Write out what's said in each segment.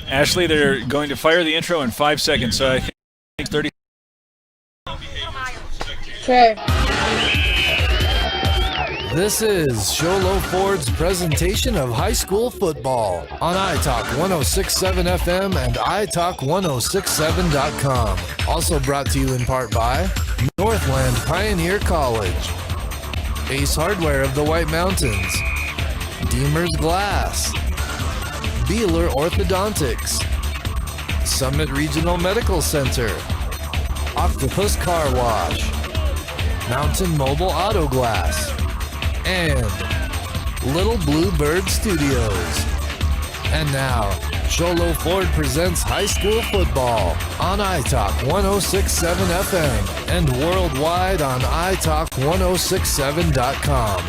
Ashley, they're going to fire the intro in 5 seconds, so I think 30. Okay. This is Sholo Ford's presentation of high school football on iTalk 106.7 FM and iTalk1067.com. Also brought to you in part by Northland Pioneer College, Ace Hardware of the White Mountains, Deemer's Glass, Beeler Orthodontics, Summit Regional Medical Center, Octopus Car Wash, Mountain Mobile Auto Glass, and Little Blue Bird Studios. And now, Sholo Ford presents high school football on iTalk 106.7 FM and worldwide on iTalk1067.com.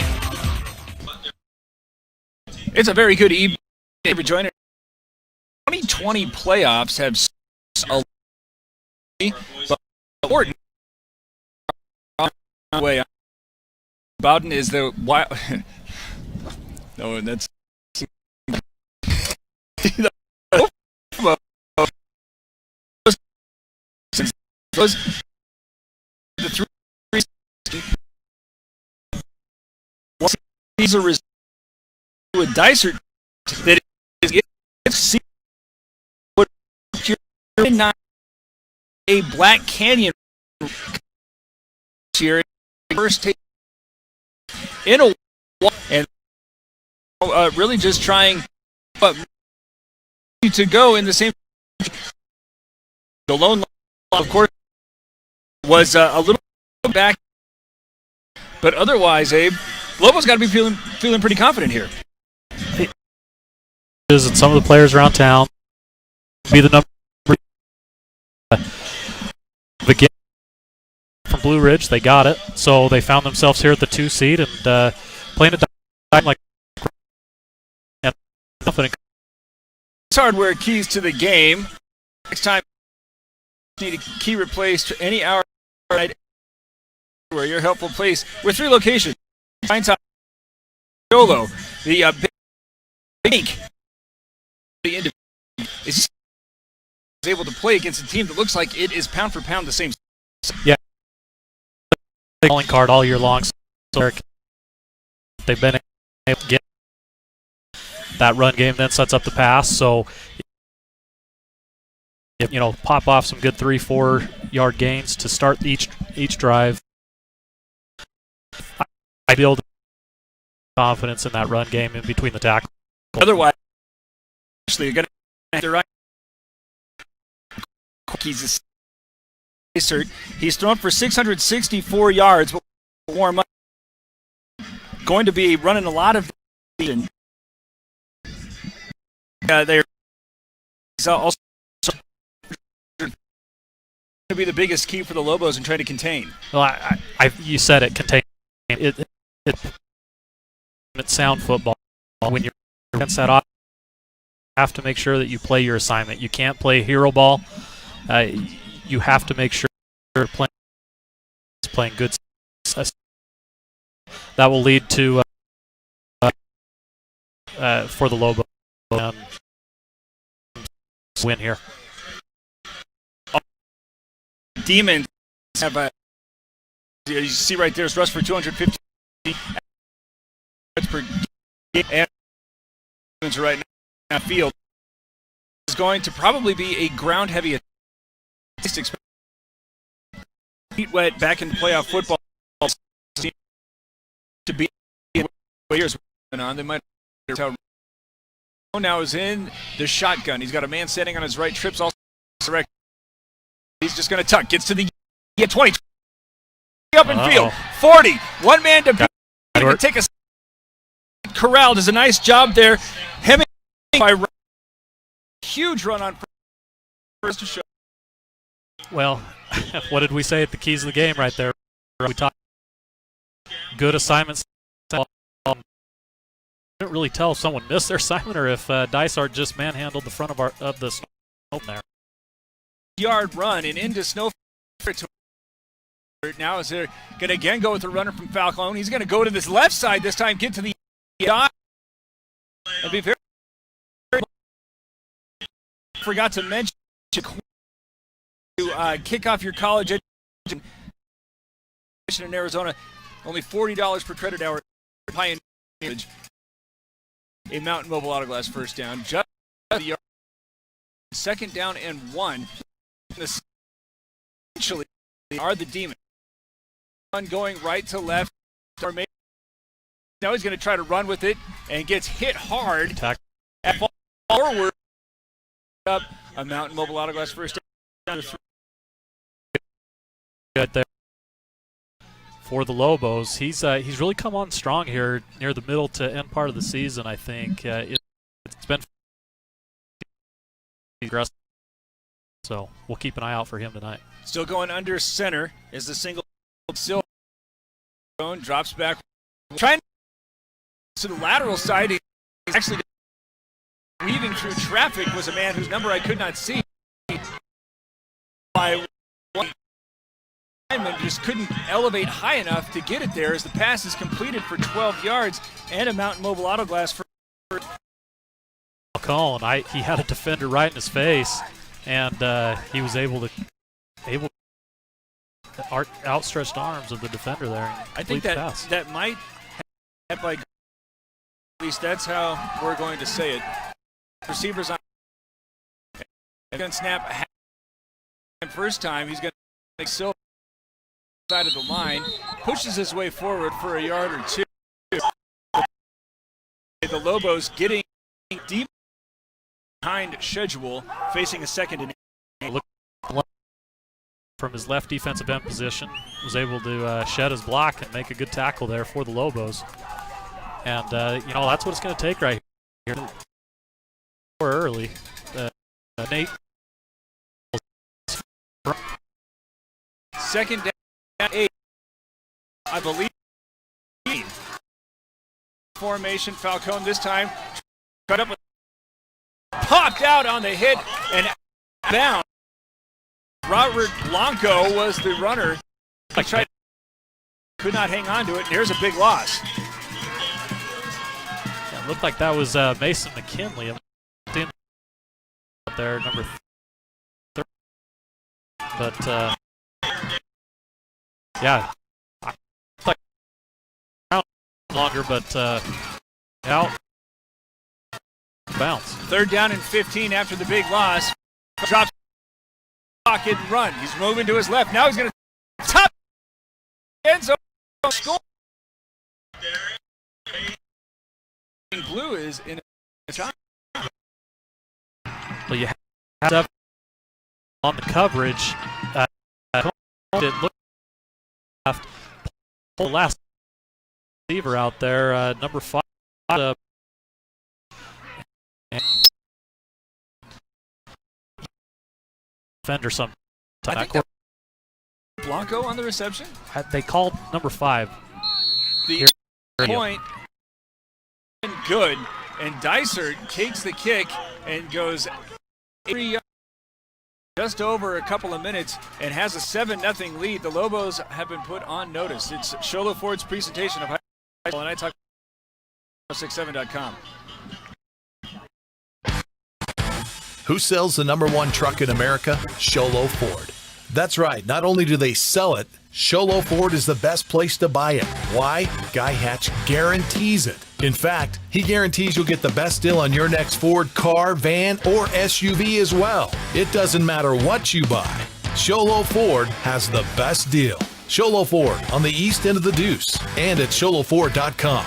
It's a very good evening for joining. 2020 playoffs have a but important way. Bowden is the wild. No, that's the three. These are with Dysart that is not a Black Canyon here first take in a and really just trying to go in the same. The lone, of course, was a little back, but otherwise, Abe, Lobos got to be feeling pretty confident here. And some of the players around town be the number again from Blue Ridge. They got it, so they found themselves here at the 2 seed and playing a time like and confident. Hardware keys to the game. Next time, need a key replaced any hour where your helpful place with 3 locations. Find time. Solo, the big is able to play against a team that looks like it is pound for pound the same. Yeah, calling card all year long. So they've been able to get that run game, then sets up the pass. So pop off some good 3-4 yard gains to start each drive. I build confidence in that run game in between the tackles. Otherwise, actually, you're going to have to right. He's thrown for 664 yards, but warm up. Going to be running a lot of. They're also going to be the biggest key for the Lobos and try to contain. Well, you said it, contain. It's sound football. When you're against that offense, you have to make sure that you play your assignment. You can't play hero ball. You have to make sure you're playing good. That will lead to for the Lobos win here. Demons have a. You see right there, it's rush for 250 per game, and right now field is going to probably be a ground heavy. Heat wet back in playoff football to be years on. They might now is in the shotgun. He's got a man standing on his right, trips also direct. He's just going to tuck, gets to the 20 up in field, 40, one man to beat, to take a corral. Does a nice job there. Hemming by huge run on first to show. Well, what did we say at the keys of the game right there? We talked good assignments. Couldn't really tell if someone missed their assignment or if Dysart just manhandled the front of the snow there. Yard run and into Snowflake. Now is they're going to again go with the runner from Falcone. He's going to go to this left side this time, get to the dot, and be very forgot to mention to kick off your college education in Arizona, only $40 per credit hour. Pioneer, a Mountain Mobile Auto Glass first down. Just the second down and 1. Essentially, are the Demons. One going right to left. Now he's going to try to run with it and gets hit hard. At forward. Up a Mountain Mobile Auto Glass first down. Good there for the Lobos. He's really come on strong here near the middle to end part of the season. I think it's been aggressive, so we'll keep an eye out for him tonight. Still going under center is the single. Still drops back, trying to the lateral side. He's actually weaving through traffic. Was a man whose number I could not see. By one, just couldn't elevate high enough to get it there as the pass is completed for 12 yards and a Mountain Mobile Auto Glass for Cone. He had a defender right in his face, and he was able to outstretched arms of the defender there. I think that might have, like, at least that's how we're going to say it. Receivers on going to snap first time. He's going to make Silver side of the line, pushes his way forward for a yard or two. The Lobos getting deep behind schedule, facing a second and 8. From his left defensive end position, was able to shed his block and make a good tackle there for the Lobos. And that's what it's going to take right here. Or early, Nate. Second down, 8, I believe. Formation, Falcone this time cut up, popped out on the hit and bound. Robert Blanco was the runner. He could not hang on to it, and here's a big loss. Yeah, it looked like that was Mason McKinley out there, number 3. But yeah, like longer, but out bounce. Third down and 15 after the big loss. Drops pocket and run. He's moving to his left. Now he's going to top end zone. Score. Blue is in a shot. Well, you have on the coverage. It looked left. The last receiver out there, number 5. Defender some. Blanco on the reception. They called number 5. The point good, and Dysart takes the kick and goes 3 yards. Just over a couple of minutes and has a 7-0 lead. The Lobos have been put on notice. It's Sholo Ford's presentation of high school, and I talk 1067.com. Who sells the #1 truck in America? Sholo Ford. That's right. Not only do they sell it, Sholo Ford is the best place to buy it. Why? Guy Hatch guarantees it. In fact, he guarantees you'll get the best deal on your next Ford car, van, or SUV as well. It doesn't matter what you buy. Sholo Ford has the best deal. Sholo Ford on the east end of the Deuce and at sholoford.com.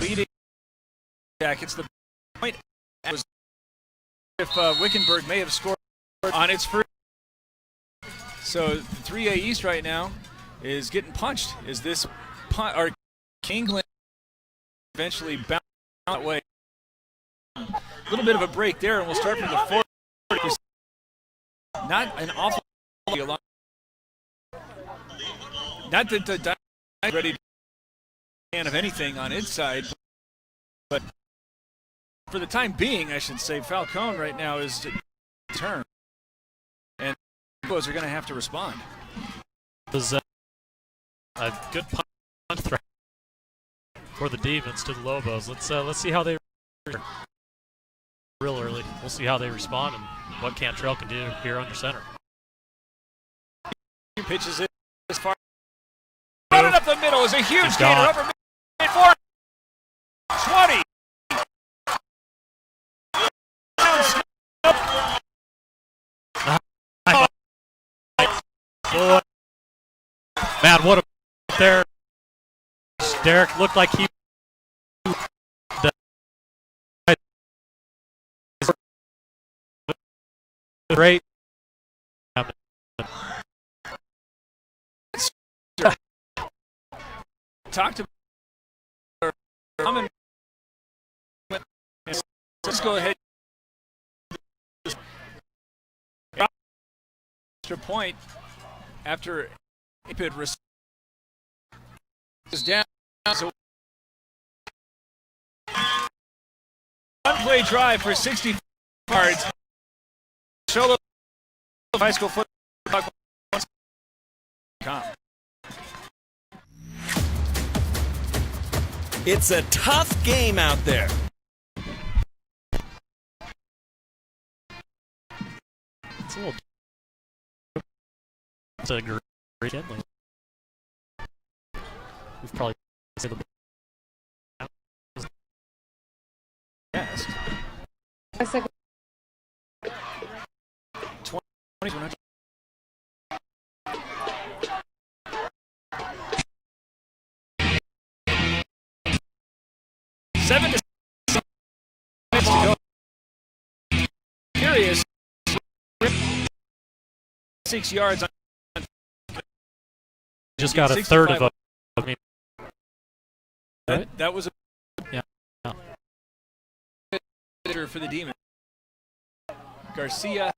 Leading Jackets. The point was if Wickenburg may have scored on its first. So the 3A East right now is getting punched. Is this punt or England eventually bounce that way? A little bit of a break there, and we'll start from the 4. Not an awful long. Not that the ready to of anything on its side, but for the time being, I should say, Falcone right now is turn, and Lobos are going to have to respond. It was a good punt threat for the Demons to the Lobos. Let's see how they real early. We'll see how they respond and what Cantrell can do here under center. He pitches it as far. Running up the middle is a huge gainer over mid-4. 20. Boy. Man, what a there. Derek looked like he great. Talked about let's go ahead. Extra point after Ipid is down. So one play drive for 60 yards. Solo high school football. It's a tough game out there. It's a little. It's a great deadly. We've probably said the best. 20. 7 to go. Curious. 6 yards on. Just got a third of a. I mean, that was a yeah. For the Demons. Garcia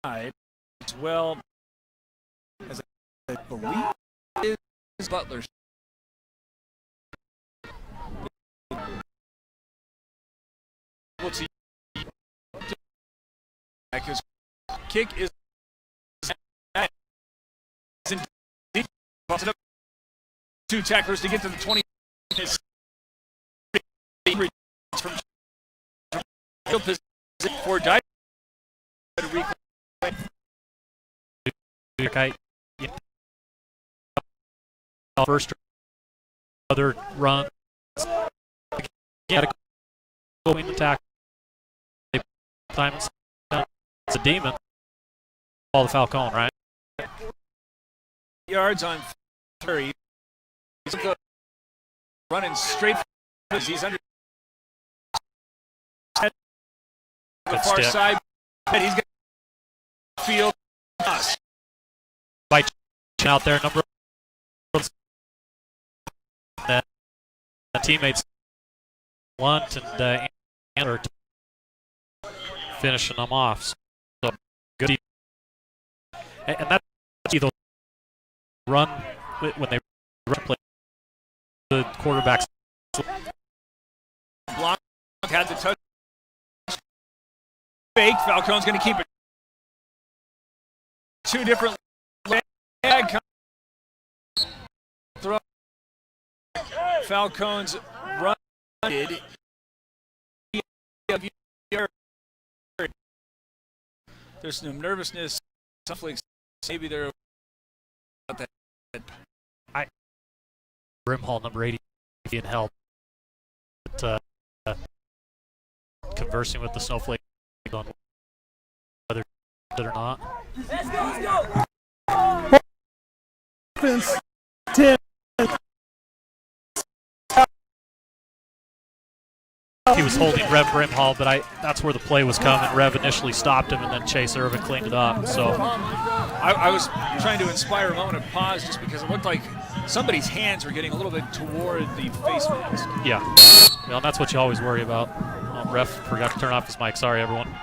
as well as I believe is Butler. His kick is in deep. Two tacklers to get to the 20. From for Dysart. First other run. Got to go in attack. Time it's a Demon. All the Falcone, right? Yards on 30. He's running straight. He's under the far side. He's got field. By out there, number. The teammates Lunt and Andrew finishing them off. So good. And that's the run when they play the quarterbacks. Blanc had the touch. Fake. Falcone's going to keep it. Two different throw. Falcone's run. There's some nervousness. Snowflake, maybe they're about that. Brimhall, number 80, being help. But, conversing with the Snowflake on whether it or not. Let's go! Offense 10. He was holding Rev Brimhall, but that's where the play was coming. Rev initially stopped him, and then Chase Irvin cleaned it up. So I was trying to inspire a moment of pause just because it looked like somebody's hands were getting a little bit toward the face mask. Yeah. Well, that's what you always worry about. Ref forgot to turn off his mic. Sorry, everyone.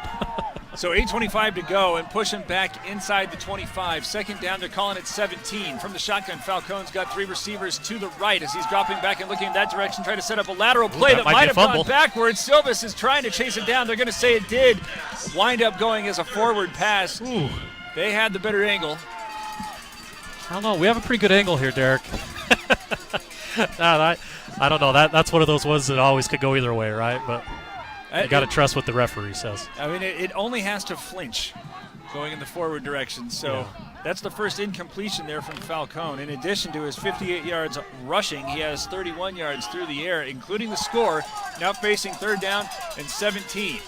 So 8:25 to go and push him back inside the 25. Second down, they're calling it 17. From the shotgun, Falcone's got 3 receivers to the right as he's dropping back and looking in that direction, trying to set up a lateral play that might have gone backwards. Silvis is trying to chase it down. They're going to say it did. Wind up going as a forward pass. Ooh. They had the better angle. I don't know. We have a pretty good angle here, Derek. I don't know. That's one of those ones that always could go either way, right? But you got to trust what the referee says. I mean, it only has to flinch going in the forward direction. So that's the first incompletion there from Falcone. In addition to his 58 yards rushing, he has 31 yards through the air, including the score. Now facing third down and 17.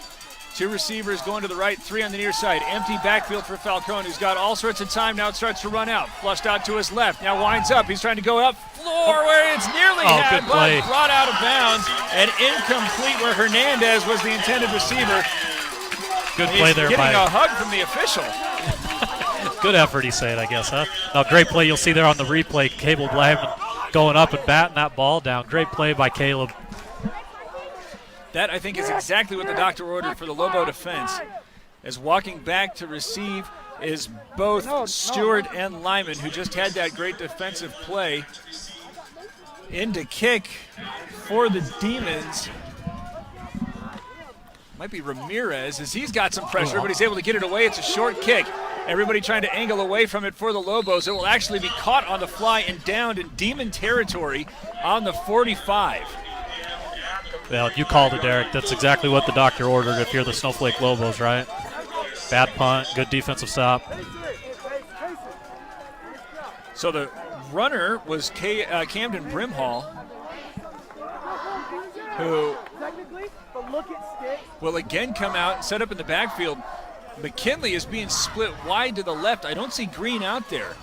2 receivers going to the right, 3 on the near side. Empty backfield for Falcone, who's got all sorts of time. Now it starts to run out. Flushed out to his left. Now winds up. He's trying to go up floor where it's nearly had, good play. but brought out of bounds and incomplete where Hernandez was the intended receiver. Good play there getting by a hug from the official. good effort, he's saying, I guess, huh? No, great play. You'll see there on the replay, Caleb Lyman going up and batting that ball down. Great play by Caleb. That, I think, is exactly what the doctor ordered for the Lobo defense. As walking back to receive is both Stewart and Lyman, who just had that great defensive play. In to kick for the Demons might be Ramirez, as he's got some pressure, but he's able to get it away. It's a short kick. Everybody trying to angle away from it for the Lobos. It will actually be caught on the fly and downed in Demon territory on the 45. Well, you called it, Derek. That's exactly what the doctor ordered if you're the Snowflake Lobos, right? Bad punt, good defensive stop. So the runner was Camden Brimhall, who will again come out and set up in the backfield. McKinley is being split wide to the left. I don't see Green out there.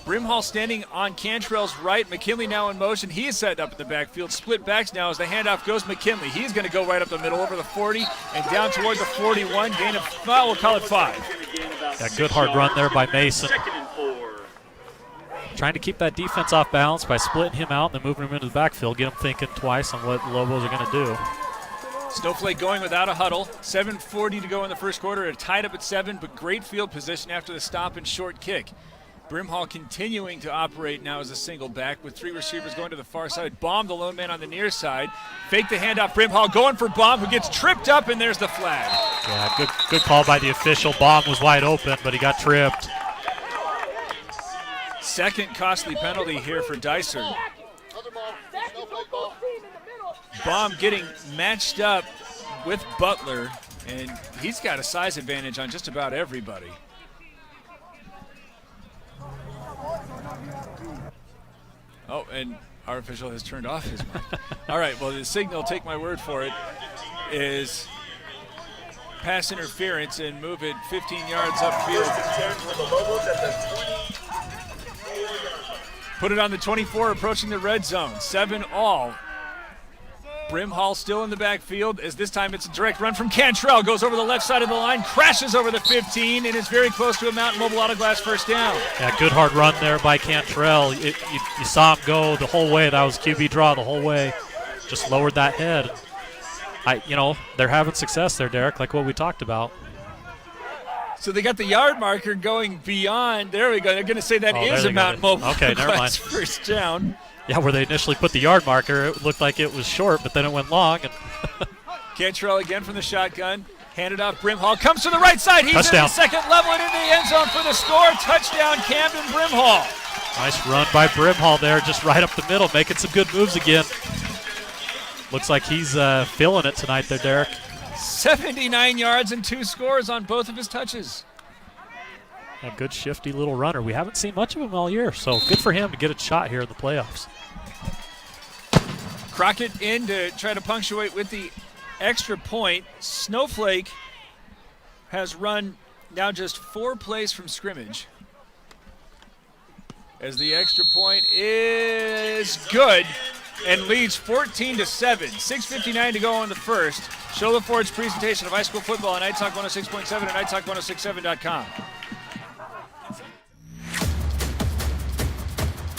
Brimhall standing on Cantrell's right. McKinley now in motion. He is set up in the backfield. Split backs now as the handoff goes McKinley. He's going to go right up the middle over the 40 and down toward the 41. Gain of, well, we'll call it 5. Yeah, good hard run there by Mason. Trying to keep that defense off balance by splitting him out and then moving him into the backfield. Get him thinking twice on what the Lobos are going to do. Snowflake going without a huddle. 7:40 to go in the first quarter. It tied up at 7, but great field position after the stop and short kick. Brimhall continuing to operate now as a single back with 3 receivers going to the far side. Baum, the lone man on the near side. Fake the handoff. Brimhall going for Baum, who gets tripped up, and there's the flag. Yeah, good call by the official. Baum was wide open, but he got tripped. Second costly penalty here for Dysart. Baum getting matched up with Butler, and he's got a size advantage on just about everybody. Oh, and our official has turned off his mic. All right, well, the signal, take my word for it, is pass interference and move it 15 yards upfield. Put it on the 24, approaching the red zone. 7 all. Brimhall still in the backfield, as this time it's a direct run from Cantrell. Goes over the left side of the line, crashes over the 15, and is very close to a Mountain Mobile Auto Glass first down. Yeah, good hard run there by Cantrell. You saw him go the whole way. That was QB draw the whole way. Just lowered that head. They're having success there, Derek, like what we talked about. So they got the yard marker going beyond. There we go. They're going to say that is a Mountain Mobile Okay, never mind. first down. Yeah, where they initially put the yard marker, it looked like it was short, but then it went long. And Cantrell again from the shotgun. Handed off Brimhall. Comes to the right side. He's touchdown. In the second level and in the end zone for the score. Touchdown, Camden Brimhall. Nice run by Brimhall there, just right up the middle, making some good moves again. Looks like he's feeling it tonight there, Derek. 79 yards and 2 scores on both of his touches. A good shifty little runner. We haven't seen much of him all year, so good for him to get a shot here in the playoffs. Crockett in to try to punctuate with the extra point. Snowflake has run now just 4 plays from scrimmage, as the extra point is good and leads 14-7. 6:59 to go in the first. Shola Ford's presentation of high school football on Night Talk 106.7 and NightTalk1067.com.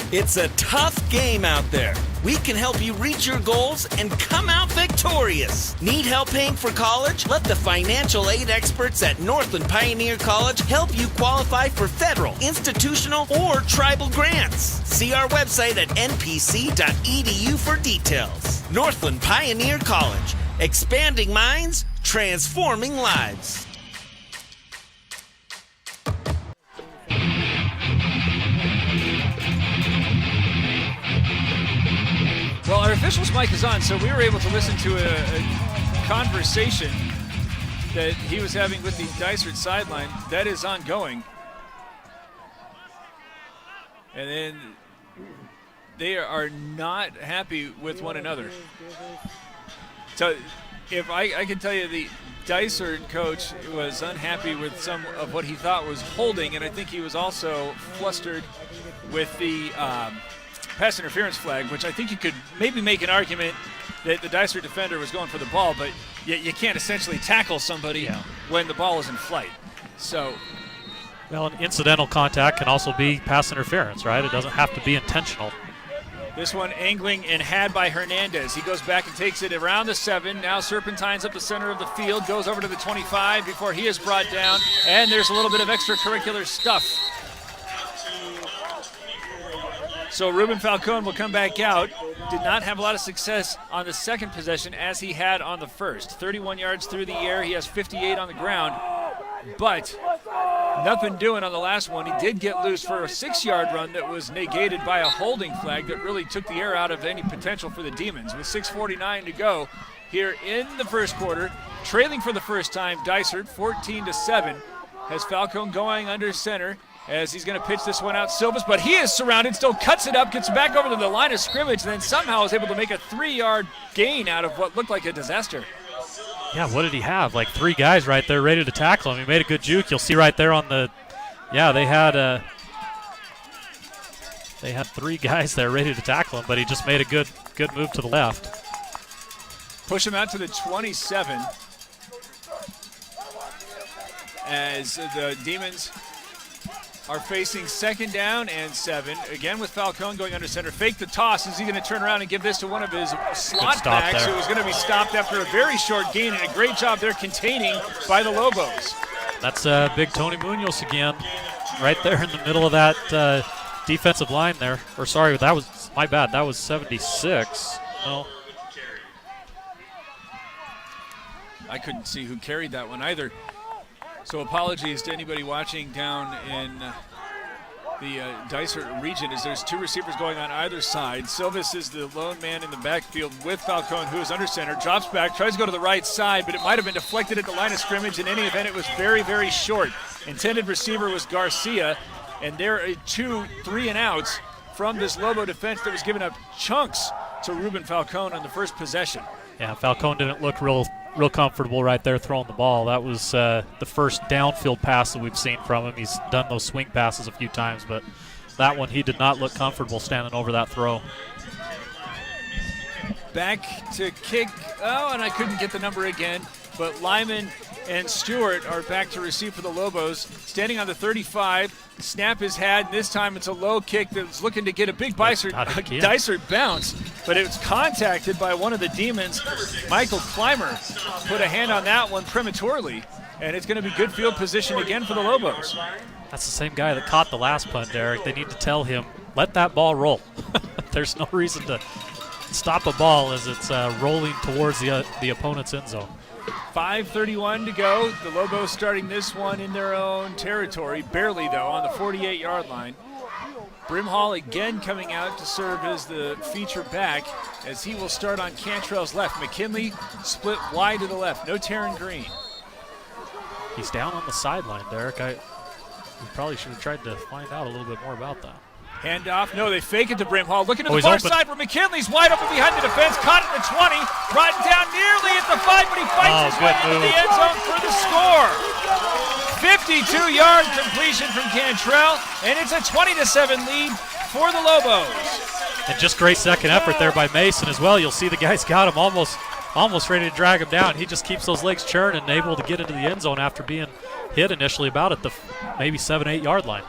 It's a tough game out there. We can help you reach your goals and come out victorious. victorious. Need help paying for college? Let the financial aid experts at Northland Pioneer College help you qualify for federal, institutional, or tribal grants. See our website at npc.edu for details. Northland Pioneer College. Expanding minds, transforming lives. Well, our officials' mic is on, so we were able to listen to a conversation that he was having with the Dysart sideline. That is ongoing. And then they are not happy with one another. So if I can tell you, the Dysart coach was unhappy with some of what he thought was holding, and I think he was also flustered with the pass interference flag, which I think you could maybe make an argument that the Dysart defender was going for the ball, but you can't essentially tackle somebody when the ball is in flight. So, well, an incidental contact can also be pass interference, right? It doesn't have to be intentional. This one angling and had by Hernandez. He goes back and takes it around the 7. Now serpentines up the center of the field, goes over to the 25 before he is brought down, and there's a little bit of extracurricular stuff. So Ruben Falcone will come back out. Did not have a lot of success on the second possession as he had on the first. 31 yards through the air. He has 58 on the ground, but nothing doing on the last one. He did get loose for a 6-yard run that was negated by a holding flag that really took the air out of any potential for the Demons. With 6:49 to go here in the first quarter, trailing for the first time, Dysart 14-7 has Falcone going under center as he's going to pitch this one out. Silvas, but he is surrounded, still cuts it up, gets back over to the line of scrimmage, and then somehow is able to make a 3-yard gain out of what looked like a disaster. Yeah, what did he have? Like 3 guys right there ready to tackle him. He made a good juke. You'll see right there on the, they had 3 guys there ready to tackle him, but he just made a good move to the left. Push him out to the 27 as the Demons are facing 2nd down and 7. Again with Falcone going under center. Fake the toss. Is he going to turn around and give this to one of his slot backs who was going to be stopped after a very short gain, and a great job there containing by the Lobos. That's big Tony Munoz again, right there in the middle of that defensive line there. Or sorry, that was my bad. That was 76. No. I couldn't see who carried that one either. So apologies to anybody watching down in the Dysart region, as there's 2 receivers going on either side. Silvas is the lone man in the backfield with Falcone, who is under center, drops back, tries to go to the right side, but it might have been deflected at the line of scrimmage. In any event, it was very, very short. Intended receiver was Garcia, and there are 2 3-and-outs from this Lobo defense that was giving up chunks to Ruben Falcone on the first possession. Yeah, Falcone didn't look real comfortable right there throwing the ball. That was the first downfield pass that we've seen from him. He's done those swing passes a few times, but that one he did not look comfortable standing over that throw. Back to kick. Oh, and I couldn't get the number again, but Lyman and Stewart are back to receive for the Lobos. Standing on the 35, snap is had. This time it's a low kick that's looking to get a big Dysart bounce, but it was contacted by one of the Demons. Michael Clymer put a hand on that one prematurely, and it's going to be good field position again for the Lobos. That's the same guy that caught the last punt, Derek. They need to tell him, let that ball roll. There's no reason to stop a ball as it's rolling towards the opponent's end zone. 5:31 to go. The Lobos starting this one in their own territory, barely though, on the 48-yard line. Brimhall again coming out to serve as the feature back, as he will start on Cantrell's left. McKinley split wide to the left. No Taryn Green. He's down on the sideline, Derek. We probably should have tried to find out a little bit more about that. Handoff. No, they fake it to Brimhall. Looking to the far side where McKinley's wide open behind the defense. Caught at the 20. Brought down nearly at the 5, but he fights his way into the end zone for the score. 52-yard completion from Cantrell, and it's a 20-7 lead for the Lobos. And just great second effort there by Mason as well. You'll see the guy's got him almost ready to drag him down. He just keeps those legs churning and able to get into the end zone after being hit initially about at the maybe 7-8 yard line.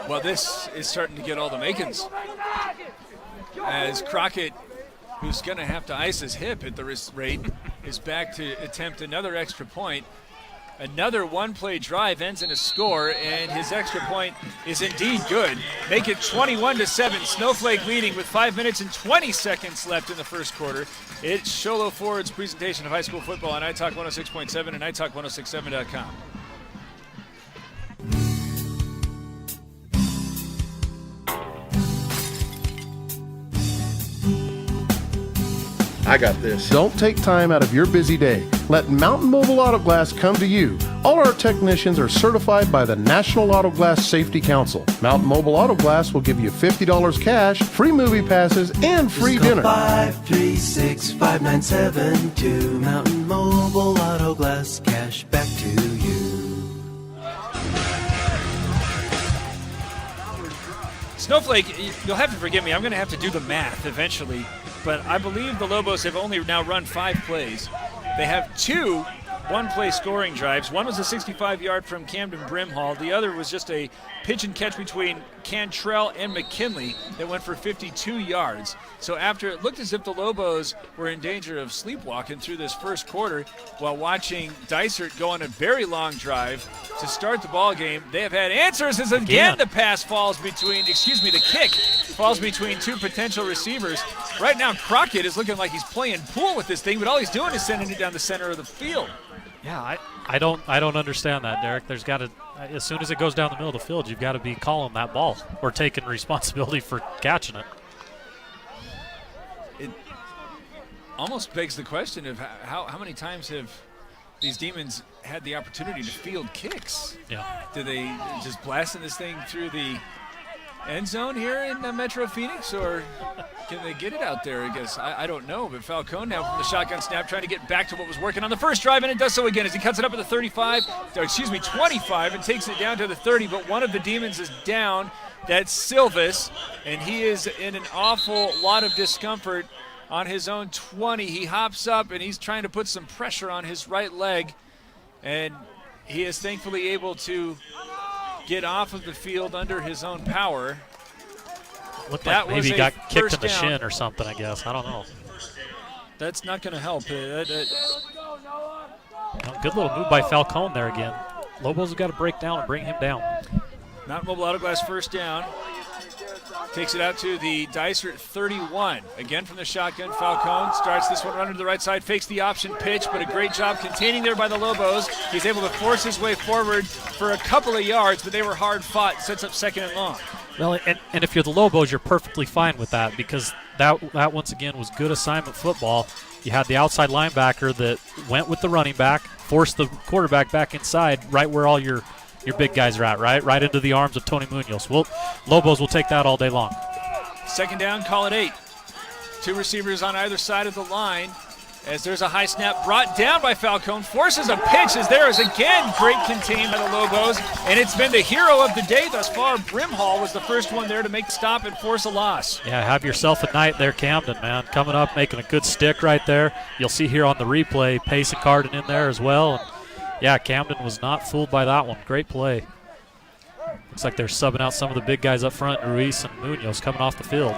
Well, this is starting to get all the makings, as Crockett who's going to have to ice his hip at the rate, is back to attempt another extra point. Another one-play drive ends in a score, and his extra point is indeed good. Make it 21-7. Snowflake leading with 5 minutes and 20 seconds left in the first quarter. It's Sholo Ford's presentation of high school football on iTalk 106.7 and iTalk1067.com. I got this. Don't take time out of your busy day. Let Mountain Mobile Auto Glass come to you. All our technicians are certified by the National Auto Glass Safety Council. Mountain Mobile Auto Glass will give you $50 cash, free movie passes, and free dinner. 536-5972. Mountain Mobile Auto Glass, cash back to you. Snowflake, you'll have to forgive me. I'm going to have to do the math eventually, but I believe the Lobos have only now run 5 plays. They have 2 one-play scoring drives. One was a 65-yard from Camden Brimhall. The other was just a pitch and catch between Cantrell and McKinley that went for 52 yards. So after it looked as if the Lobos were in danger of sleepwalking through this first quarter while watching Dysart go on a very long drive to start the ball game, they have had answers as again the pass falls between, the kick falls between 2 potential receivers. Right now Crockett is looking like he's playing pool with this thing, but all he's doing is sending it down the center of the field. Yeah, I don't understand that, Derek. There's got to, as soon as it goes down the middle of the field, you've got to be calling that ball or taking responsibility for catching it. It almost begs the question of how many times have these Demons had the opportunity to field kicks? Yeah. Do they just blasting this thing through the end zone here in Metro Phoenix, or can they get it out there? I guess I don't know, but Falcone now from the shotgun snap trying to get back to what was working on the first drive, and it does so again as he cuts it up at the 25, 25, and takes it down to the 30, but one of the Demons is down. That's Silvis, and he is in an awful lot of discomfort on his own 20. He hops up and he's trying to put some pressure on his right leg, and he is thankfully able to get off of the field under his own power. Looked like maybe he got kicked in the shin or something, I guess. I don't know. That's not going to help. Good little move by Falcone there again. Lobos have got to break down and bring him down. Mountain Mobile Auto Glass first down. Takes it out to the Dysart 31. Again from the shotgun, Falcone starts this one running to the right side, fakes the option pitch, but a great job containing there by the Lobos. He's able to force his way forward for a couple of yards, but they were hard fought. Sets up second and long. Well, and if you're the Lobos, you're perfectly fine with that, because that once again was good assignment football. You had the outside linebacker that went with the running back, forced the quarterback back inside, right where all your big guys are at, right into the arms of Tony Munoz. Lobos will take that all day long. Second down, call it 8. 2 receivers on either side of the line as there's a high snap brought down by Falcone. Forces a pitch as there is again great contained by the Lobos, and it's been the hero of the day thus far. Brimhall was the first one there to make the stop and force a loss. Yeah, have yourself a night there, Camden, man. Coming up, making a good stick right there. You'll see here on the replay, Pace and Carden in there as well. And yeah, Camden was not fooled by that one. Great play. Looks like they're subbing out some of the big guys up front. Ruiz and Munoz coming off the field.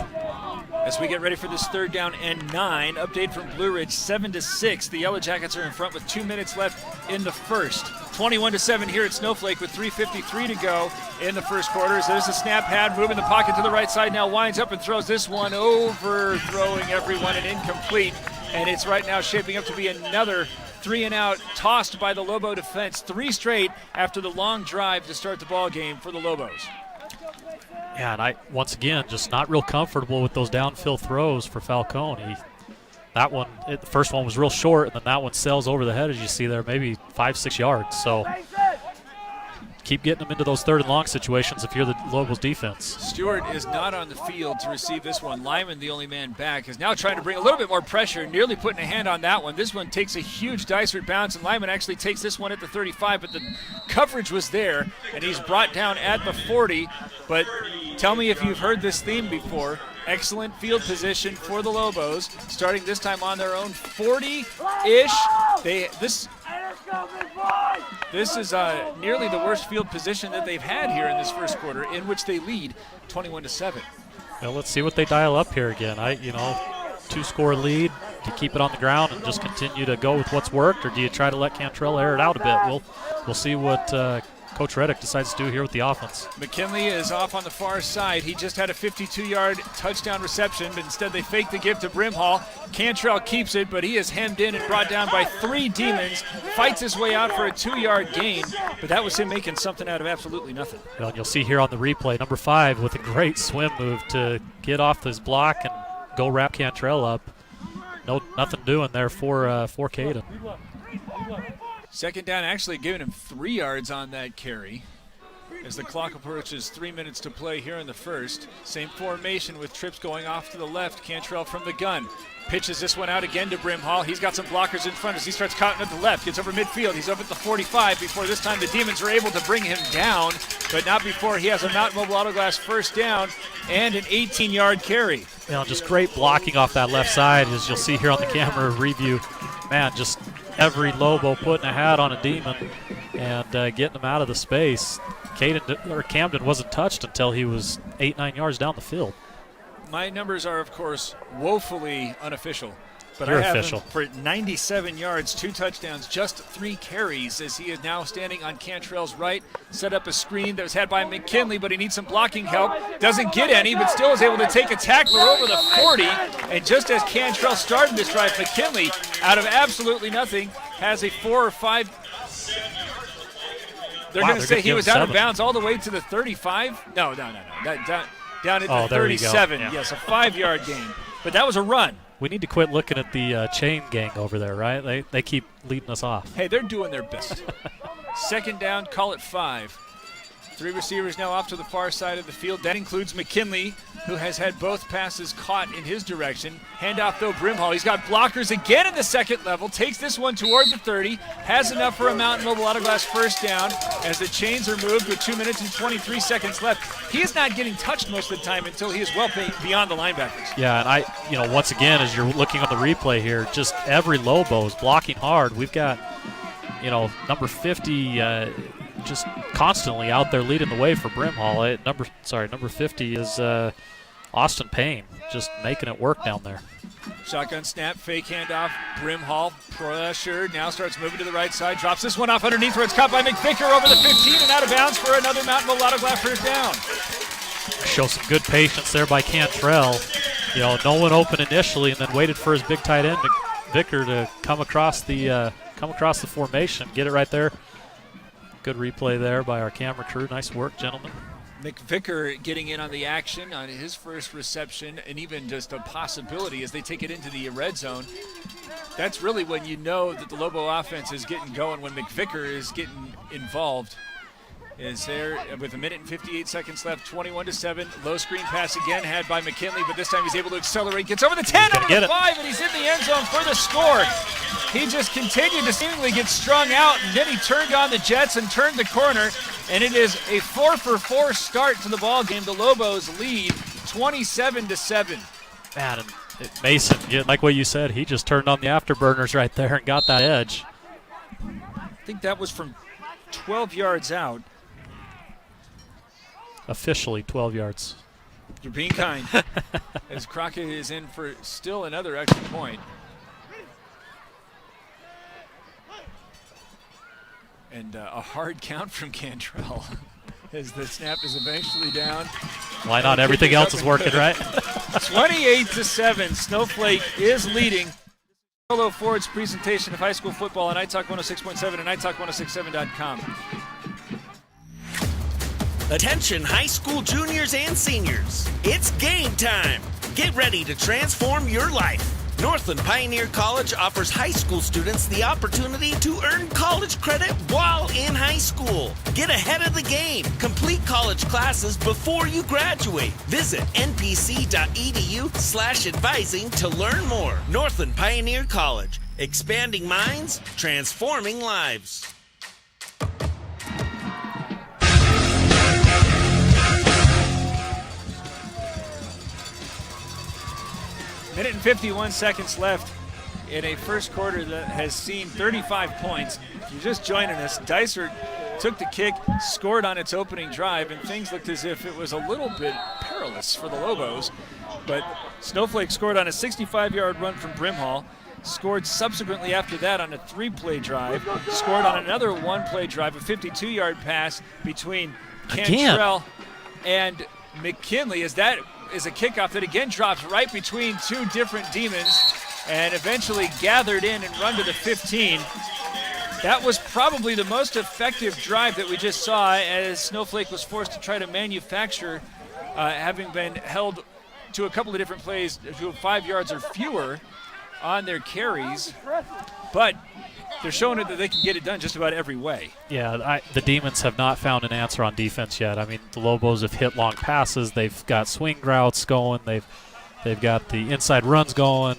As we get ready for this third down and 9, update from Blue Ridge, 7-6. The Yellow Jackets are in front with 2 minutes left in the first. 21-7 here at Snowflake with 3:53 to go in the first quarter. So there's a snap pad, moving the pocket to the right side, now winds up and throws this one, overthrowing everyone and incomplete. And it's right now shaping up to be another 3 and out, tossed by the Lobo defense. 3 straight after the long drive to start the ball game for the Lobos. Yeah, and once again, just not real comfortable with those downfield throws for Falcone. The first one was real short, and then that one sails over the head, as you see there, maybe 5-6 yards. So keep getting them into those third and long situations if you're the Lobos defense. Stewart is not on the field to receive this one. Lyman, the only man back, is now trying to bring a little bit more pressure, nearly putting a hand on that one. This one takes a huge Dysart bounce, and Lyman actually takes this one at the 35, but the coverage was there, and he's brought down at the 40. But tell me if you've heard this theme before. Excellent field position for the Lobos, starting this time on their own 40-ish. This is nearly the worst field position that they've had here in this first quarter, in which they lead 21-7. Well, let's see what they dial up here again. 2-score lead? Do you keep it on the ground and just continue to go with what's worked, or do you try to let Cantrell air it out a bit? We'll see what Coach Reddick decides to do here with the offense. McKinley is off on the far side. He just had a 52-yard touchdown reception, but instead they fake the give to Brimhall. Cantrell keeps it, but he is hemmed in and brought down by 3 Demons. Fights his way out for a 2-yard gain, but that was him making something out of absolutely nothing. Well, and you'll see here on the replay, number 5 with a great swim move to get off this block and go wrap Cantrell up. Nothing doing there for Caden. Second down, actually giving him 3 yards on that carry as the clock approaches 3 minutes to play here in the first. Same formation with trips going off to the left. Cantrell from the gun. Pitches this one out again to Brimhall. He's got some blockers in front as he starts cutting at the left. Gets over midfield. He's up at the 45 before this time the Demons are able to bring him down, but not before he has a Mountain Mobile Auto Glass first down and an 18-yard carry. Just great blocking off that left side, as you'll see here on the camera review. Man, just every Lobo putting a hat on a Demon and getting them out of the space. Camden wasn't touched until he was 8-9 yards down the field. My numbers are, of course, woefully unofficial. But You're I have official. him for 97 yards, 2 touchdowns, just 3 carries, as he is now standing on Cantrell's right. Set up a screen that was had by McKinley, but he needs some blocking help. Doesn't get any, but still is able to take a tackler over the 40. And just as Cantrell started this drive, McKinley, out of absolutely nothing, has a 4 or 5. They're going to say he was out of bounds all the way to the 35. No. Down at the 37. Yes, a 5-yard gain. But that was a run. We need to quit looking at the chain gang over there, right? They keep leading us off. Hey, they're doing their best. Second down, call it 5. 3 receivers now off to the far side of the field. That includes McKinley, who has had both passes caught in his direction. Handoff, though, Brimhall. He's got blockers again in the second level. Takes this one toward the 30. Has enough for a Mountain Mobile Auto Glass first down as the chains are moved with 2 minutes and 23 seconds left. He is not getting touched most of the time until he is well beyond the linebackers. Yeah, and once again, as you're looking on the replay here, just every Lobo is blocking hard. We've got, number 50 just constantly out there leading the way for Brimhall. Number 50 is Austin Payne, just making it work down there. Shotgun snap, fake handoff, Brimhall pressured, now starts moving to the right side, drops this one off underneath where it's caught by McVicker over the 15 and out of bounds for another Mountain Mobile Auto Glass first down. Show some good patience there by Cantrell. No one open initially and then waited for his big tight end, McVicker, to come across the formation, get it right there. Good replay there by our camera crew. Nice work, gentlemen. McVicker getting in on the action on his first reception, and even just a possibility as they take it into the red zone. That's really when you know that the Lobo offense is getting going, when McVicker is getting involved. Is there with 1 minute and 58 seconds left, 21-7. Low screen pass again had by McKinley, but this time he's able to accelerate. Gets over the 10, over the 5, and he's in the end zone for the score. He just continued to seemingly get strung out, and then he turned on the Jets and turned the corner, and it is a 4-for-4 start to the ball game. The Lobos lead 27-7. Man, and Mason, like what you said, he just turned on the afterburners right there and got that edge. I think that was from 12 yards out. Officially 12 yards. You're being kind. As Crockett is in for still another extra point. And a hard count from Cantrell as the snap is eventually down. Why not? Everything else is working, right? 28-7. Snowflake is leading. Solo Ford's presentation of high school football on iTalk 106.7 and iTalk106.7.com. Attention high school juniors and seniors. It's game time. Get ready to transform your life. Northland Pioneer College offers high school students the opportunity to earn college credit while in high school. Get ahead of the game. Complete college classes before you graduate. Visit npc.edu/advising to learn more. Northland Pioneer College. Expanding minds, transforming lives. Minute and 51 seconds left in a first quarter that has seen 35 points. If you're just joining us, Dysart took the kick, scored on its opening drive, and things looked as if it was a little bit perilous for the Lobos. But Snowflake scored on a 65-yard run from Brimhall, scored subsequently after that on a 3-play drive, scored on another 1-play drive, a 52-yard pass between Cantrell and McKinley, as that is a kickoff that again drops right between two different Demons and eventually gathered in and run to the 15. That was probably the most effective drive that we just saw, as Snowflake was forced to try to manufacture, having been held to a couple of different plays to 5 yards or fewer on their carries. But they're showing it that they can get it done just about every way. Yeah, the Demons have not found an answer on defense yet. I mean, the Lobos have hit long passes. They've got swing routes going. They've got the inside runs going.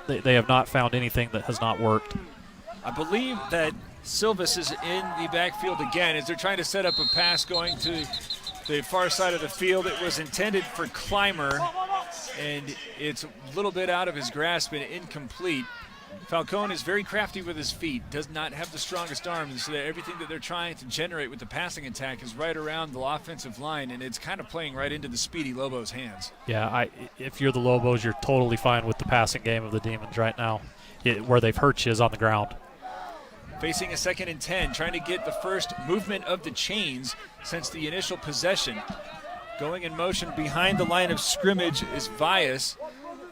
They have not found anything that has not worked. I believe that Silvis is in the backfield again as they're trying to set up a pass going to the far side of the field. It was intended for Clymer, and it's a little bit out of his grasp and incomplete. Falcone is very crafty with his feet, does not have the strongest arms, so that everything that they're trying to generate with the passing attack is right around the offensive line, and it's kind of playing right into the speedy Lobos' hands. Yeah, if you're the Lobos, you're totally fine with the passing game of the Demons right now. Where they've hurt you is on the ground. Facing a 2nd and 10, trying to get the first movement of the chains since the initial possession. Going in motion behind the line of scrimmage is Vias,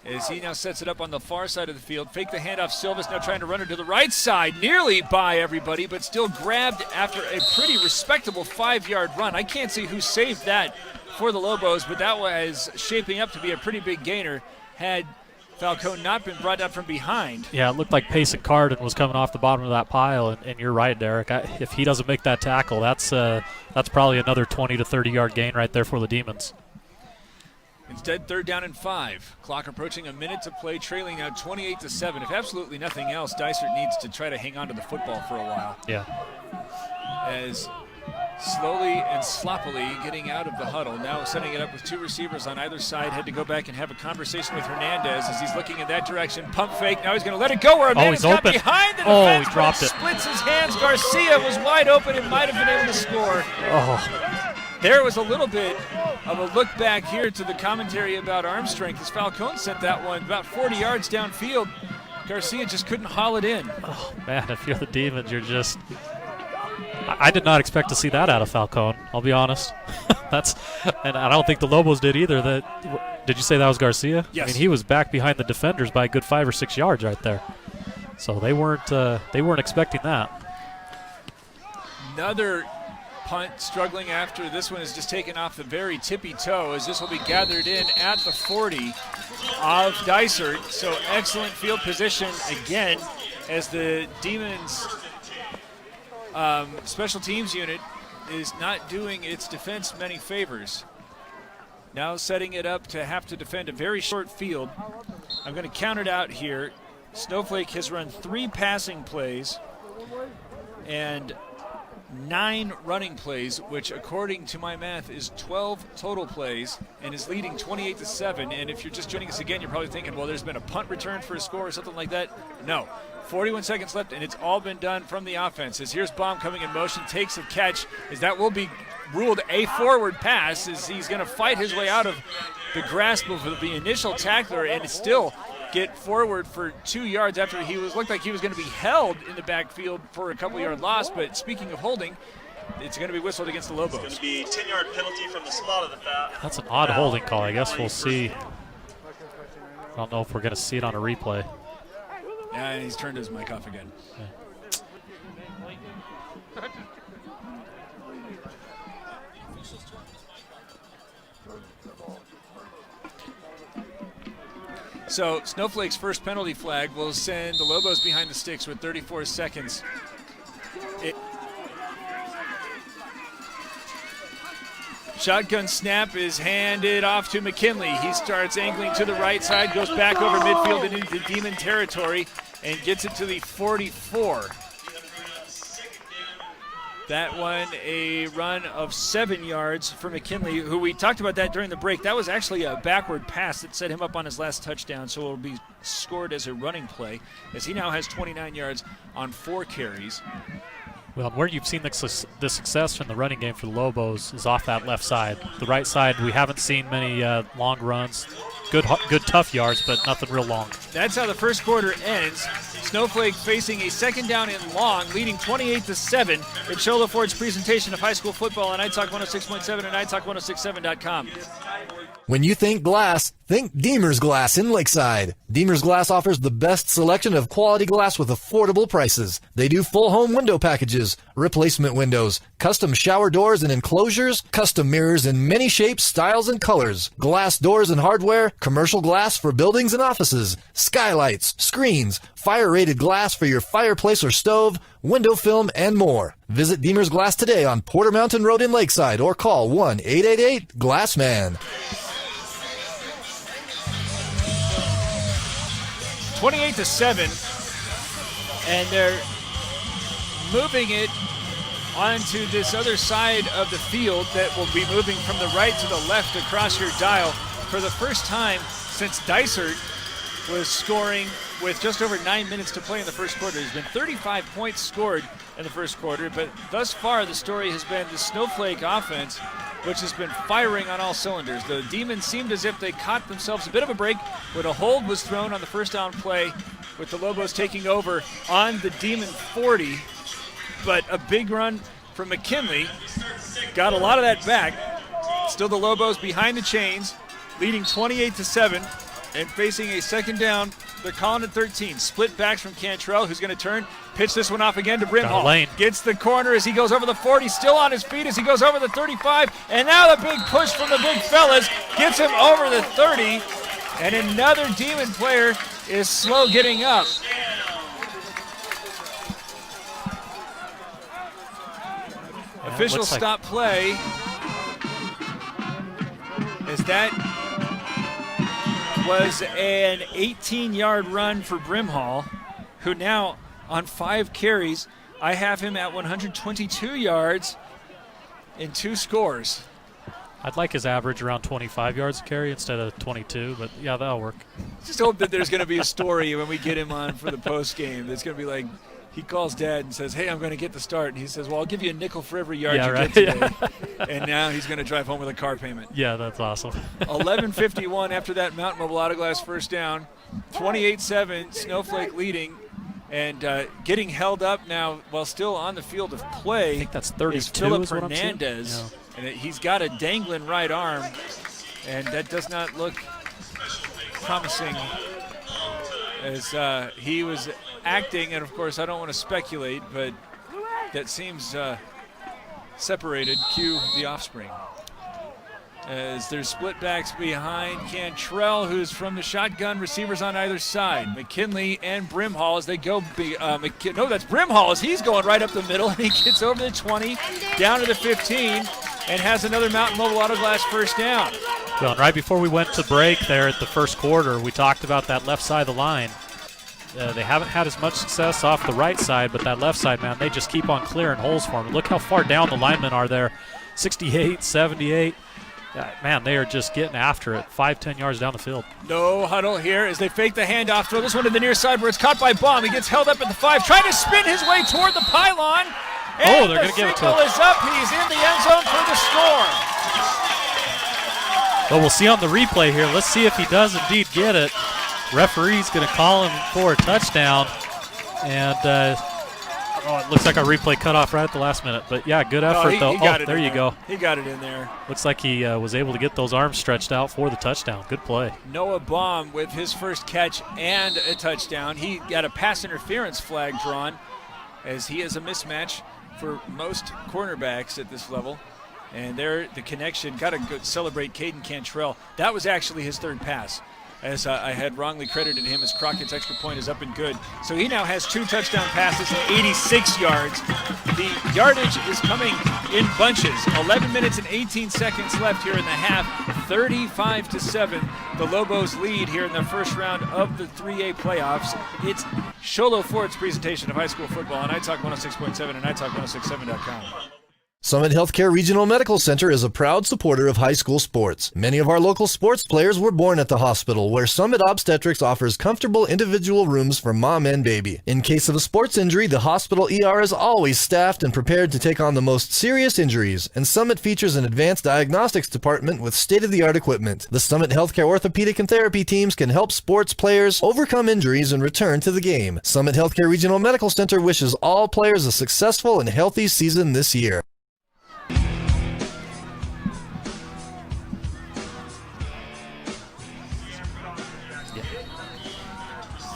as he now sets it up on the far side of the field. Fake the handoff. Silvis now trying to run it to the right side, nearly by everybody, but still grabbed after a pretty respectable 5-yard run. I can't see who saved that for the Lobos, but that was shaping up to be a pretty big gainer had Falcone not been brought down from behind. Yeah, it looked like Payson Carden was coming off the bottom of that pile, and you're right, Derek. If he doesn't make that tackle, that's probably another 20 to 30-yard gain right there for the Demons. Instead, 3rd down and 5. Clock approaching a minute to play, trailing now 28-7. If absolutely nothing else, Dysart needs to try to hang on to the football for a while. Yeah. As slowly and sloppily getting out of the huddle, now setting it up with 2 receivers on either side, had to go back and have a conversation with Hernandez as he's looking in that direction. Pump fake, now he's going to let it go where a man is got behind the defense, he dropped it. Splits his hands. Garcia was wide open and might have been able to score. There was a little bit of a look back here to the commentary about arm strength as Falcone sent that one about 40 yards downfield. Garcia just couldn't haul it in. Oh, man, if you're the Demons, you're just... I did not expect to see that out of Falcone, I'll be honest. And I don't think the Lobos did either. Did you say that was Garcia? Yes. I mean, he was back behind the defenders by a good 5 or 6 yards right there. So they weren't expecting that. Another punt struggling after this one is just taken off the very tippy toe, as this will be gathered in at the 40 of Dysart. So excellent field position again as the Demons special teams unit is not doing its defense many favors. Now setting it up to have to defend a very short field. I'm going to count it out here. Snowflake has run 3 passing plays and 9 running plays, which according to my math is 12 total plays, and is leading 28-7. And if you're just joining us again, you're probably thinking, well, there's been a punt return for a score or something like that. No. 41 seconds left, and it's all been done from the offense. As here's Baum coming in motion, takes a catch, as that will be ruled a forward pass, as he's going to fight his way out of the grasp of the initial tackler and still get forward for 2 yards after he looked like he was going to be held in the backfield for a couple-yard loss. But speaking of holding, it's going to be whistled against the Lobos. It's going to be 10-yard penalty from the spot of the foul. That's an odd holding call. I guess we'll see. I don't know if we're going to see it on a replay. Yeah, he's turned his mic off again. Yeah. So Snowflake's first penalty flag will send the Lobos behind the sticks with 34 seconds. Shotgun snap is handed off to McKinley. He starts angling to the right side, goes back over midfield and into Demon territory, and gets it to the 44. That one a run of 7 yards for McKinley, who we talked about that during the break. That was actually a backward pass that set him up on his last touchdown, so it will be scored as a running play, as he now has 29 yards on 4 carries. Well, where you've seen the success in the running game for the Lobos is off that left side. The right side, we haven't seen many long runs. Good tough yards, but nothing real long. That's how the first quarter ends. Snowflake facing a second down and long, leading 28-7. It's Show Ford's presentation of high school football on iTalk 106.7 and iTalk1067.com. When you think glass, think Deemer's Glass in Lakeside. Deemer's Glass offers the best selection of quality glass with affordable prices. They do full home window packages, replacement windows, custom shower doors and enclosures, custom mirrors in many shapes, styles, and colors, glass doors and hardware, commercial glass for buildings and offices, skylights, screens, fire-rated glass for your fireplace or stove, window film, and more. Visit Deemer's Glass today on Porter Mountain Road in Lakeside or call 1-888-GLASSMAN. 28-7, and they're moving it onto this other side of the field that will be moving from the right to the left across your dial for the first time since Dysart was scoring with just over 9 minutes to play in the first quarter. There's been 35 points scored in the first quarter, but thus far the story has been the Snowflake offense, which has been firing on all cylinders. The Demons seemed as if they caught themselves a bit of a break when a hold was thrown on the first down play with the Lobos taking over on the Demon 40. But a big run from McKinley got a lot of that back. Still the Lobos behind the chains, leading 28-7 and facing a second down. They're calling it 13. Split backs from Cantrell, who's going to turn, pitch this one off again to Brimhall. Gets the corner as he goes over the 40, still on his feet as he goes over the 35. And now the big push from the big fellas gets him over the 30. And another Demon player is slow getting up. Official stop play as that was an 18-yard run for Brimhall, who now on 5 carries, I have him at 122 yards in 2 scores. I'd like his average around 25 yards a carry instead of 22, but yeah, that'll work. Just hope that there's going to be a story when we get him on for the post game that's going to be like, he calls Dad and says, hey, I'm going to get the start. And he says, well, I'll give you a nickel for every yard you get today. And now he's going to drive home with a car payment. Yeah, that's awesome. 11:51 after that Mountain Mobile Auto Glass first down. 28-7, Snowflake leading. And getting held up now while still on the field of play. I think that's 32 is Philip is what I'm seeing. Hernandez. And he's got a dangling right arm. And that does not look promising as he was acting, and of course I don't want to speculate, but that seems separated. Cue the offspring. As there's split backs behind Cantrell, who's from the shotgun, receivers on either side. McKinley and Brimhall as they go. No, that's Brimhall as he's going right up the middle, and he gets over the 20, down to the 15, and has another Mountain Mobile Auto Glass first down. Well, right before we went to break there at the first quarter, we talked about that left side of the line. They haven't had as much success off the right side, but that left side, man, they just keep on clearing holes for them. Look how far down the linemen are there, 68, 78. Man, they are just getting after it, 5-10 yards down the field. No huddle here as they fake the handoff. Throw this one to the near side where it's caught by Baum. He gets held up at the 5, trying to spin his way toward the pylon. And they're going to give it to him. The signal is up. He's in the end zone for the score. Well, we'll see on the replay here. Let's see if he does indeed get it. Referee's going to call him for a touchdown. And it looks like our replay cut off right at the last minute. But, yeah, good effort, though. There you go. He got it in there. Looks like he was able to get those arms stretched out for the touchdown. Good play. Noah Baum with his first catch and a touchdown. He got a pass interference flag drawn as he is a mismatch for most cornerbacks at this level. And there, the connection, got to go celebrate Caden Cantrell. That was actually his third pass, as I had wrongly credited him as Crockett's extra point is up and good. So he now has 2 touchdown passes and 86 yards. The yardage is coming in bunches. 11 minutes and 18 seconds left here in the half. 35-7, the Lobos lead here in the first round of the 3A playoffs. It's Sholo Ford's presentation of high school football on iTalk 106.7 and iTalk1067.com. Summit Healthcare Regional Medical Center is a proud supporter of high school sports. Many of our local sports players were born at the hospital, where Summit Obstetrics offers comfortable individual rooms for mom and baby. In case of a sports injury, the hospital ER is always staffed and prepared to take on the most serious injuries, and Summit features an advanced diagnostics department with state-of-the-art equipment. The Summit Healthcare orthopedic and therapy teams can help sports players overcome injuries and return to the game. Summit Healthcare Regional Medical Center wishes all players a successful and healthy season this year.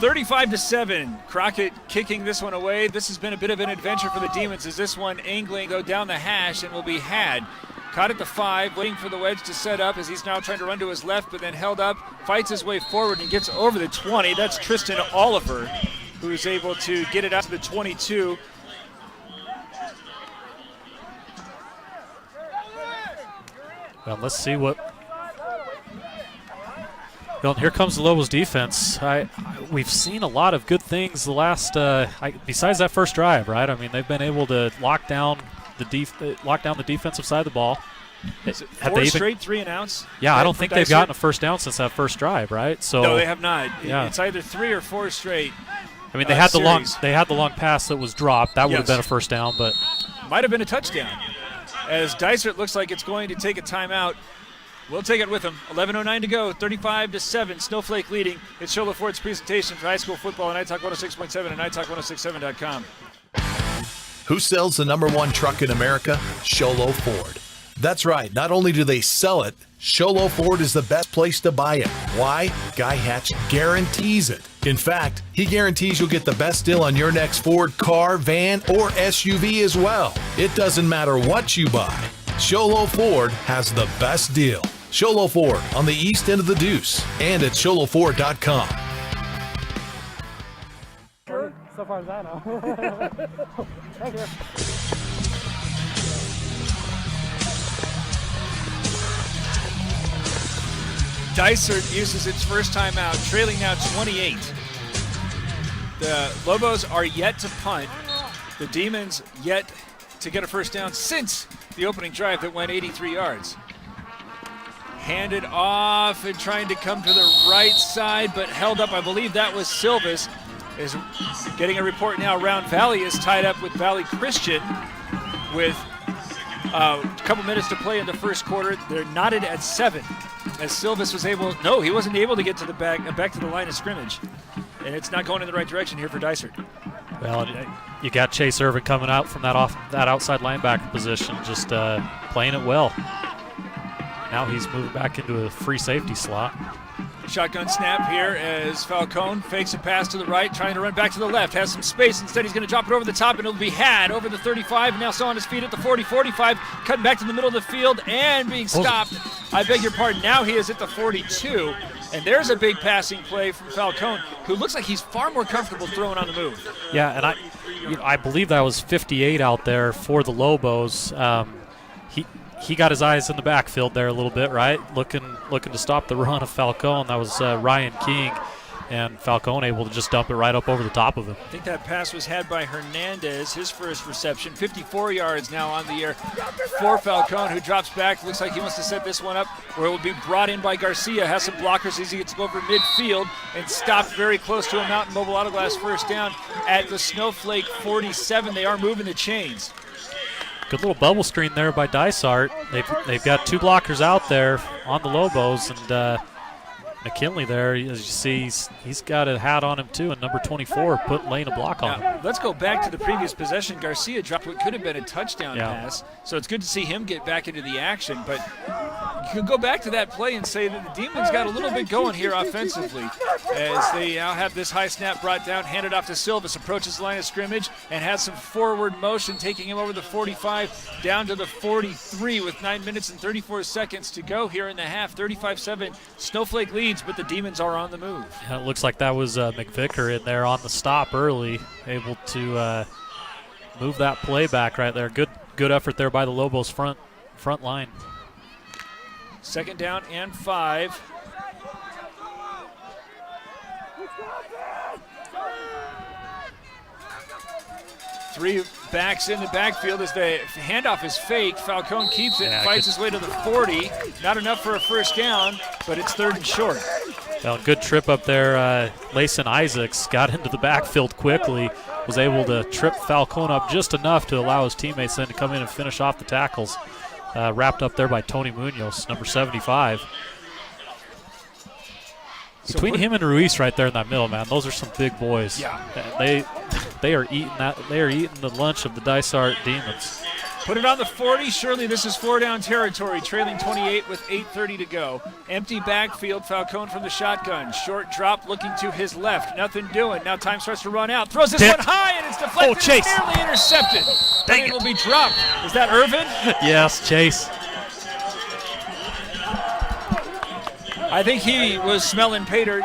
35-7, Crockett kicking this one away. This has been a bit of an adventure for the Demons as this one angling go down the hash and will be had. Caught at the 5, waiting for the wedge to set up as he's now trying to run to his left, but then held up, fights his way forward and gets over the 20. That's Tristan Oliver, who's able to get it out to the 22. Well, let's see what. Well, here comes the Lobos defense. We've seen a lot of good things the last, besides that first drive, right? I mean, they've been able to lock down the defensive side of the ball. Is it 4 straight 3 and outs? Yeah, I don't think they've gotten a first down since that first drive, right? So no, they have not. Yeah. It's either 3 or 4 straight. I mean, they had the long pass that was dropped. That would have been a first down, but might have been a touchdown. As Dysart looks like it's going to take a timeout. We'll take it with him. 11:09 to go. 35-7. Snowflake leading. It's Show Ford's presentation for high school football on iTalk 106.7 and iTalk1067.com. Who sells the #1 truck in America? Sholo Ford. That's right. Not only do they sell it, Sholo Ford is the best place to buy it. Why? Guy Hatch guarantees it. In fact, he guarantees you'll get the best deal on your next Ford car, van, or SUV as well. It doesn't matter what you buy. Sholo Ford has the best deal. Sholo Ford on the east end of the Deuce and at sholoford.com. So far as I know. Thank you. Dysart uses its first time out, trailing now 28. The Lobos are yet to punt. The Demons yet to get a first down since the opening drive that went 83 yards. Handed off and trying to come to the right side, but held up. I believe that was Silvis. Is getting a report now. Round Valley is tied up with Valley Christian with a couple minutes to play in the first quarter. They're knotted at 7. As Silvis was able, no, he wasn't able to get to the back to the line of scrimmage. And it's not going in the right direction here for Dysart. Well, you got Chase Irvin coming out from that outside linebacker position, just playing it well. Now he's moved back into a free safety slot. Shotgun snap here as Falcone fakes a pass to the right, trying to run back to the left. Has some space. Instead, he's going to drop it over the top, and it'll be had over the 35. And now still on his feet at the 40, 45. Cutting back to the middle of the field and being stopped. I beg your pardon. Now he is at the 42. And there's a big passing play from Falcone, who looks like he's far more comfortable throwing on the move. Yeah, and I believe that was 58 out there for the Lobos. He got his eyes in the backfield there a little bit, right? Looking to stop the run of Falcone. That was Ryan King, and Falcone able to just dump it right up over the top of him. I think that pass was had by Hernandez, his first reception. 54 yards now on the year for Falcone, who drops back. Looks like he wants to set this one up where it will be brought in by Garcia. Has some blockers as he gets to go over midfield and stopped very close to a Mountain Mobile Autoglass first down at the Snowflake 47. They are moving the chains. Good little bubble screen there by Dysart. They've got 2 blockers out there on the Lobos, and McKinley there, as you see, he's got a hat on him too, and number 24 laying a block on him. Let's go back to the previous possession. Garcia dropped what could have been a touchdown pass, so it's good to see him get back into the action. But you can go back to that play and say that the Demons got a little bit going here offensively, as they now have this high snap brought down, handed off to Silvis, approaches the line of scrimmage, and has some forward motion, taking him over the 45 down to the 43 with 9 minutes and 34 seconds to go here in the half. 35-7, Snowflake leads, but the Demons are on the move. Yeah, it looks like that was McVicker in there on the stop early, able to move that play back right there. Good effort there by the Lobos front line. Second down and 5. Three backs in the backfield as the handoff is fake. Falcone keeps it, fights his way to the 40. Not enough for a first down, but it's 3rd and short. Well, good trip up there. Layson Isaacs got into the backfield quickly, was able to trip Falcone up just enough to allow his teammates then to come in and finish off the tackles. Wrapped up there by Tony Munoz, number 75. Between him and Ruiz right there in that middle, man, those are some big boys. Yeah. They are eating that. They are eating the lunch of the Dysart Demons. Put it on the 40. Surely this is 4-down territory. Trailing 28 with 8:30 to go. Empty backfield. Falcone from the shotgun. Short drop looking to his left. Nothing doing. Now time starts to run out. Throws this one high and it's deflected. Chase. And nearly intercepted. Dang it it. will be dropped. Is that Irvin? Yes, Chase. I think he was smelling pay dirt,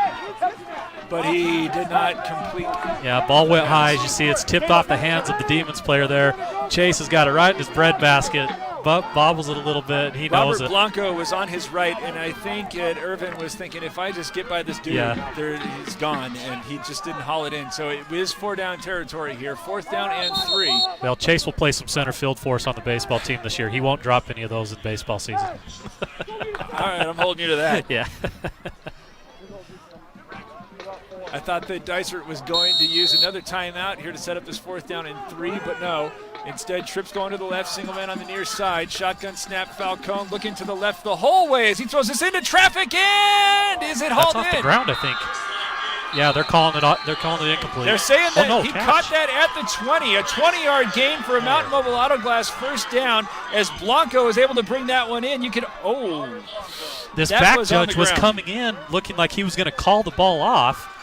but he did not complete. Yeah, ball went high. As you see, it's tipped off the hands of the Demons player there. Chase has got it right in his breadbasket, but bobbles it a little bit. He knows it. Robert Blanco was on his right, and I think Irvin was thinking, if I just get by this dude, he's gone, and he just didn't haul it in. So it is 4-down territory here, 4th down and 3. Well, Chase will play some center field for us on the baseball team this year. He won't drop any of those in baseball season. All right, I'm holding you to that. Yeah. I thought that Dysart was going to use another timeout here to set up this 4th down and 3, but no. Instead, Tripp's going to the left, single man on the near side. Shotgun snap, Falcone looking to the left the whole way as he throws this into traffic, and is it hauled in? That's off the ground, I think. Yeah, they're calling it incomplete. They're saying that he catch. caught that at the 20, a 20-yard gain for a Mountain Mobile Auto Glass first down as Blanco is able to bring that one in. This back judge was coming in looking like he was going to call the ball off.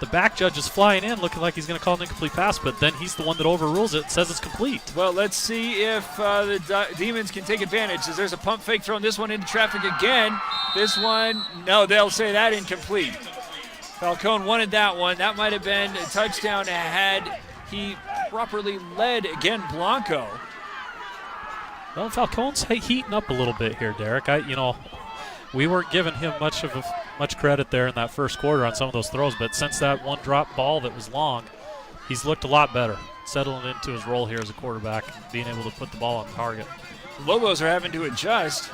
The back judge is flying in looking like he's going to call an incomplete pass, but then he's the one that overrules it and says it's complete. Well, let's see if the Demons can take advantage as there's a pump fake throwing this one into traffic again. This one, no, they'll say that incomplete. Falcone wanted that one. That might have been a touchdown had he properly led again Blanco. Well, Falcone's heating up a little bit here, Derek. We weren't giving him much credit there in that first quarter on some of those throws, but since that one drop ball that was long, he's looked a lot better, settling into his role here as a quarterback, being able to put the ball on target. Lobos are having to adjust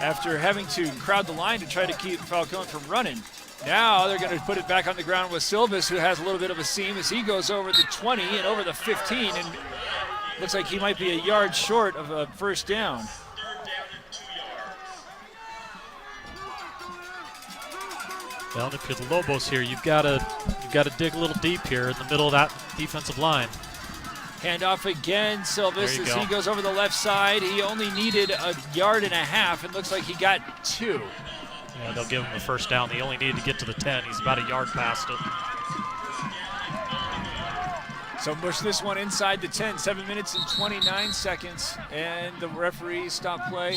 after having to crowd the line to try to keep Falcone from running. Now they're going to put it back on the ground with Silvis, who has a little bit of a seam as he goes over the 20 and over the 15, and looks like he might be a yard short of a first down. Well, if you're the Lobos here, you've got to dig a little deep here in the middle of that defensive line. Handoff again, Silvis, as he goes over the left side. He only needed a yard and a half, and looks like he got 2. Yeah, they'll give him the first down. He only needed to get to the 10. He's about a yard past it. So push this one inside the 10, 7 minutes and 29 seconds, and the referee stopped play.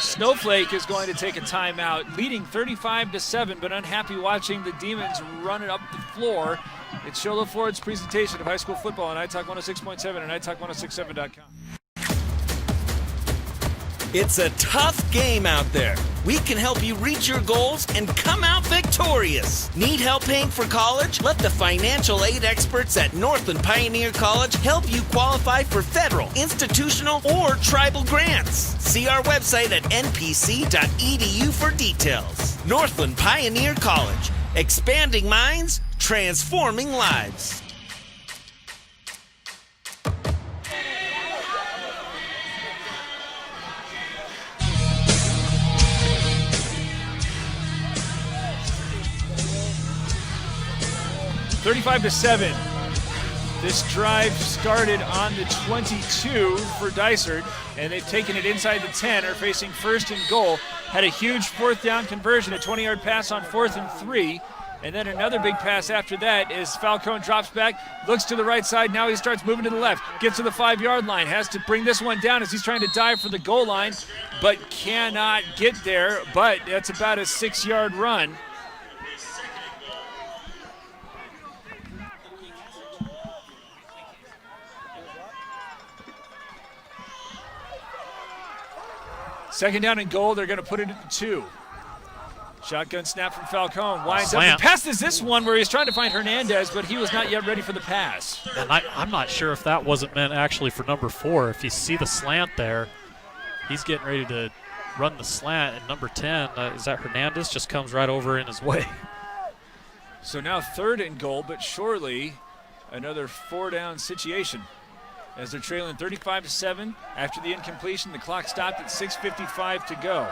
Snowflake is going to take a timeout, leading 35-7, but unhappy watching the Demons run it up the floor. It's Sholo Ford's presentation of high school football on iTalk 106.7 and iTalk1067.com. It's a tough game out there. We can help you reach your goals and come out victorious. Need help paying for college? Let the financial aid experts at Northland Pioneer College help you qualify for federal, institutional, or tribal grants. See our website at npc.edu for details. Northland Pioneer College. Expanding minds, transforming lives. $35-7. This drive started on the 22 for Dysart, and they've taken it inside the 10, are facing 1st and goal. Had a huge 4th down conversion, a 20-yard pass on 4th and 3, and then another big pass after that as Falcone drops back, looks to the right side, now he starts moving to the left, gets to the 5-yard line, has to bring this one down as he's trying to dive for the goal line, but cannot get there, but that's about a 6-yard run. Second down and goal, they're going to put it at the 2. Shotgun snap from Falcone. Winds up Slant. and passes this one where he's trying to find Hernandez, but he was not yet ready for the pass. And I'm not sure if that wasn't meant actually for number 4. If you see the slant there, he's getting ready to run the slant, and number 10, is that Hernandez, just comes right over in his way. So now 3rd and goal, but surely another 4-down situation as they're trailing 35-7 after the incompletion. The clock stopped at 6:55 to go.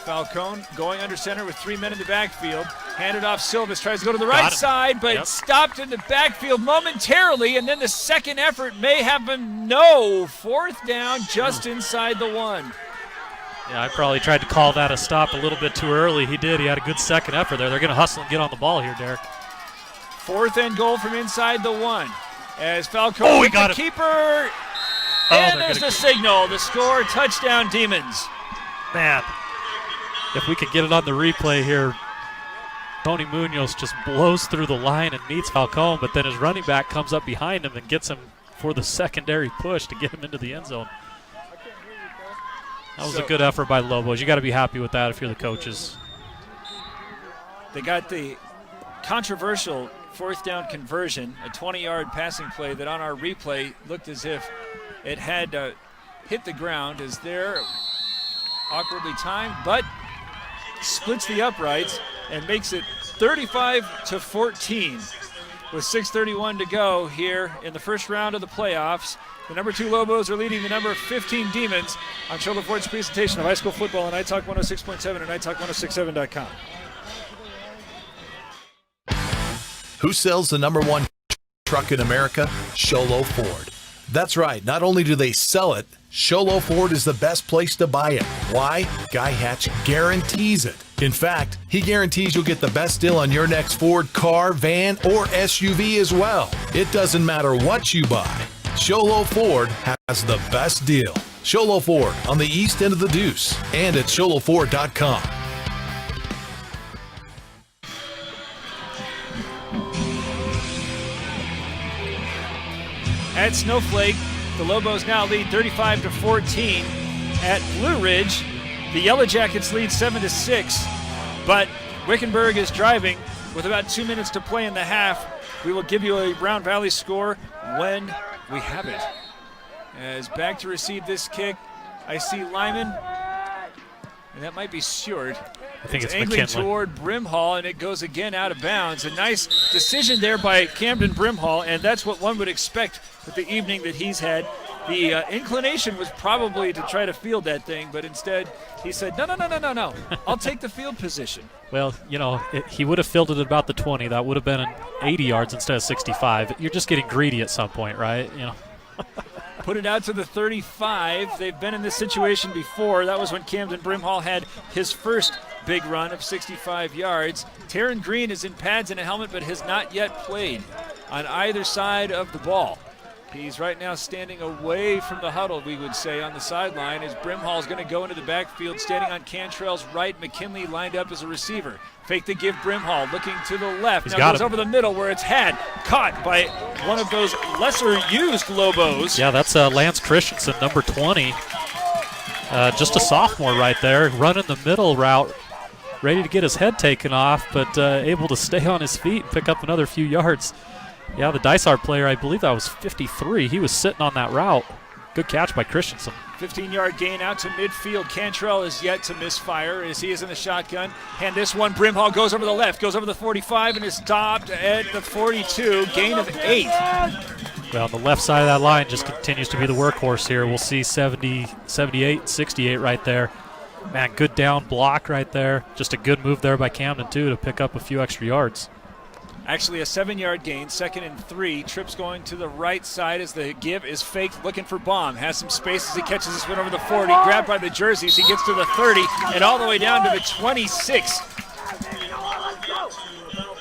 Falcone going under center with 3 men in the backfield. Handed off Silvas, tries to go to the right side, but stopped in the backfield momentarily, and then the second effort may happen. No, 4th down just inside the 1. Yeah, I probably tried to call that a stop a little bit too early. He did. He had a good second effort there. They're going to hustle and get on the ball here, Derek. 4th and goal from inside the 1. As Falcone he got the it. keeper. And there's the signal. The score, touchdown Demons. Man, if we could get it on the replay here, Tony Munoz just blows through the line and meets Falcone, but then his running back comes up behind him and gets him for the secondary push to get him into the end zone. That was a good effort by Lobos. You got to be happy with that if you're the coaches. They got the controversial 4th down conversion, a 20-yard passing play that on our replay looked as if it had hit the ground as they're awkwardly timed, but splits the uprights and makes it 35-14 with 6:31 to go here in the first round of the playoffs. The number 2 Lobos are leading the number 15 Demons on Shoulder Ford's presentation of high school football on iTalk 106.7 and iTalk1067.com. Who sells the number 1 truck in America? Sholo Ford. That's right. Not only do they sell it, Sholo Ford is the best place to buy it. Why? Guy Hatch guarantees it. In fact, he guarantees you'll get the best deal on your next Ford car, van, or SUV as well. It doesn't matter what you buy. Sholo Ford has the best deal. Sholo Ford on the east end of the Deuce and at sholoford.com. At Snowflake, the Lobos now lead 35-14. At Blue Ridge, the Yellow Jackets lead 7-6, but Wickenburg is driving with about 2 minutes to play in the half. We will give you a Brown Valley score when we have it. As back to receive this kick, I see Lyman, and that might be Stewart. I think it's angling McKinley toward Brimhall, and it goes again out of bounds. A nice decision there by Camden Brimhall, and that's what one would expect with the evening that he's had. The inclination was probably to try to field that thing, but instead he said, no. I'll take the field position. Well, you know, he would have fielded at about the 20. That would have been 80 yards instead of 65. You're just getting greedy at some point, right? You know. Put it out to the 35. They've been in this situation before. That was when Camden Brimhall had his first big run of 65 yards. Taryn Green is in pads and a helmet, but has not yet played on either side of the ball. He's right now standing away from the huddle, we would say, on the sideline, as Brimhall is going to go into the backfield, standing on Cantrell's right. McKinley lined up as a receiver. Fake the give, Brimhall looking to the left. Now goes over the middle where it's caught by one of those lesser-used Lobos. Yeah, that's Lance Christensen, number 20. Just a sophomore right there, running the middle route, ready to get his head taken off, but able to stay on his feet and pick up another few yards. Yeah, the Dysart player, I believe that was 53. He was sitting on that route. Good catch by Christensen. 15-yard gain out to midfield. Cantrell is yet to misfire as he is in the shotgun. And this one, Brimhall goes over the left, goes over the 45, and is stopped at the 42. Gain of 8. Well, on the left side of that line just continues to be the workhorse here. We'll see 70, 78, 68 right there. Man, good down block right there. Just a good move there by Camden, too, to pick up a few extra yards. Actually a 7-yard gain, 2nd and 3. Trips going to the right side as the give is faked, looking for Baum. Has some space as he catches this one over the 40. Grabbed by the jerseys. He gets to the 30 and all the way down to the 26.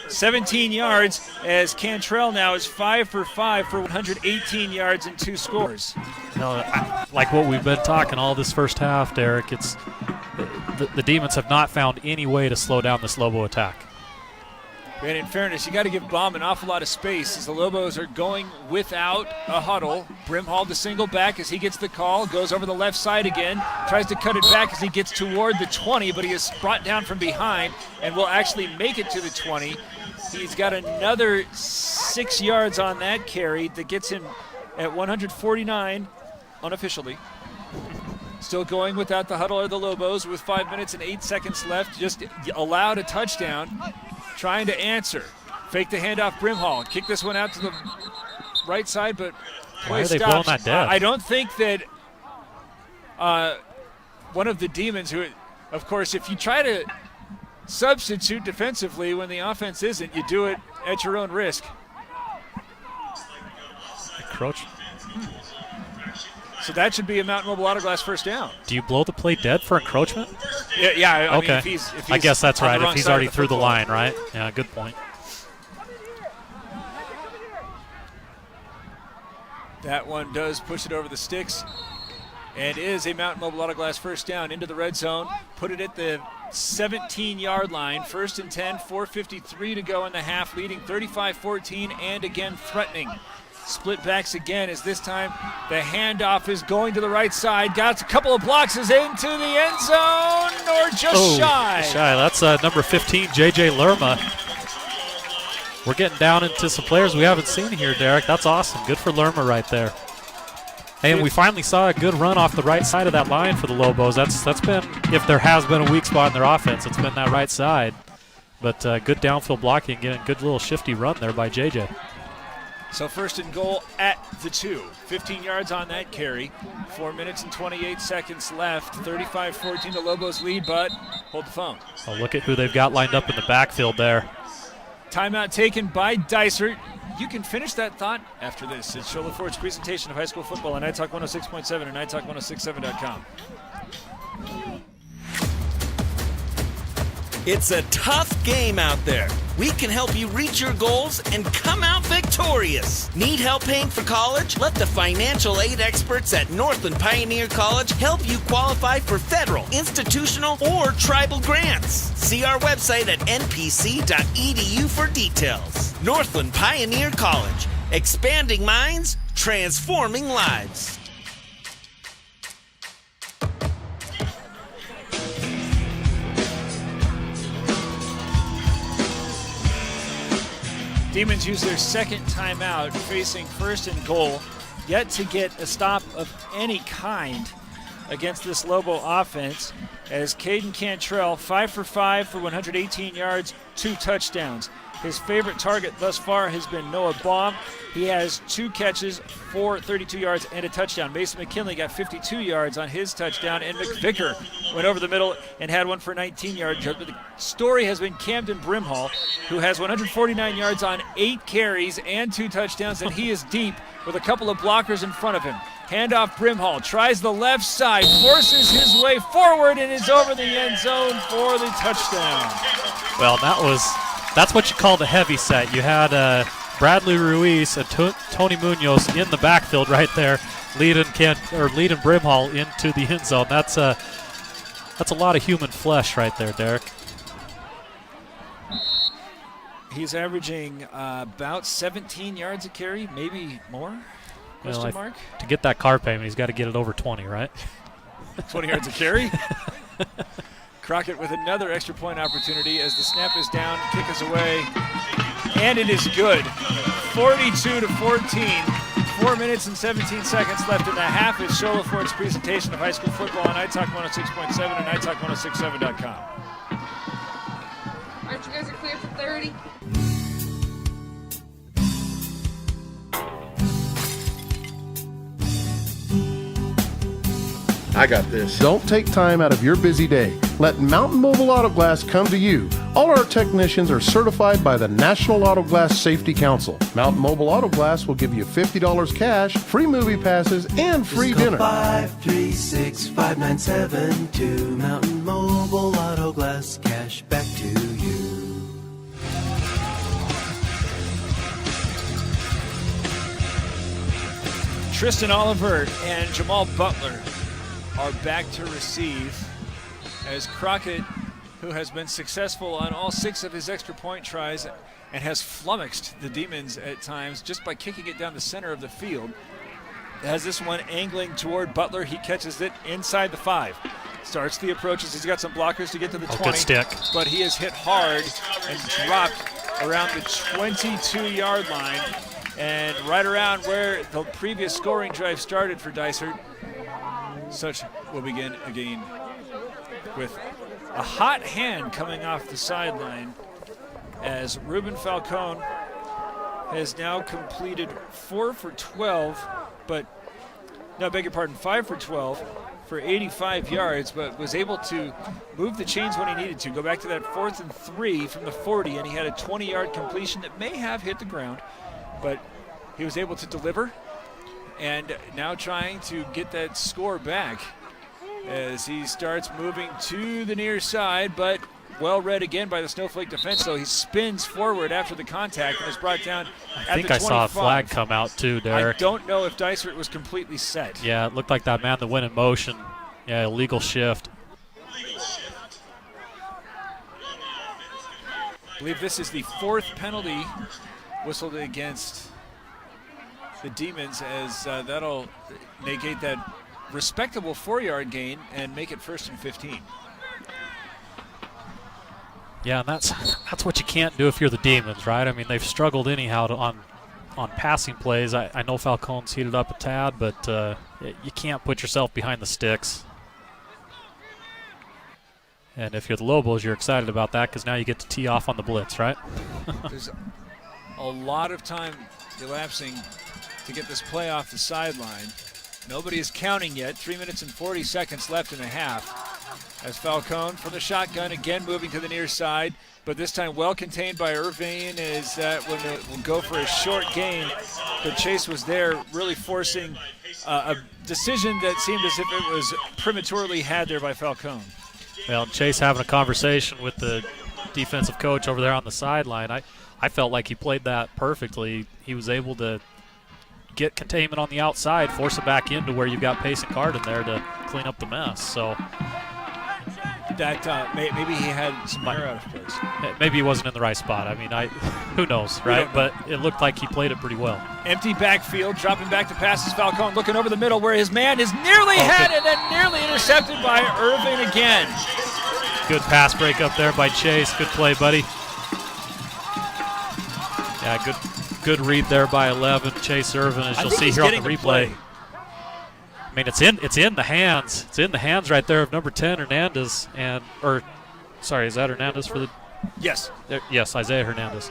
17 yards as Cantrell now is 5 for 5 for 118 yards and 2 scores. You know, like what we've been talking all this first half, Derek, the Demons have not found any way to slow down this Lobo attack. And in fairness, you got to give Baum an awful lot of space as the Lobos are going without a huddle. Brimhall to single back as he gets the call, goes over the left side again, tries to cut it back as he gets toward the 20, but he is brought down from behind and will actually make it to the 20. He's got another 6 yards on that carry that gets him at 149 unofficially. Still going without the huddle are the Lobos with 5 minutes and 8 seconds left. Just allowed a touchdown. Trying to answer. Fake the handoff, Brimhall. Kick this one out to the right side, but why are they blowing that dead? I don't think that one of the demons who, of course, if you try to substitute defensively when the offense isn't, you do it at your own risk. Encroach. So that should be a Mountain Mobile Autoglass first down. Do you blow the play dead for encroachment? Yeah. I okay. mean, if he's I guess that's right. If he's already through the football. line, right? Yeah, good point. That one does push it over the sticks and is a Mountain Mobile Autoglass first down into the red zone. Put it at the 17-yard line. 1st and 10, 4:53 to go in the half, leading 35-14 and again threatening. Split backs again as this time the handoff is going to the right side. Got a couple of blocks, is into the end zone or just shy. That's number 15, J.J. Lerma. We're getting down into some players we haven't seen here, Derek. That's awesome. Good for Lerma right there. Hey, and we finally saw a good run off the right side of that line for the Lobos. That's been, if there has been a weak spot in their offense, it's been that right side. But good downfield blocking, getting a good little shifty run there by J.J. So 1st and goal at the 2. 15 yards on that carry. 4 minutes and 28 seconds left. 35-14 the Lobos lead, but hold the phone. Oh, look at who they've got lined up in the backfield there. Timeout taken by Dysart. You can finish that thought after this. It's Shola Ford's presentation of high school football on iTalk 106.7 and iTalk1067.com. It's a tough game out there. We can help you reach your goals and come out victorious. Need help paying for college? Let the financial aid experts at Northland Pioneer College help you qualify for federal, institutional, or tribal grants. See our website at npc.edu for details. Northland Pioneer College. Expanding minds, transforming lives. Demons use their second timeout, facing 1st and goal, yet to get a stop of any kind against this Lobo offense, as Caden Cantrell, 5 for 5 for 118 yards, 2 touchdowns. His favorite target thus far has been Noah Baum. He has 2 catches for 32 yards and a touchdown. Mason McKinley got 52 yards on his touchdown, and McVicker went over the middle and had one for 19 yards. But the story has been Camden Brimhall, who has 149 yards on 8 carries and 2 touchdowns, and he is deep with a couple of blockers in front of him. Handoff, Brimhall tries the left side, forces his way forward, and is over the end zone for the touchdown. Well, that's what you call the heavy set. You had Bradley Ruiz and Tony Munoz in the backfield right there, leading Brimhall into the end zone. That's a lot of human flesh right there, Derek. He's averaging about 17 yards a carry, maybe more. Question mark? To get that car payment, he's got to get it over 20, right? 20 yards a carry. Crockett with another extra point opportunity as the snap is down, kick is away, and it is good. 42-14. 4 minutes and 17 seconds left in the half. It's Shola Ford's presentation of high school football on iTalk 106.7 and iTalk1067.com. All right, you guys are clear for 30. I got this. Don't take time out of your busy day. Let Mountain Mobile Autoglass come to you. All our technicians are certified by the National Autoglass Safety Council. Mountain Mobile Autoglass will give you $50 cash, free movie passes, and free dinner. 536-5972. Mountain Mobile Autoglass, cash back to you. Tristan Oliver and Jamal Butler are back to receive as Crockett, who has been successful on all 6 of his extra point tries and has flummoxed the Demons at times just by kicking it down the center of the field. Has this one angling toward Butler. He catches it inside the 5. Starts the approaches. He's got some blockers to get to the 20. Good stick. But he is hit hard and dropped around the 22-yard line. And right around where the previous scoring drive started for Dysart. Such will begin again with a hot hand coming off the sideline as Ruben Falcone has now completed 4 for 12, but, no, beg your pardon, 5 for 12 for 85 yards, but was able to move the chains when he needed to. Go back to that 4th and 3 from the 40, and he had a 20-yard completion that may have hit the ground, but he was able to deliver, and now trying to get that score back as he starts moving to the near side, but well read again by the Snowflake defense, so he spins forward after the contact and is brought down at the 25. I think I saw a flag come out too, Derek. I don't know if Dysart was completely set. Yeah, it looked like that man that went in motion. Yeah, illegal shift. I believe this is the 4th penalty whistled against the Demons, as that'll negate that respectable 4-yard gain and make it 1st and 15. Yeah, and that's what you can't do if you're the Demons, right? I mean, they've struggled anyhow on passing plays. I know Falcone's heated up a tad, but you can't put yourself behind the sticks. And if you're the Lobos, you're excited about that because now you get to tee off on the blitz, right? There's a lot of time elapsing to get this play off the sideline. Nobody is counting yet. 3 minutes and 40 seconds left in the half. As Falcone from the shotgun, again moving to the near side, but this time well contained by Irvine, is that when it will go for a short gain, but Chase was there really forcing a decision that seemed as if it was prematurely had there by Falcone. Well, Chase having a conversation with the defensive coach over there on the sideline. I felt like he played that perfectly. He was able to get containment on the outside, force it back into where you've got Pace and Card in there to clean up the mess. So that maybe he had some hair out of place. Maybe he wasn't in the right spot. I mean, who knows, right? But it looked like he played it pretty well. Empty backfield, dropping back to passes. Falcone looking over the middle where his man is nearly had it and nearly intercepted by Irving again. Good pass break up there by Chase. Good play, buddy. Yeah, good read there by 11, Chase Irvin, as you'll see here on the replay. I mean, it's in the hands. It's in the hands right there of number 10, Hernandez, is that Hernandez for the? Yes. Yes, Isaiah Hernandez.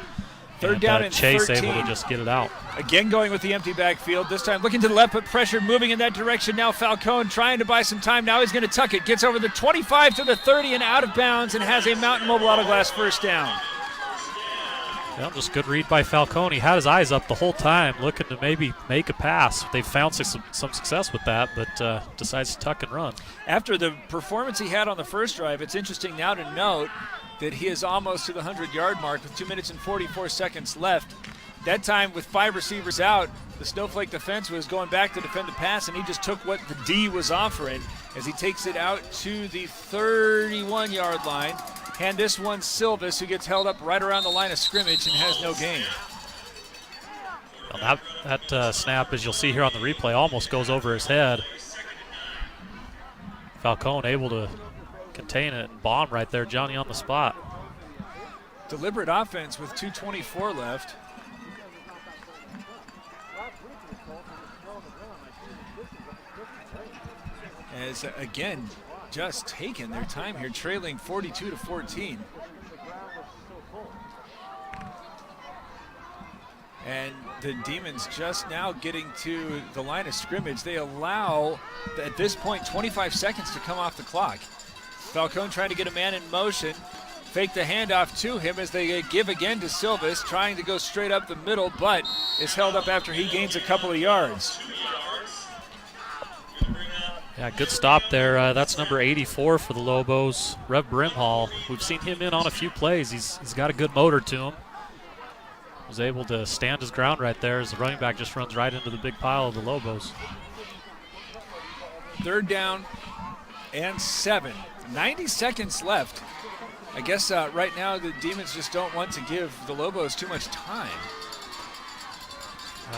Third down and Chase 13. able to just get it out. Again going with the empty backfield. This time looking to the left, but pressure moving in that direction. Now Falcone trying to buy some time. Now he's going to tuck it. Gets over the 25 to the 30 and out of bounds and has a Mountain Mobile Auto Glass first down. Well, just good read by Falcone. He had his eyes up the whole time, looking to maybe make a pass. They've found some success with that, but decides to tuck and run. After the performance he had on the first drive, it's interesting now to note that he is almost to the 100-yard mark with 2 minutes and 44 seconds left. That time with 5 receivers out, the Snowflake defense was going back to defend the pass, and he just took what the D was offering as he takes it out to the 31-yard line. Hand this one Silvis, who gets held up right around the line of scrimmage and has no gain. Well, that snap, as you'll see here on the replay, almost goes over his head. Falcone able to contain it and bomb right there, Johnny on the spot. Deliberate offense with 2:24 left. As again, just taking their time here, trailing 42-14. And the Demons just now getting to the line of scrimmage. They allow, at this point, 25 seconds to come off the clock. Falcone trying to get a man in motion. Fake the handoff to him as they give again to Silvis, trying to go straight up the middle, but is held up after he gains a couple of yards. Yeah, good stop there. That's number 84 for the Lobos, Rev Brimhall. We've seen him in on a few plays. He's got a good motor to him. Was able to stand his ground right there as the running back just runs right into the big pile of the Lobos. 3rd down and 7. 90 seconds left I guess right now the Demons just don't want to give the Lobos too much time.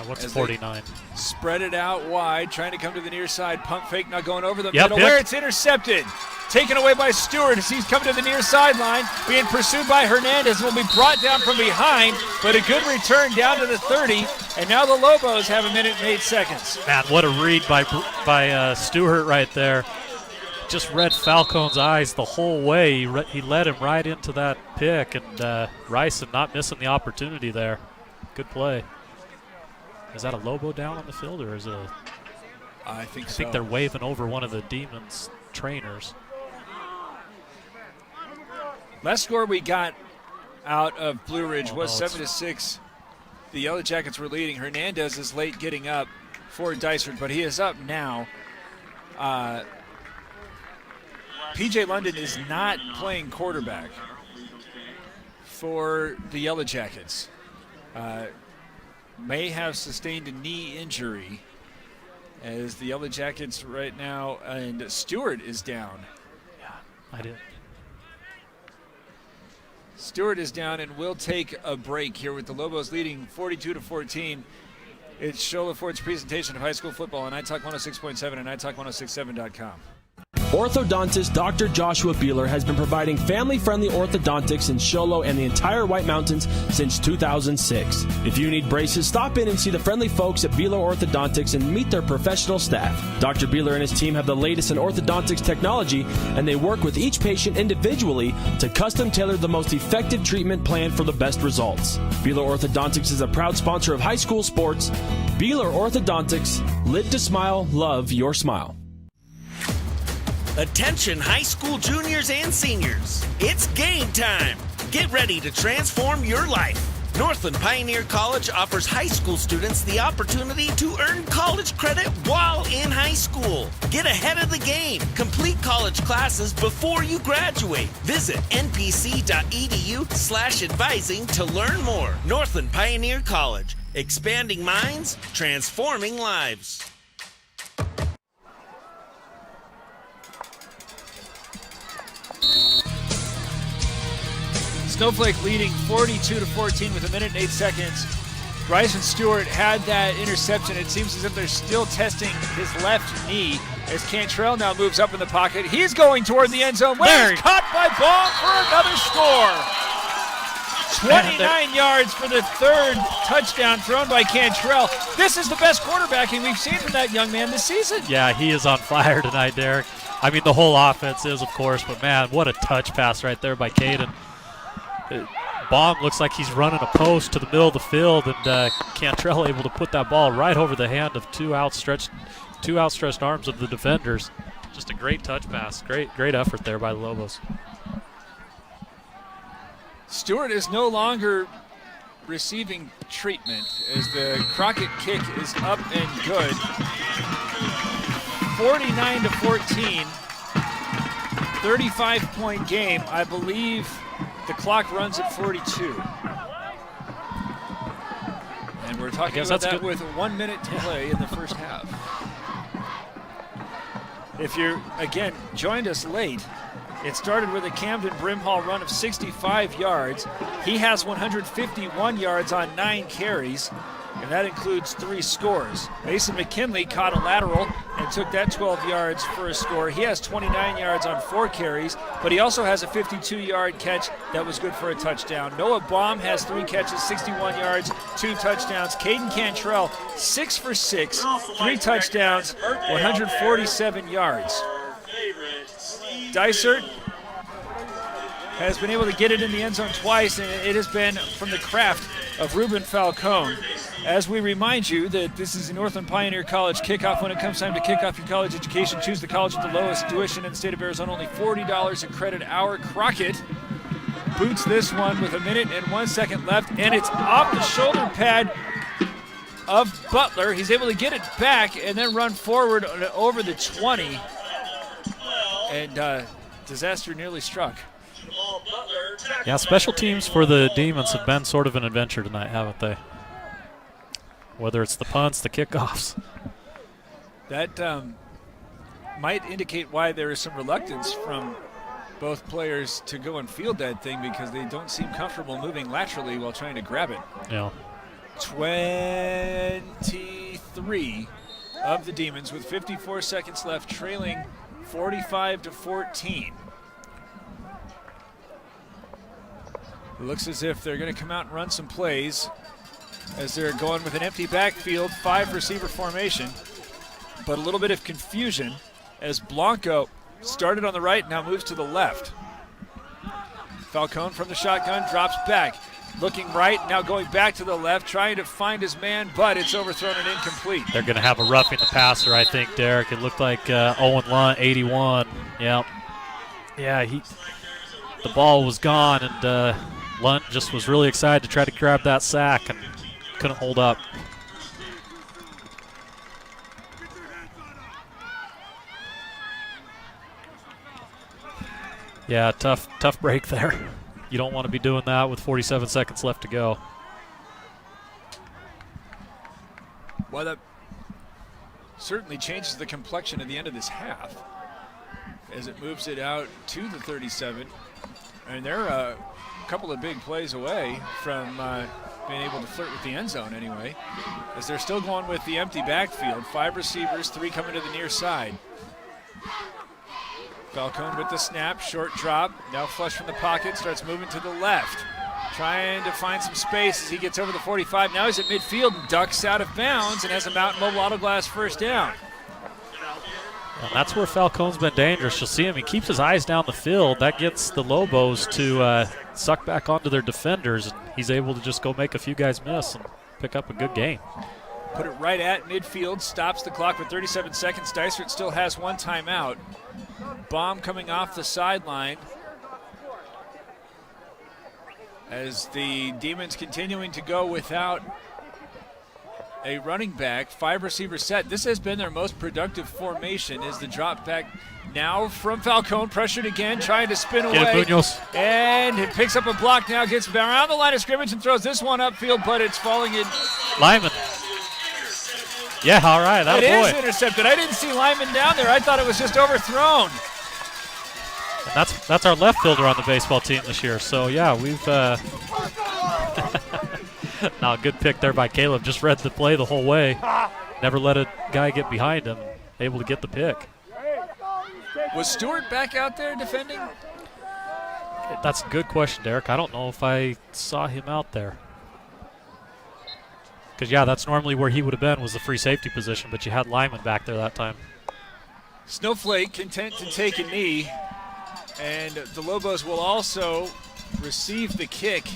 What's As 49? Spread it out wide, trying to come to the near side. Pump fake, not going over the Yep, middle, where it's intercepted. Taken away by Stewart as he's coming to the near sideline, being pursued by Hernandez, will be brought down from behind, but a good return down to the 30, and now the Lobos have 1 minute and 8 seconds. Man, what a read by Stewart right there. Just read Falcone's eyes the whole way. He led him right into that pick, and Ryson not missing the opportunity there. Good play. Is that a Lobo down on the field, or is it a... I think so. I think they're waving over one of the Demons trainers. Last score we got out of Blue Ridge was no, 7-6. The Yellow Jackets were leading. Hernandez is late getting up for Dysart, but he is up now. P.J. London is not playing quarterback for the Yellow Jackets. May have sustained a knee injury as the Yellow Jackets right now, and Stewart is down. Yeah, I did. Stewart is down, and we'll take a break here with the Lobos leading 42-14. It's Shola Ford's presentation of high school football on iTalk 106.7 and iTalk1067.com. Orthodontist Dr. Joshua Beeler has been providing family-friendly orthodontics in Show Low and the entire White Mountains since 2006. If you need braces, stop in and see the friendly folks at Beeler Orthodontics and meet their professional staff. Dr. Beeler and his team have the latest in orthodontics technology, and they work with each patient individually to custom tailor the most effective treatment plan for the best results. Beeler Orthodontics is a proud sponsor of high school sports. Beeler Orthodontics, live to smile, love your smile. Attention high school juniors and seniors. It's game time. Get ready to transform your life. Northland Pioneer College offers high school students the opportunity to earn college credit while in high school. Get ahead of the game. Complete college classes before you graduate. Visit npc.edu/advising to learn more. Northland Pioneer College. Expanding minds, transforming lives. Snowflake leading 42-14 with 1 minute and 8 seconds. Bryson Stewart had that interception. It seems as if they're still testing his left knee as Cantrell now moves up in the pocket. He's going toward the end zone. Where he's caught by Baum for another score. 29 yards for the third touchdown thrown by Cantrell. This is the best quarterbacking we've seen from that young man this season. Yeah, he is on fire tonight, Derek. I mean, the whole offense is, of course, but man, what a touch pass right there by Caden. Baum looks like he's running a post to the middle of the field, and Cantrell able to put that ball right over the hand of two outstretched arms of the defenders. Just a great touch pass. Great effort there by the Lobos. Stewart is no longer receiving treatment as the Crockett kick is up and good. 49-14, 35-point game. I believe the clock runs at 42. And we're talking about that with 1 minute to play in the first half. If you, again, joined us late, it started with a Camden Brimhall run of 65 yards. He has 151 yards on 9 carries, and that includes 3 scores. Mason McKinley caught a lateral and took that 12 yards for a score. He has 29 yards on 4 carries, but he also has a 52-yard catch that was good for a touchdown. Noah Baum has 3 catches, 61 yards, 2 touchdowns. Caden Cantrell, 6 for 6, 3 touchdowns, 147 yards. Dysart has been able to get it in the end zone twice, and it has been from the craft of Ruben Falcone. As we remind you that this is the Northland Pioneer College kickoff. When it comes time to kick off your college education, choose the college with the lowest tuition in the state of Arizona, only $40 a credit hour. Crockett boots this one with 1 minute and 1 second left, and it's off the shoulder pad of Butler. He's able to get it back and then run forward over the 20, and disaster nearly struck. Yeah, special teams for the Demons have been sort of an adventure tonight, haven't they? Whether it's the punts, the kickoffs. That might indicate why there is some reluctance from both players to go and field that thing because they don't seem comfortable moving laterally while trying to grab it. Yeah. 23 of the Demons with 54 seconds left, trailing 45-14. It looks as if they're going to come out and run some plays as they're going with an empty backfield, 5 receiver formation, but a little bit of confusion as Blanco started on the right, now moves to the left. Falcone from the shotgun drops back, looking right, now going back to the left, trying to find his man, but it's overthrown and incomplete. They're going to have a roughing the passer, I think, Derek. It looked like Owen Lunt, 81. Yep. Yeah, the ball was gone, and Lunt just was really excited to try to grab that sack and couldn't hold up. Yeah, tough break there. You don't want to be doing that with 47 seconds left to go. Well, that certainly changes the complexion at the end of this half as it moves it out to the 37. And they're a couple of big plays away from being able to flirt with the end zone anyway, as they're still going with the empty backfield. 5 receivers, 3 coming to the near side. Falcone with the snap, short drop, now flush from the pocket, starts moving to the left, trying to find some space as he gets over the 45. Now he's at midfield and ducks out of bounds and has a Mountain Mobile Auto Glass first down. Well, that's where Falcone's been dangerous. You'll see him, he keeps his eyes down the field. That gets the Lobos to suck back onto their defenders, and he's able to just go make a few guys miss and pick up a good gain. Put it right at midfield, stops the clock with 37 seconds. Dysart still has 1 timeout. Bomb coming off the sideline as the Demons continuing to go without a running back. 5 receiver set. This has been their most productive formation as the drop back now from Falcone, pressured again, trying to spin away. And it picks up a block now, gets around the line of scrimmage and throws this one upfield, but it's falling in. Lyman. Yeah, all right, that It is intercepted. I didn't see Lyman down there. I thought it was just overthrown. And that's our left fielder on the baseball team this year. So, yeah, we've no, good pick there by Caleb. Just read the play the whole way. Never let a guy get behind him. Able to get the pick. Was Stewart back out there defending? That's a good question, Derek. I don't know if I saw him out there. Because, yeah, that's normally where he would have been, was the free safety position, but you had Lyman back there that time. Snowflake content to take a knee, and the Lobos will also receive the kick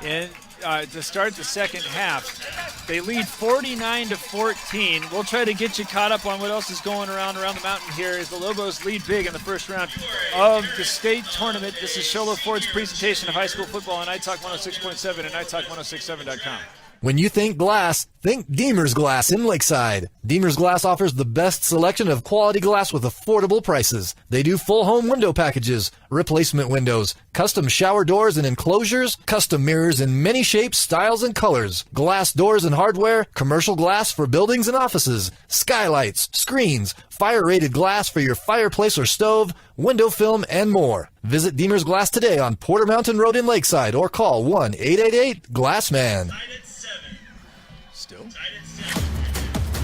in to start the second half. They lead 49-14. We'll try to get you caught up on what else is going around the mountain here as the Lobos lead big in the first round of the state tournament. This is Sholo Ford's presentation of high school football on iTalk 106.7 and iTalk1067.com. When you think glass, think Deemer's Glass in Lakeside. Deemer's Glass offers the best selection of quality glass with affordable prices. They do full home window packages, replacement windows, custom shower doors and enclosures, custom mirrors in many shapes, styles, and colors, glass doors and hardware, commercial glass for buildings and offices, skylights, screens, fire-rated glass for your fireplace or stove, window film, and more. Visit Deemer's Glass today on Porter Mountain Road in Lakeside or call 1-888-GLASSMAN.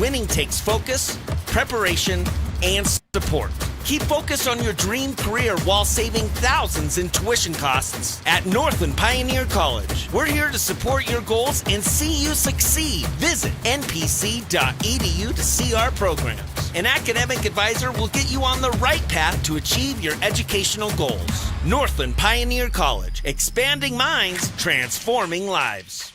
Winning takes focus, preparation, and support. Keep focused on your dream career while saving thousands in tuition costs at Northland Pioneer College. We're here to support your goals and see you succeed. Visit npc.edu to see our programs. An academic advisor will get you on the right path to achieve your educational goals. Northland Pioneer College, expanding minds, transforming lives.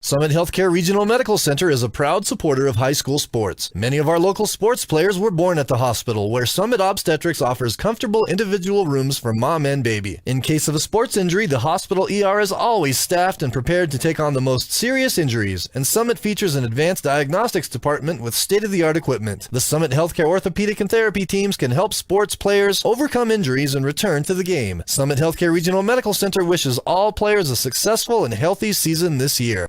Summit Healthcare Regional Medical Center is a proud supporter of high school sports. Many of our local sports players were born at the hospital, where Summit Obstetrics offers comfortable individual rooms for mom and baby. In case of a sports injury, the hospital ER is always staffed and prepared to take on the most serious injuries, and Summit features an advanced diagnostics department with state-of-the-art equipment. The Summit Healthcare orthopedic and therapy teams can help sports players overcome injuries and return to the game. Summit Healthcare Regional Medical Center wishes all players a successful and healthy season this year.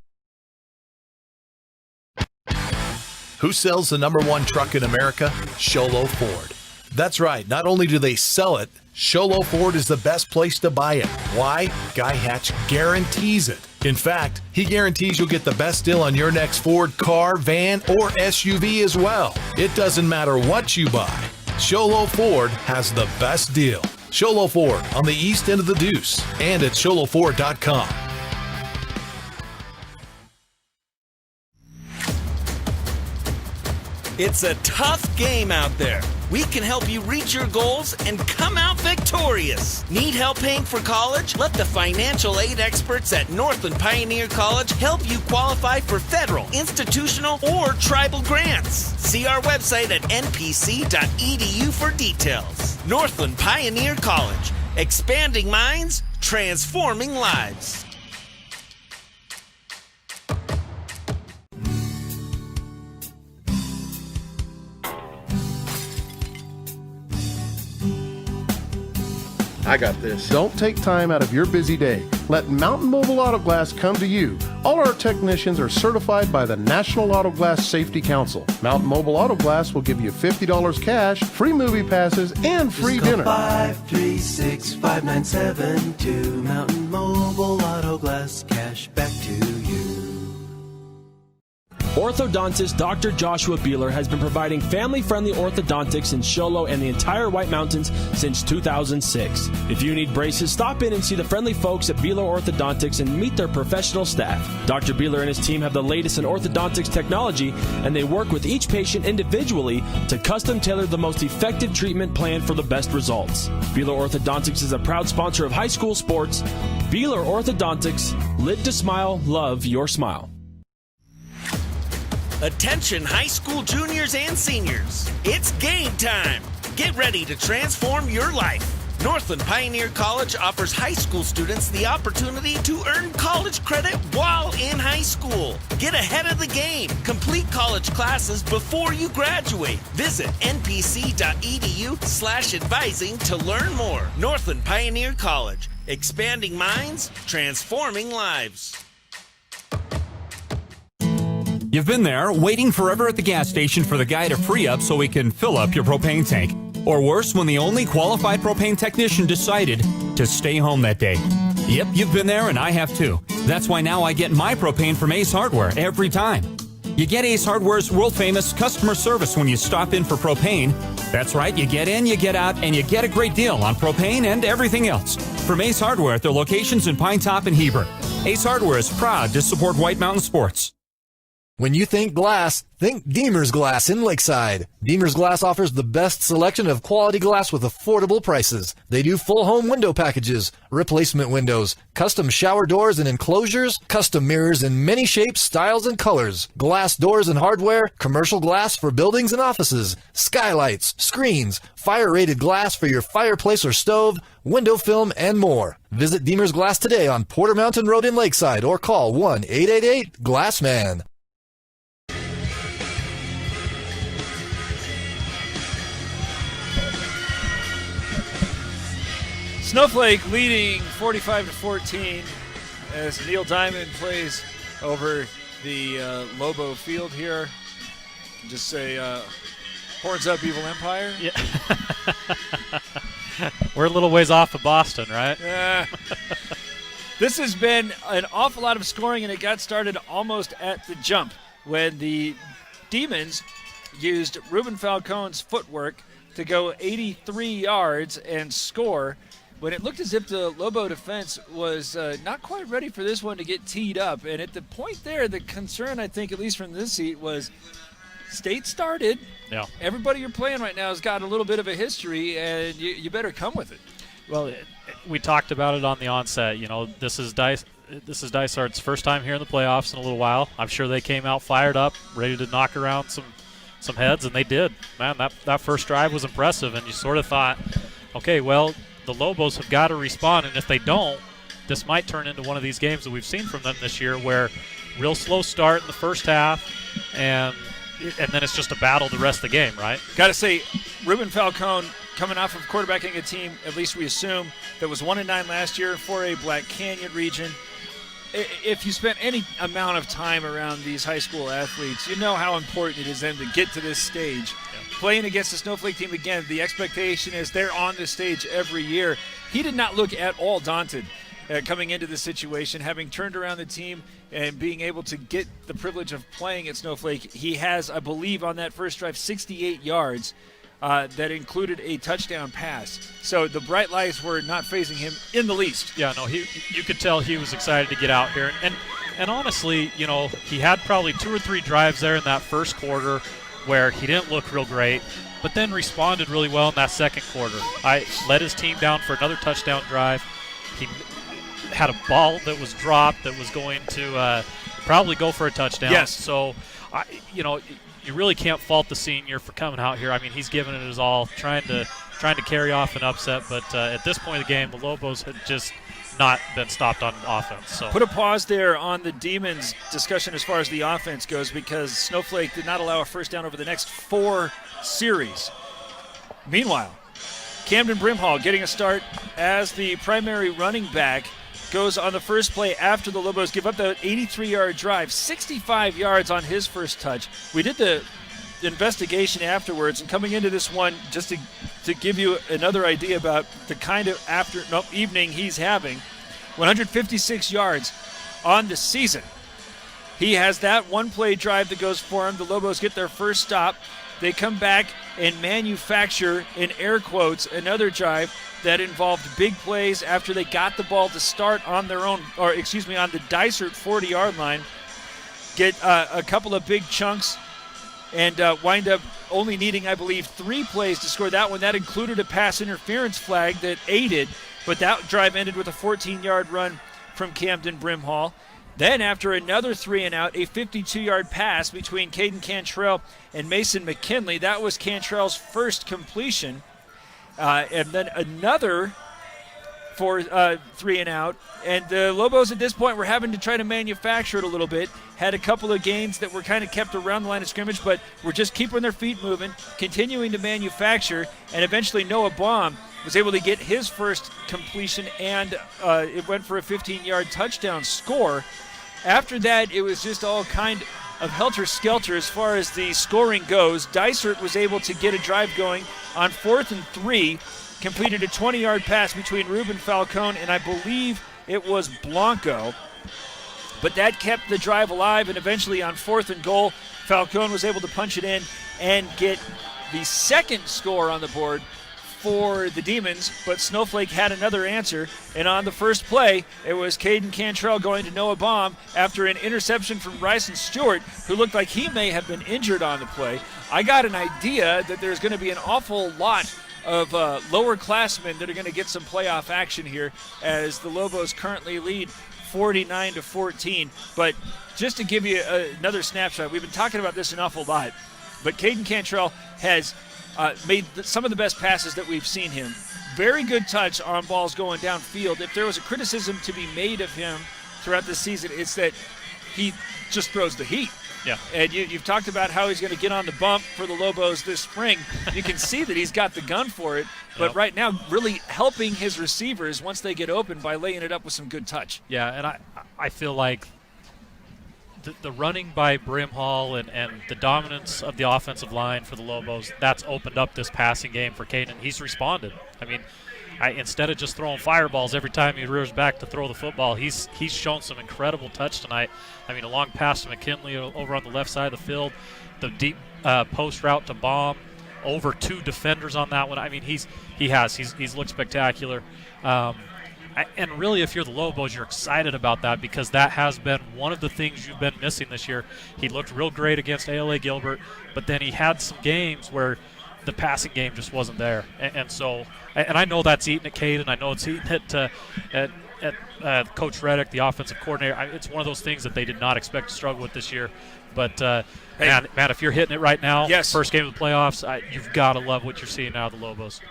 Who sells the #1 truck in America? Sholo Ford. That's right. Not only do they sell it, Sholo Ford is the best place to buy it. Why? Guy Hatch guarantees it. In fact, he guarantees you'll get the best deal on your next Ford car, van, or SUV as well. It doesn't matter what you buy. Sholo Ford has the best deal. Sholo Ford on the east end of the Deuce and at sholoford.com. It's a tough game out there. We can help you reach your goals and come out victorious. Need help paying for college? Let the financial aid experts at Northland Pioneer College help you qualify for federal, institutional, or tribal grants. See our website at npc.edu for details. Northland Pioneer College. Expanding minds, transforming lives. I got this. Don't take time out of your busy day. Let Mountain Mobile Auto Glass come to you. All our technicians are certified by the National Auto Glass Safety Council. Mountain Mobile Auto Glass will give you $50 cash, free movie passes, and free Just call dinner. 536-5972. Mountain Mobile Auto Glass, cash back to you. Orthodontist Dr. Joshua Beeler has been providing family-friendly orthodontics in Show Low and the entire White Mountains since 2006. If you need braces, stop in and see the friendly folks at Beeler Orthodontics and meet their professional staff. Dr. Beeler and his team have the latest in orthodontics technology, and they work with each patient individually to custom tailor the most effective treatment plan for the best results. Beeler Orthodontics is a proud sponsor of high school sports. Beeler Orthodontics, live to smile, love your smile. Attention high school juniors and seniors. It's game time. Get ready to transform your life. Northland Pioneer College offers high school students the opportunity to earn college credit while in high school. Get ahead of the game. Complete college classes before you graduate. Visit npc.edu/advising to learn more. Northland Pioneer College. Expanding minds, transforming lives. You've been there, waiting forever at the gas station for the guy to free up so he can fill up your propane tank. Or worse, when the only qualified propane technician decided to stay home that day. Yep, you've been there and I have too. That's why now I get my propane from Ace Hardware every time. You get Ace Hardware's world-famous customer service when you stop in for propane. That's right, you get in, you get out, and you get a great deal on propane and everything else. From Ace Hardware at their locations in Pine Top and Heber. Ace Hardware is proud to support White Mountain Sports. When you think glass, think Deemer's Glass in Lakeside. Deemer's Glass offers the best selection of quality glass with affordable prices. They do full home window packages, replacement windows, custom shower doors and enclosures, custom mirrors in many shapes, styles, and colors, glass doors and hardware, commercial glass for buildings and offices, skylights, screens, fire-rated glass for your fireplace or stove, window film, and more. Visit Deemer's Glass today on Porter Mountain Road in Lakeside or call 1-888-GLASSMAN. Snowflake leading 45-14 as Neil Diamond plays over the Lobo field here. Just say, horns up, Evil Empire. Yeah. We're a little ways off of Boston, right? Yeah. This has been an awful lot of scoring, and it got started almost at the jump when the Demons used Ruben Falcone's footwork to go 83 yards and score when it looked as if the Lobo defense was not quite ready for this one to get teed up. And at the point there, the concern, I think, at least from this seat, was State started. Yeah. Everybody you're playing right now has got a little bit of a history, and you better come with it. Well, we talked about it on the onset. You know, this is Dysart's first time here in the playoffs in a little while. I'm sure they came out fired up, ready to knock around some heads, and they did. Man, that first drive was impressive, and you sort of thought, okay, well, the Lobos have got to respond, and if they don't, this might turn into one of these games that we've seen from them this year where real slow start in the first half, and then it's just a battle the rest of the game, right? Got to say, Ruben Falcone coming off of quarterbacking a team, at least we assume, that was 1-9 last year for a Black Canyon region. If you spent any amount of time around these high school athletes, you know how important it is them to get to this stage playing against the Snowflake team again, the expectation is they're on this stage every year. He did not look at all daunted coming into the situation, having turned around the team and being able to get the privilege of playing at Snowflake. He has, I believe, on that first drive, 68 yards that included a touchdown pass. So the bright lights were not phasing him in the least. Yeah, no, you could tell he was excited to get out here. And honestly, you know, he had probably 2 or 3 drives there in that first quarter where he didn't look real great, but then responded really well in that second quarter. I led his team down for another touchdown drive. He had a ball that was dropped that was going to probably go for a touchdown. Yes. So, you really can't fault the senior for coming out here. I mean, he's giving it his all, trying to carry off an upset. But at this point of the game, the Lobos had just not been stopped on offense. So put a pause there on the Demons discussion as far as the offense goes, because Snowflake did not allow a first down over the next 4 series. Meanwhile, Camden Brimhall getting a start as the primary running back, goes on the first play after the Lobos give up that 83-yard drive, 65 yards on his first touch. We did the investigation afterwards, and coming into this one, just to give you another idea about the kind of evening he's having, 156 yards on the season. He has that one-play drive that goes for him. The Lobos get their first stop. They come back and manufacture, in air quotes, another drive that involved big plays after they got the ball to start on their own, on the Dysart 40-yard line, get a couple of big chunks, and wind up only needing, I believe, 3 plays to score that one. That included a pass interference flag that aided, but that drive ended with a 14-yard run from Camden Brimhall. Then after another 3-and-out, a 52-yard pass between Caden Cantrell and Mason McKinley. That was Cantrell's first completion. And then another for 3-and-out. And the Lobos at this point were having to try to manufacture it a little bit. Had a couple of gains that were kind of kept around the line of scrimmage, but were just keeping their feet moving, continuing to manufacture, and eventually Noah Baum was able to get his first completion, and it went for a 15-yard touchdown score. After that, it was just all kind of helter-skelter as far as the scoring goes. Dysart was able to get a drive going on 4th and 3, completed a 20-yard pass between Ruben Falcone and I believe it was Blanco. But that kept the drive alive, and eventually on 4th and goal, Falcone was able to punch it in and get the second score on the board for the Demons, but Snowflake had another answer, and on the first play, it was Caden Cantrell going to Noah Baum after an interception from Bryson Stewart, who looked like he may have been injured on the play. I got an idea that there's going to be an awful lot of lower classmen that are going to get some playoff action here, as the Lobos currently lead 49-14. But just to give you another snapshot, we've been talking about this an awful lot, but Caden Cantrell has made some of the best passes that we've seen him. Very good touch on balls going downfield. If there was a criticism to be made of him throughout the season, it's that he just throws the heat. Yeah. And you've talked about how he's going to get on the bump for the Lobos this spring. You can see that he's got the gun for it, but Yep. right now really helping his receivers once they get open by laying it up with some good touch. Yeah, and I feel like the running by Brimhall and the dominance of the offensive line for the Lobos, that's opened up this passing game for Caden. He's responded. I mean, instead of just throwing fireballs every time he rears back to throw the football, he's shown some incredible touch tonight. I mean, a long pass to McKinley over on the left side of the field, the deep post route to Baum, over 2 defenders on that one. I mean, he's looked spectacular. And really, if you're the Lobos, you're excited about that, because that has been one of the things you've been missing this year. He looked real great against ALA Gilbert, but then he had some games where the passing game just wasn't there. And so I know that's eating at Caden. I know it's eating at Coach Reddick, the offensive coordinator. It's one of those things that they did not expect to struggle with this year. But, man, if you're hitting it right now, yes. First game of the playoffs, you've got to love what you're seeing out of the Lobos.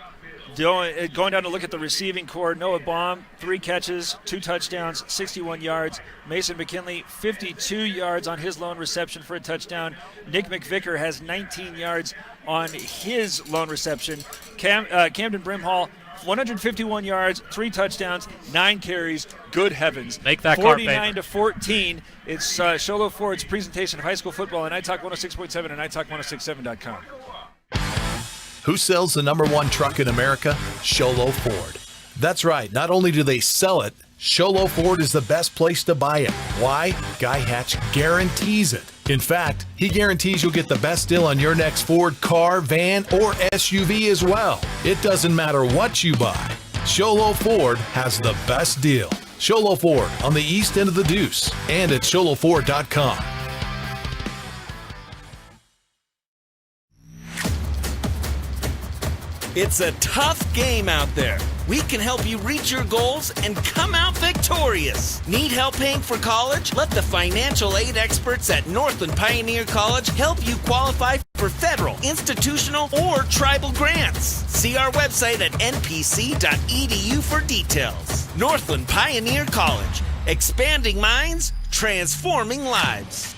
Going down to look at the receiving core, Noah Baum, 3 catches, 2 touchdowns, 61 yards. Mason McKinley, 52 yards on his lone reception for a touchdown. Nick McVicker has 19 yards on his lone reception. Camden Brimhall, 151 yards, 3 touchdowns, 9 carries. Good heavens. Make that cart paper. 49-14. It's Sholo Ford's presentation of high school football on iTalk 106.7 and iTalk1067.com. Who sells the #1 truck in America? Sholo Ford. That's right. Not only do they sell it, Sholo Ford is the best place to buy it. Why? Guy Hatch guarantees it. In fact, he guarantees you'll get the best deal on your next Ford car, van, or SUV as well. It doesn't matter what you buy. Sholo Ford has the best deal. Sholo Ford on the east end of the Deuce and at sholoford.com. It's a tough game out there. We can help you reach your goals and come out victorious. Need help paying for college? Let the financial aid experts at Northland Pioneer College help you qualify for federal, institutional, or tribal grants. See our website at npc.edu for details. Northland Pioneer College. Expanding minds, transforming lives.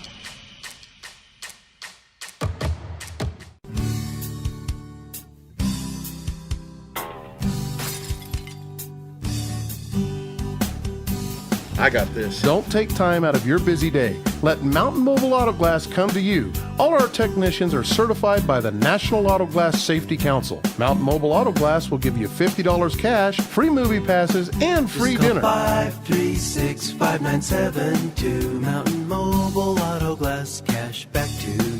I got this. Don't take time out of your busy day. Let Mountain Mobile Auto Glass come to you. All our technicians are certified by the National Auto Glass Safety Council. Mountain Mobile Auto Glass will give you $50 cash, free movie passes, and free dinner. 536-5972. Mountain Mobile Auto Glass, cash back to you.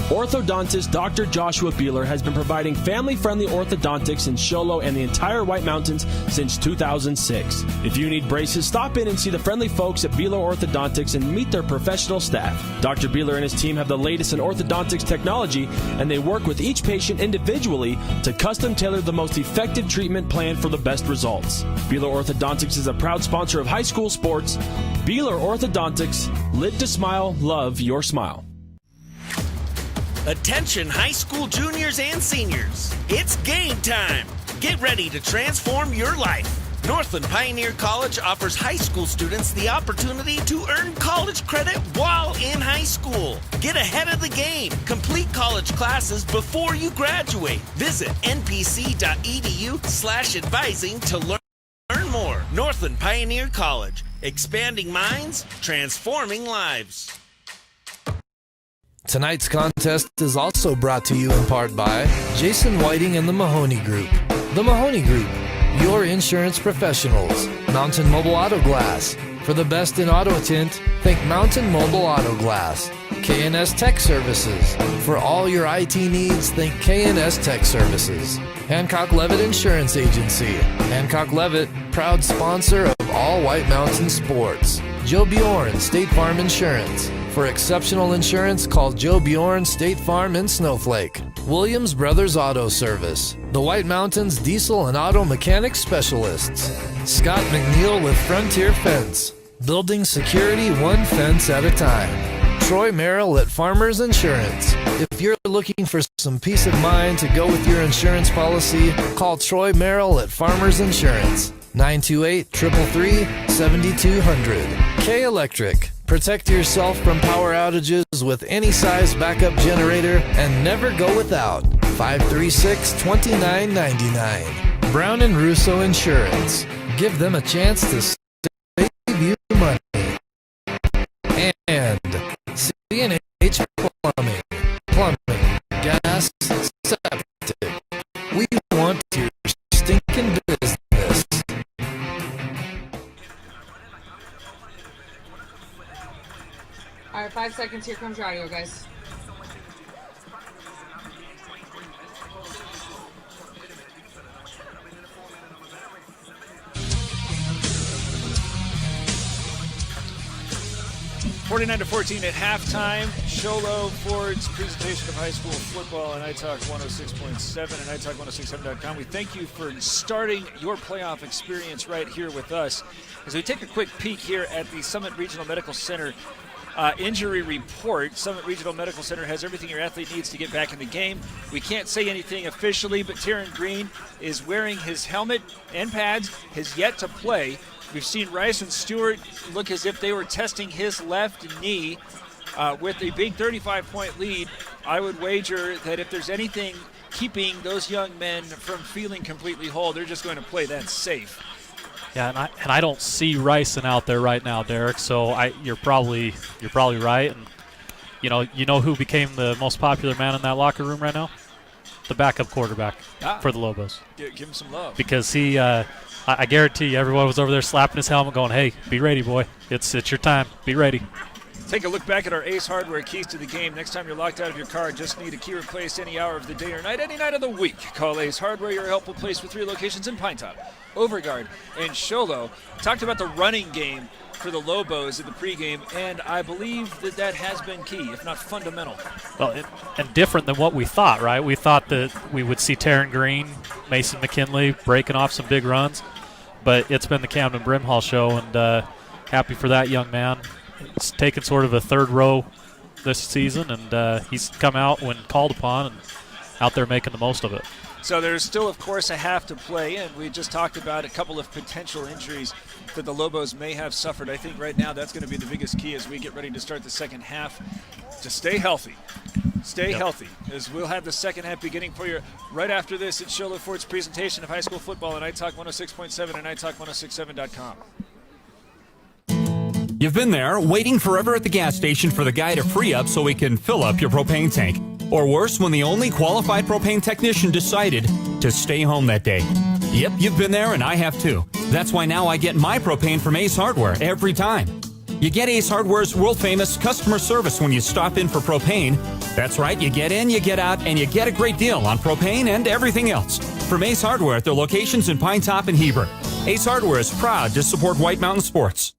Orthodontist Dr. Joshua Beeler has been providing family-friendly orthodontics in Show Low and the entire White Mountains since 2006. If you need braces, stop in and see the friendly folks at Beeler Orthodontics and meet their professional staff. Dr. Beeler and his team have the latest in orthodontics technology, and they work with each patient individually to custom tailor the most effective treatment plan for the best results. Beeler Orthodontics is a proud sponsor of high school sports. Beeler Orthodontics, live to smile, love your smile. Attention high school juniors and seniors. It's game time. Get ready to transform your life. Northland Pioneer College offers high school students the opportunity to earn college credit while in high school. Get ahead of the game. Complete college classes before you graduate. Visit npc.edu/advising to learn more. Northland Pioneer College. Expanding minds, transforming lives. Tonight's contest is also brought to you in part by Jason Whiting and the Mahoney Group. The Mahoney Group, your insurance professionals. Mountain Mobile Auto Glass. For the best in auto tint, think Mountain Mobile Auto Glass. K&S Tech Services. For all your IT needs, think K&S Tech Services. Hancock Levitt Insurance Agency. Hancock Levitt, proud sponsor of all White Mountain sports. Joe Bjorn, State Farm Insurance. For exceptional insurance, call Joe Bjorn, State Farm in Snowflake. Williams Brothers Auto Service. The White Mountains Diesel and Auto Mechanic Specialists. Scott McNeil with Frontier Fence. Building security one fence at a time. Troy Merrill at Farmers Insurance. If you're looking for some peace of mind to go with your insurance policy, call Troy Merrill at Farmers Insurance. 928-333-7200. K Electric. Protect yourself from power outages with any size backup generator and never go without. 536-2999. Brown & Russo Insurance. Give them a chance to save you money. And C&H Plumbing. Plumbing, gas, septic. We want your stinking business. All right, 5 seconds. Here comes your audio, guys. (49-14) at halftime. Sholo Ford's presentation of high school football on iTalk 106.7 and iTalk106.7.com. We thank you for starting your playoff experience right here with us. As we take a quick peek here at the Summit Regional Medical Center injury report. Summit Regional Medical Center has everything your athlete needs to get back in the game. We can't say anything officially, but Taryn Green is wearing his helmet and pads, has yet to play. We've seen Rice and Stewart look as if they were testing his left knee with a big 35-point lead. I would wager that if there's anything keeping those young men from feeling completely whole, they're just going to play that safe. Yeah, and I don't see Ryson out there right now, Derek. So you're probably right. And You know who became the most popular man in that locker room right now? The backup quarterback for the Lobos. Give him some love. Because he, I guarantee you, everyone was over there slapping his helmet going, hey, be ready, boy. It's your time. Be ready. Take a look back at our Ace Hardware keys to the game. Next time you're locked out of your car, just need a key replaced any hour of the day or night, any night of the week. Call Ace Hardware, your helpful place with 3 locations in Pinetop, Overguard, and Sholo. Talked about the running game for the Lobos in the pregame, and I believe that has been key, if not fundamental. Well, and different than what we thought, right? We thought that we would see Taryn Green, Mason McKinley breaking off some big runs, but it's been the Camden Brimhall show, and happy for that young man. He's taken sort of a third row this season, and he's come out when called upon and out there making the most of it. So there's still, of course, a half to play, and we just talked about a couple of potential injuries that the Lobos may have suffered. I think right now that's going to be the biggest key as we get ready to start the second half. Just stay healthy. Stay healthy, as we'll have the second half beginning for you right after this. It's Sholo Ford's presentation of high school football on iTalk 106.7 and iTalk1067.com. You've been there, waiting forever at the gas station for the guy to free up so he can fill up your propane tank. Or worse, when the only qualified propane technician decided to stay home that day. Yep, you've been there, and I have too. That's why now I get my propane from Ace Hardware every time. You get Ace Hardware's world-famous customer service when you stop in for propane. That's right, you get in, you get out, and you get a great deal on propane and everything else. From Ace Hardware at their locations in Pinetop and Heber. Ace Hardware is proud to support White Mountain Sports.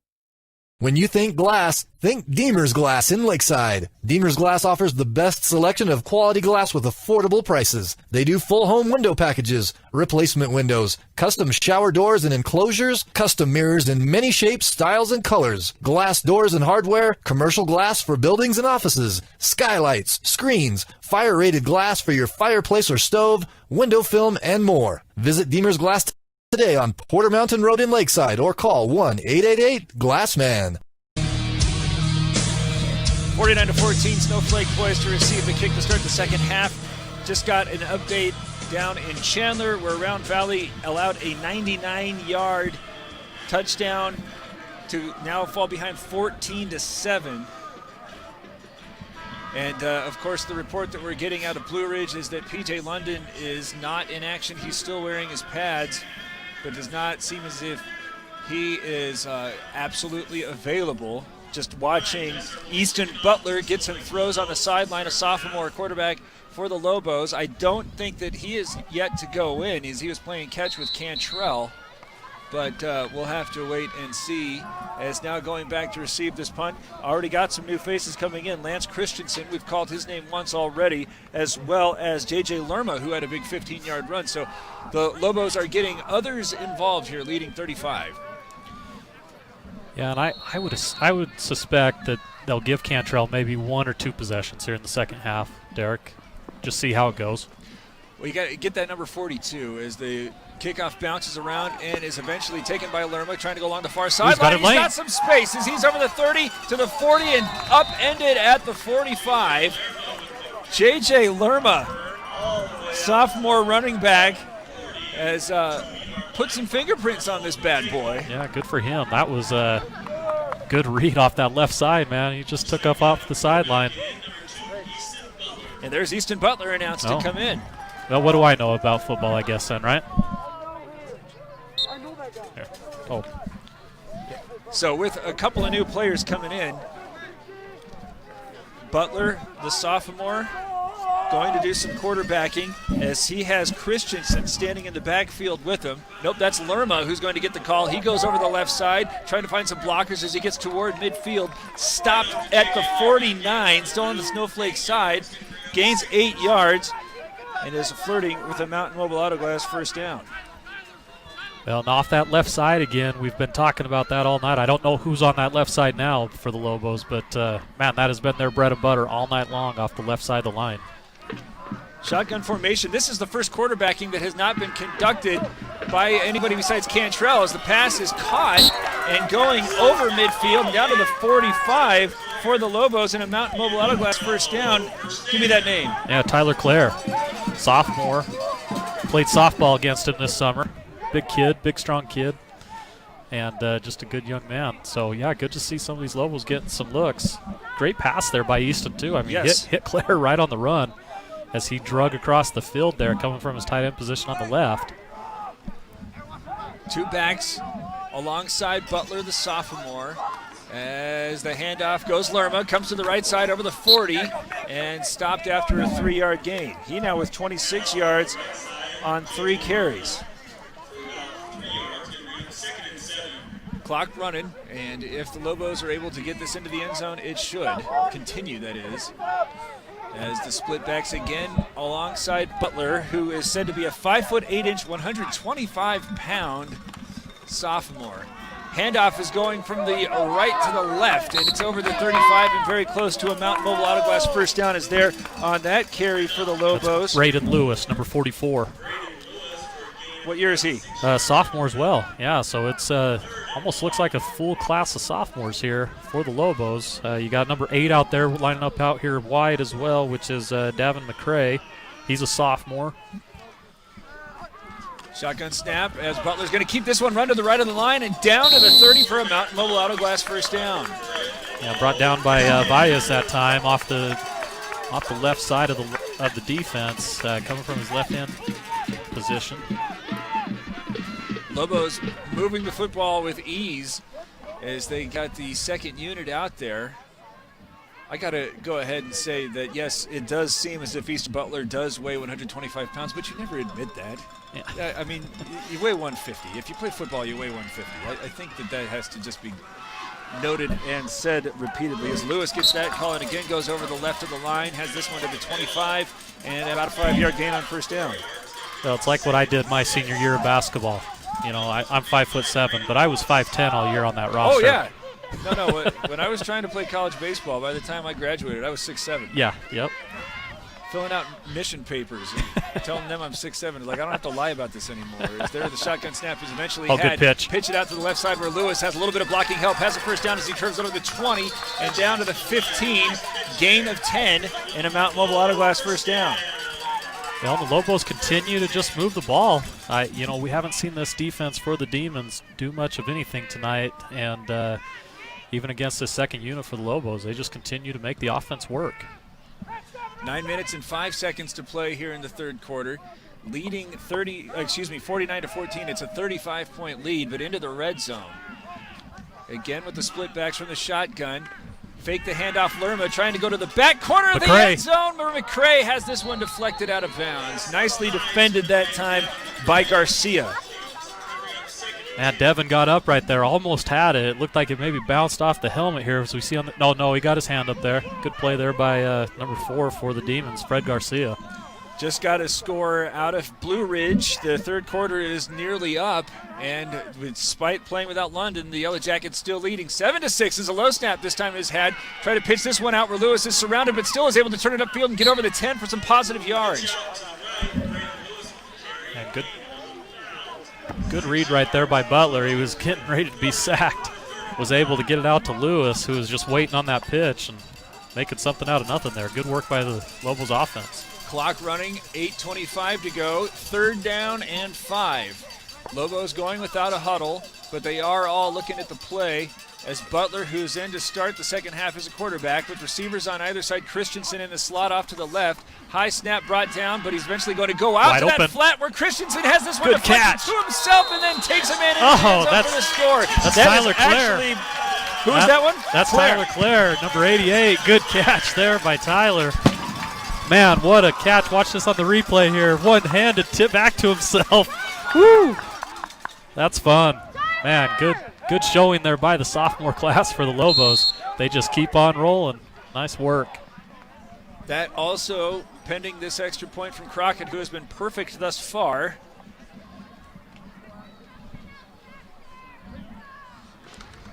When you think glass, think Deemer's Glass in Lakeside. Deemer's Glass offers the best selection of quality glass with affordable prices. They do full home window packages, replacement windows, custom shower doors and enclosures, custom mirrors in many shapes, styles, and colors, glass doors and hardware, commercial glass for buildings and offices, skylights, screens, fire-rated glass for your fireplace or stove, window film, and more. Visit Deemer's Glass today on Porter Mountain Road in Lakeside or call 1-888-GLASSMAN. 49-14, Snowflake poised to receive the kick to start the second half. Just got an update down in Chandler where Round Valley allowed a 99-yard touchdown to now fall behind 14-7. And, of course, the report that we're getting out of Blue Ridge is that P.J. London is not in action. He's still wearing his pads, but does not seem as if he is absolutely available. Just watching Easton Butler get some throws on the sideline, a sophomore quarterback for the Lobos. I don't think that he is yet to go in, as he was playing catch with Cantrell. But we'll have to wait and see. As now going back to receive this punt. Already got some new faces coming in. Lance Christensen, we've called his name once already, as well as J.J. Lerma, who had a big 15-yard run. So the Lobos are getting others involved here, leading 35. Yeah, and I would suspect that they'll give Cantrell maybe 1 or 2 possessions here in the second half, Derek. Just see how it goes. Well, you got to get that number 42 as the kickoff bounces around and is eventually taken by Lerma, trying to go along the far sideline. He's got some space as he's over the 30 to the 40 and upended at the 45. J.J. Lerma, sophomore running back, has put some fingerprints on this bad boy. Yeah, good for him. That was a good read off that left side, man. He just took off the sideline. And there's Easton Butler announced to come in. Well, what do I know about football, I guess, then, right? Here. Oh. So with a couple of new players coming in, Butler, the sophomore, going to do some quarterbacking as he has Christensen standing in the backfield with him. Nope, that's Lerma who's going to get the call. He goes over the left side, trying to find some blockers as he gets toward midfield. Stopped at the 49, still on the Snowflake side. Gains 8 yards and is flirting with a Mountain Mobile Auto Glass first down. Well, and off that left side again, we've been talking about that all night. I don't know who's on that left side now for the Lobos, but, man, that has been their bread and butter all night long off the left side of the line. Shotgun formation. This is the first quarterbacking that has not been conducted by anybody besides Cantrell as the pass is caught and going over midfield down to the 45 for the Lobos and a Mountain Mobile Auto Glass first down. Give me that name. Yeah, Tyler Clare, sophomore. Played softball against him this summer. Big kid, big strong kid. and just a good young man. So, yeah, good to see some of these Lobos getting some looks. Great pass there by Easton, too. I mean, yes. hit Claire right on the run as he drug across the field there, coming from his tight end position on the left. Two backs alongside Butler, the sophomore. As the handoff goes, Lerma comes to the right side over the 40 and stopped after a 3-yard gain. He now with 26 yards on 3 carries. Clock running, and if the Lobos are able to get this into the end zone, it should continue, that is. As the split backs again alongside Butler, who is said to be a 5'8", 125-pound sophomore. Handoff is going from the right to the left, and it's over the 35 and very close to a Mountain Mobile Auto Glass first down is there on that carry for the Lobos. That's Braden Lewis, number 44. What year is he? Sophomore as well. Yeah, so it's almost looks like a full class of sophomores here for the Lobos. You got number 8 out there lining up out here wide as well, which is Davin McCrae. He's a sophomore. Shotgun snap as Butler's going to keep this one run to the right of the line and down to the 30 for a Mountain Mobile Auto Glass first down. Yeah, brought down by Valles that time off the left side of the defense, coming from his left hand position. Lobos moving the football with ease as they got the second unit out there. I got to go ahead and say that, yes, it does seem as if Easton Butler does weigh 125 pounds, but you never admit that. Yeah. I mean, you weigh 150. If you play football, you weigh 150. I think that has to just be noted and said repeatedly as Lewis gets that call and again goes over the left of the line, has this one to the 25, and about a 5-yard gain on first down. Well, it's like what I did my senior year of basketball. You know, I'm 5'7", but I was 5'10" all year on that roster. Oh, yeah. No, when I was trying to play college baseball, by the time I graduated, I was 6'7". Yeah, yep. Filling out mission papers and telling them I'm 6'7". Like, I don't have to lie about this anymore. Is there the shotgun snap is eventually had. Good pitch. Pitch it out to the left side where Lewis has a little bit of blocking help, has a first down as he turns over the 20 and down to the 15. Gain of 10 and a Mountain Mobile Auto Glass first down. Well, the Lobos continue to just move the ball. We haven't seen this defense for the Demons do much of anything tonight, and even against the second unit for the Lobos, they just continue to make the offense work. 9 minutes and 5 seconds to play here in the third quarter. Leading 49-14. It's a 35-point lead, but into the red zone. Again with the split backs from the shotgun. Fake the handoff, Lerma trying to go to the back corner of the end zone, but McCrae has this one deflected out of bounds. Nicely defended that time by Garcia. And Devin got up right there, almost had it. It looked like it maybe bounced off the helmet here, as we see on the. No, he got his hand up there. Good play there by number 4 for the Demons, Fred Garcia. Just got a score out of Blue Ridge. The third quarter is nearly up, and despite playing without London, the Yellow Jackets still leading. 7-6 is a low snap this time is had. Try to pitch this one out where Lewis is surrounded, but still is able to turn it upfield and get over the 10 for some positive yards. And good read right there by Butler. He was getting ready to be sacked. Was able to get it out to Lewis, who was just waiting on that pitch and making something out of nothing there. Good work by the Lobos offense. Clock running, 8:25 to go, 3rd down and 5. Lobos going without a huddle, but they are all looking at the play as Butler, who's in to start the second half as a quarterback, with receivers on either side. Christensen in the slot off to the left. High snap brought down, but he's eventually going to go out to that flat where Christensen has this one deflected to himself and then takes him in and that's for the score. That's Tyler Clare. Who is that one? That's Tyler Clare, number 88. Good catch there by Tyler. Man, what a catch. Watch this on the replay here. One-handed tip back to himself. Woo! That's fun. Man, good showing there by the sophomore class for the Lobos. They just keep on rolling. Nice work. That also pending this extra point from Crockett, who has been perfect thus far.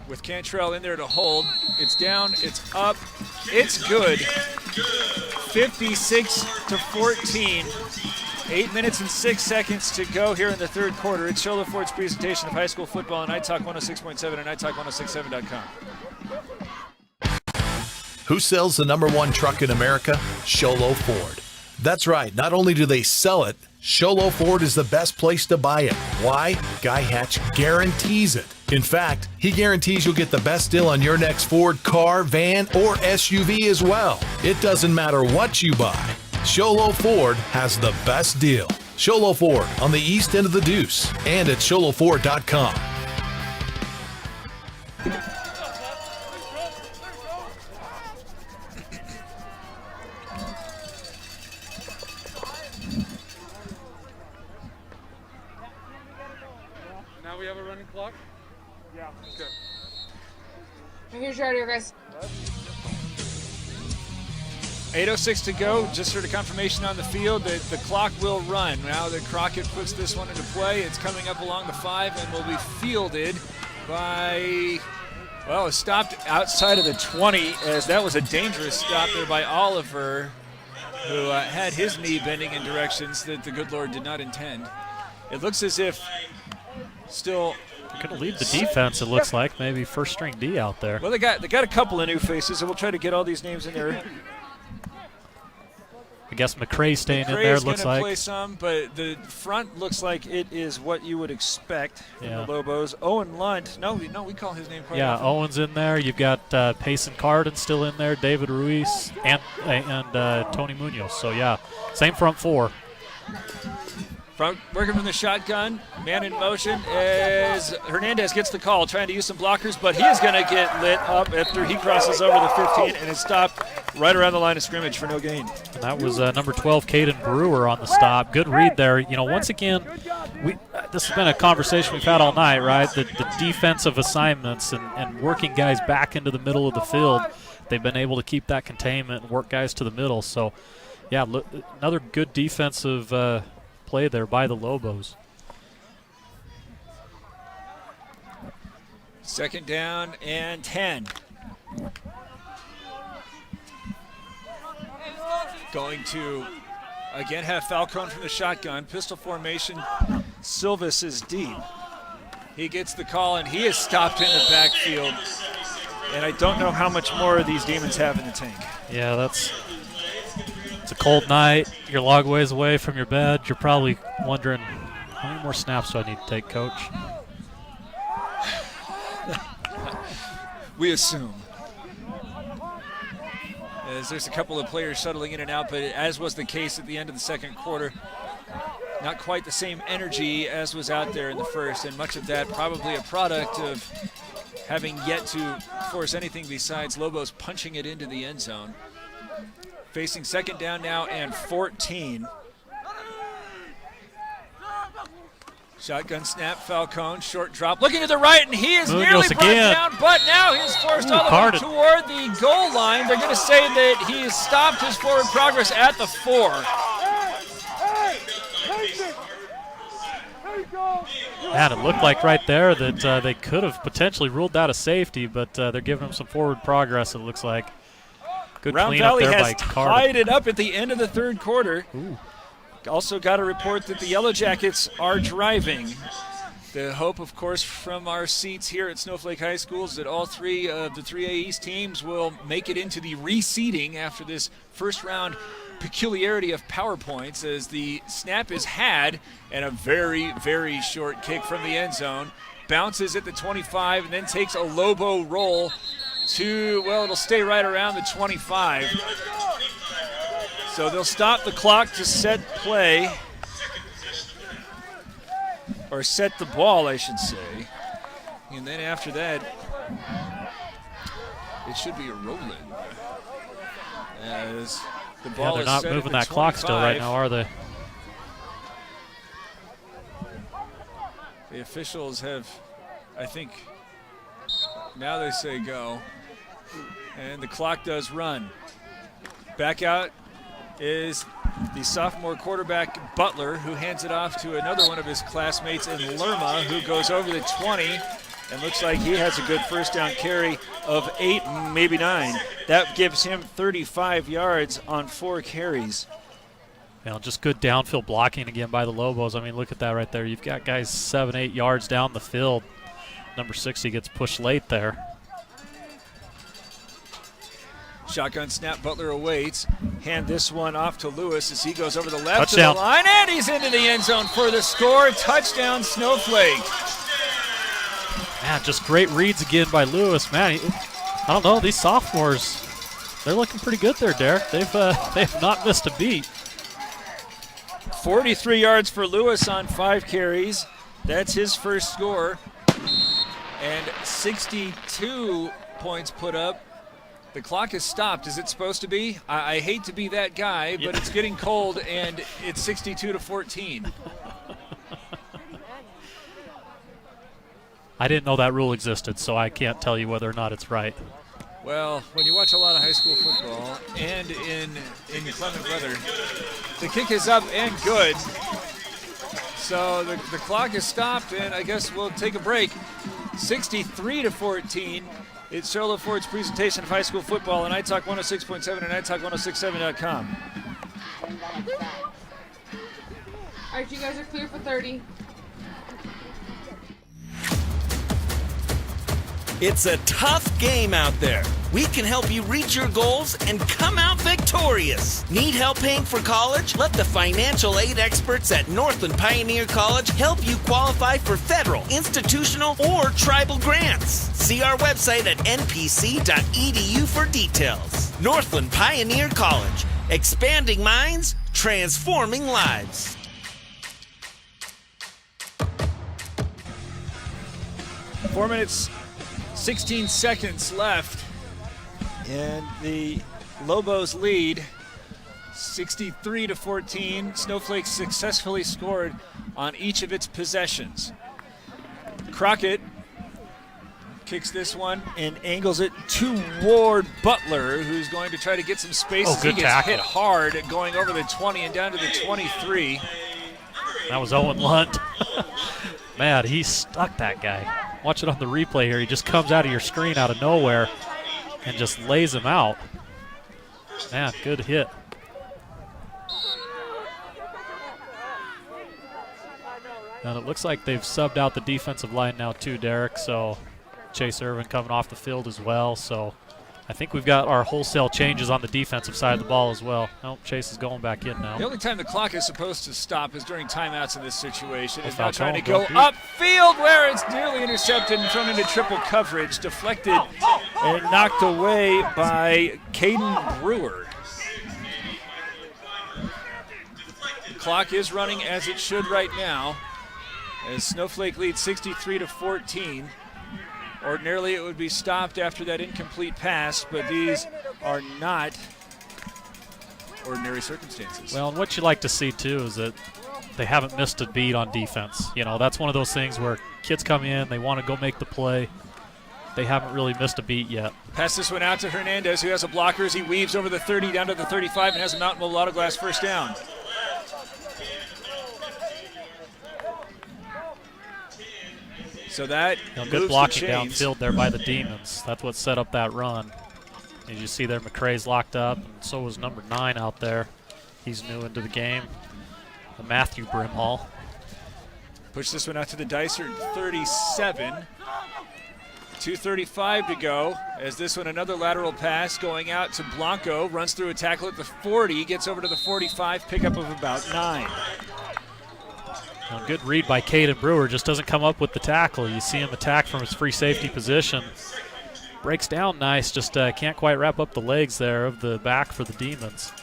With Cantrell in there to hold. It's down, it's up, it's good. 56-14. 8 minutes and 6 seconds to go here in the third quarter. It's Sholo Ford's presentation of high school football on iTalk 106.7 and iTalk1067.com. Who sells the #1 truck in America? Sholo Ford. That's right. Not only do they sell it, Sholo Ford is the best place to buy it. Why? Guy Hatch guarantees it. In fact, he guarantees you'll get the best deal on your next Ford car, van, or SUV as well. It doesn't matter what you buy. Sholo Ford has the best deal. Sholo Ford on the east end of the Deuce and at sholoford.com. Now we have a running clock? Yeah. Okay. Here's your audio, guys. 8:06 to go. Just heard a confirmation on the field that the clock will run. Now that Crockett puts this one into play, it's coming up along the 5 and will be fielded by, well, it stopped outside of the 20 as that was a dangerous stop there by Oliver, who had his knee bending in directions that the good Lord did not intend. It looks as if still going to lead the defense, it looks like. Maybe first string D out there. Well, they got a couple of new faces, so we'll try to get all these names in there. I guess McCray staying in there, McCray's looks gonna like. Play some, but the front looks like it is what you would expect from Yeah. the Lobos. Owen Lund, no, we call his name quite Yeah, often. Owen's in there. You've got Payson Carden still in there, David Ruiz, and Tony Munoz. So, yeah, same front four. Working from the shotgun, man in motion as Hernandez gets the call, trying to use some blockers, but he is going to get lit up after he crosses over the 15 and is stopped right around the line of scrimmage for no gain. And that was number 12, Caden Brewer, on the stop. Good read there. You know, once again, this has been a conversation we've had all night, right? The defensive assignments and working guys back into the middle of the field. They've been able to keep that containment and work guys to the middle. So, yeah, another good defensive play there by the Lobos. Second down and 10. Going to, again, have Falcone from the shotgun. Pistol formation. Silvis is deep. He gets the call, and he is stopped in the backfield. And I don't know how much more of these demons have in the tank. Yeah, it's a cold night. You're a long ways away from your bed. You're probably wondering, how many more snaps do I need to take, Coach? We assume. As there's a couple of players shuttling in and out, but as was the case at the end of the second quarter, not quite the same energy as was out there in the first, and much of that probably a product of having yet to force anything besides Lobos punching it into the end zone. Facing second down now and 14. Shotgun snap, Falcone, short drop, looking to the right, and he is nearly brought down, but now he's forced all the way toward the goal line. They're going to say that he has stopped his forward progress at the 4. Man, it looked like right there that they could have potentially ruled out a safety, but they're giving him some forward progress, it looks like. Good Round cleanup Valley there has by Carter. tied it up at the end of the third quarter. Ooh. Also got a report that the Yellow Jackets are driving. The hope, of course, from our seats here at Snowflake High School is that all three of the 3A East teams will make it into the reseeding after this first round peculiarity of PowerPoints, as the snap is had and a very, very short kick from the end zone. Bounces at the 25 and then takes a Lobo roll to, well, it'll stay right around the 25. So they'll stop the clock to set play, or set the ball, I should say. And then after that, it should be a roll-in. As the ball they're is not set moving at the that clock still right now, are they? The officials have, I think, now they say go. And the clock does run. Back out is the sophomore quarterback, Butler, who hands it off to another one of his classmates in Lerma, who goes over the 20 and looks like he has a good first down carry of 8, maybe 9. That gives him 35 yards on 4 carries. You know, just good downfield blocking again by the Lobos. I mean, look at that right there. You've got guys 7, 8 yards down the field. Number 60 gets pushed late there. Shotgun snap, Butler awaits. Hand this one off to Lewis as he goes over the left Touchdown. of the line, and he's into the end zone for the score. Touchdown, Snowflake. Man, just great reads again by Lewis. Man, I don't know, these sophomores, they're looking pretty good there, Derek. They've not missed a beat. 43 yards for Lewis on 5 carries. That's his first score. And 62 points put up. The clock is stopped. Is it supposed to be? I hate to be that guy, but it's getting cold, and it's 62-14. I didn't know that rule existed, so I can't tell you whether or not it's right. Well, when you watch a lot of high school football and in inclement weather, the kick is up and good. So the clock is stopped, and I guess we'll take a break. 63-14. It's Charlotte Ford's presentation of high school football on iTalk 106.7 and iTalk1067.com. All right, you guys are clear for 30. It's a tough game out there. We can help you reach your goals and come out victorious. Need help paying for college? Let the financial aid experts at Northland Pioneer College help you qualify for federal, institutional, or tribal grants. See our website at npc.edu for details. Northland Pioneer College. Expanding minds, transforming lives. 4 minutes, 16 seconds left, and the Lobos lead 63-14. Snowflake successfully scored on each of its possessions. Crockett kicks this one and angles it toward Butler, who's going to try to get some space. Oh, good he gets tackle. hit hard, going over the 20 and down to the 23. That was Owen Lunt. Man, he stuck that guy. Watch it on the replay here. He just comes out of your screen out of nowhere and just lays him out. Man, good hit. And it looks like they've subbed out the defensive line now too, Derek. So Chase Irvin coming off the field as well. So I think we've got our wholesale changes on the defensive side of the ball as well. Oh, Chase is going back in now. The only time the clock is supposed to stop is during timeouts in this situation. It's now foul trying to call, go don't upfield where it's nearly intercepted and thrown into triple coverage, deflected and knocked away by Caden Brewer. The clock is running as it should right now, as Snowflake leads 63-14. Ordinarily, it would be stopped after that incomplete pass, but these are not ordinary circumstances. Well, and what you like to see, too, is that they haven't missed a beat on defense. You know, that's one of those things where kids come in, they want to go make the play. They haven't really missed a beat yet. Pass this one out to Hernandez, who has a blocker as he weaves over the 30 down to the 35 and has a Mountain Mobile Auto Glass first down. So that good blocking downfield there by the Demons. That's what set up that run. As you see there, McCrae's locked up, and so was number 9 out there. He's new into the game. Matthew Brimhall. Push this one out to the Dysart 37. 2:35 to go. As this one, another lateral pass going out to Blanco. Runs through a tackle at the 40, gets over to the 45, pickup of about 9. A good read by Caden Brewer, just doesn't come up with the tackle. You see him attack from his free safety position. Breaks down nice, just can't quite wrap up the legs there of the back for the Demons.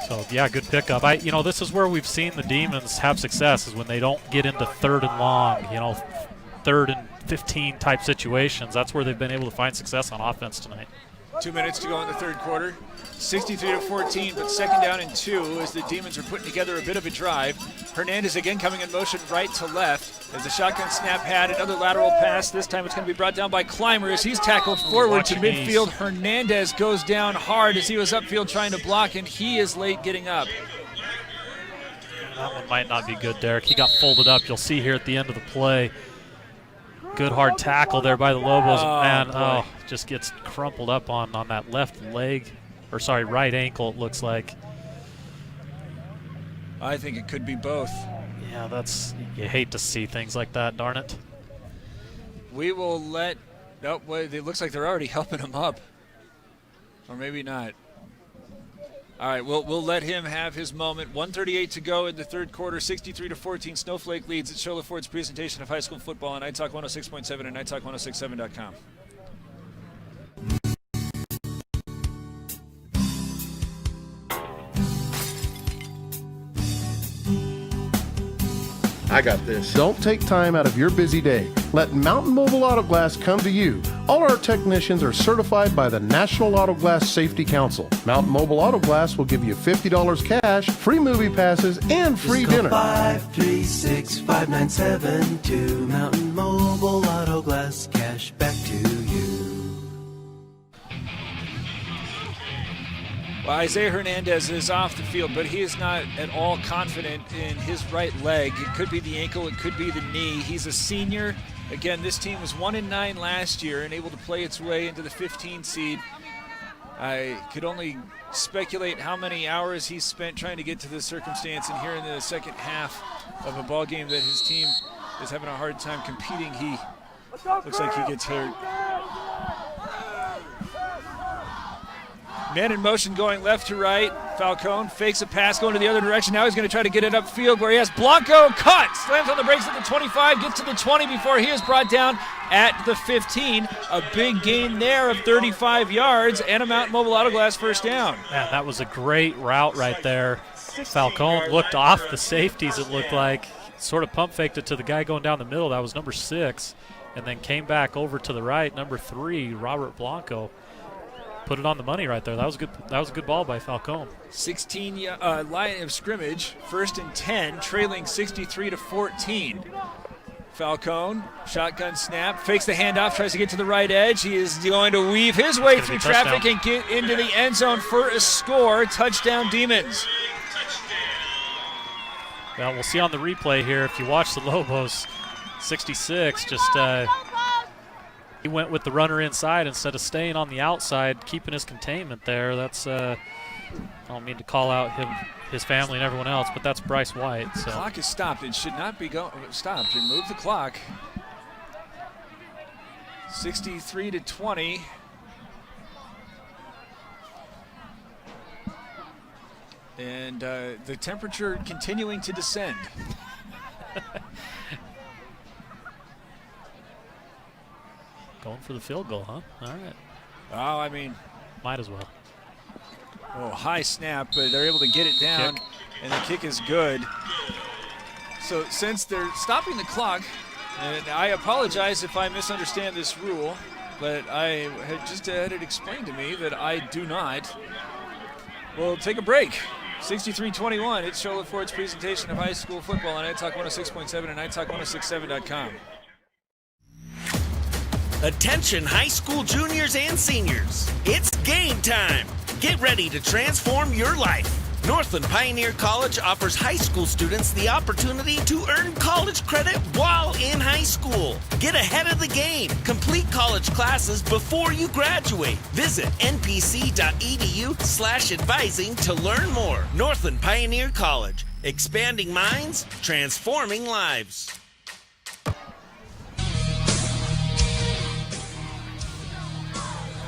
So, yeah, good pickup. This is where we've seen the Demons have success, is when they don't get into 3rd and long, 3rd and 15 type situations. That's where they've been able to find success on offense tonight. 2 minutes to go in the third quarter. 63-14, but second down and 2 as the Demons are putting together a bit of a drive. Hernandez again coming in motion right to left as the shotgun snap had another lateral pass. This time it's going to be brought down by Clymer as he's tackled forward to midfield. Hernandez goes down hard as he was upfield trying to block, and he is late getting up. That one might not be good, Derek. He got folded up. You'll see here at the end of the play. Good hard tackle there by the Lobos. Just gets crumpled up on that left leg. Right ankle, it looks like. I think it could be both. Yeah, you hate to see things like that, darn it. We will let, it looks like they're already helping him up. Or maybe not. All right, we'll let him have his moment. 1:38 to go in the third quarter. 63-14. Snowflake leads at Shola Ford's presentation of high school football on iTalk 106.7 and iTalk 106.7.com. I got this. Don't take time out of your busy day. Let Mountain Mobile Auto Glass come to you. All our technicians are certified by the National Auto Glass Safety Council. Mountain Mobile Auto Glass will give you $50 cash, free movie passes, and free dinner. 536-5972. Mountain Mobile Auto Glass, cash back to you. Well, Isaiah Hernandez is off the field, but he is not at all confident in his right leg. It could be the ankle, it could be the knee. He's a senior. Again, this team was 1-9 last year and able to play its way into the 15 seed. I could only speculate how many hours he's spent trying to get to this circumstance, and here in the second half of a ball game that his team is having a hard time competing, he looks like he gets hurt. Man in motion going left to right. Falcone fakes a pass going to the other direction. Now he's going to try to get it upfield where he has Blanco cut. Slams on the brakes at the 25, gets to the 20 before he is brought down at the 15. A big gain there of 35 yards and a Mountain Mobile Auto Glass first down. Yeah, that was a great route right there. Falcone looked off the safeties, it looked like. Sort of pump faked it to the guy going down the middle. That was number 6. And then came back over to the right, number 3, Robert Blanco. Put it on the money right there. That was good. That was a good ball by Falcone. 16 line of scrimmage, 1st and 10, trailing 63-14. Falcone, shotgun snap, fakes the handoff, tries to get to the right edge. He is going to weave his way through traffic and get into the end zone for a score. Touchdown, Demons. Well, we'll see on the replay here. If you watch the Lobos, 66 just he went with the runner inside instead of staying on the outside, keeping his containment there. That's I don't mean to call out his family and everyone else, but that's Bryce White. So. The clock is stopped. It should not be stopped. Remove the clock. 63-20. And the temperature continuing to descend. Going for the field goal, huh? All right. Oh, I mean. Might as well. Oh, high snap, but they're able to get it down, and the kick is good. So since they're stopping the clock, and I apologize if I misunderstand this rule, but I had just had it explained to me that I do not. We'll take a break. 63-21, it's Shola Ford's presentation of high school football on iTalk 106.7 and iTalk 106.7.com. Attention high school juniors and seniors. It's game time. Get ready to transform your life. Northland Pioneer College offers high school students the opportunity to earn college credit while in high school. Get ahead of the game. Complete college classes before you graduate. Visit npc.edu/advising to learn more. Northland Pioneer College. Expanding minds, transforming lives.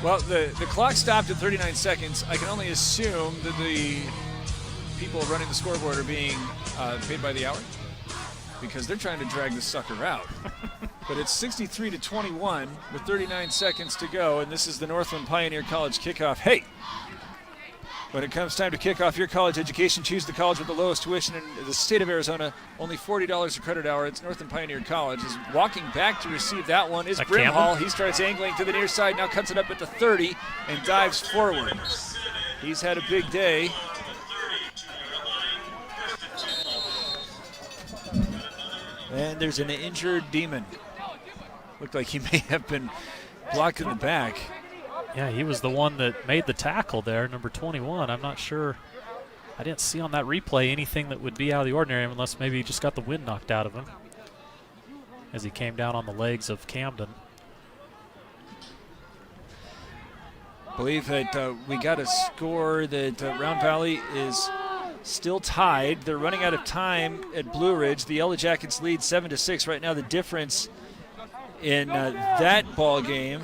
Well, the clock stopped at 39 seconds. I can only assume that the people running the scoreboard are being paid by the hour because they're trying to drag this sucker out. But it's 63-21 with 39 seconds to go, and this is the Northland Pioneer College kickoff. Hey! When it comes time to kick off your college education, choose the college with the lowest tuition in the state of Arizona. Only $40 a credit hour. It's Northland Pioneer College. Is walking back to receive that one is Brimhall. He starts angling to the near side, now cuts it up at the 30 and dives forward. He's had a big day. And there's an injured Demon. Looked like he may have been blocked in the back. Yeah, he was the one that made the tackle there, number 21. I'm not sure. I didn't see on that replay anything that would be out of the ordinary unless maybe he just got the wind knocked out of him as he came down on the legs of Camden. I believe that we got a score that Round Valley is still tied. They're running out of time at Blue Ridge. The Yellow Jackets lead 7-6 right now. The difference in that ball game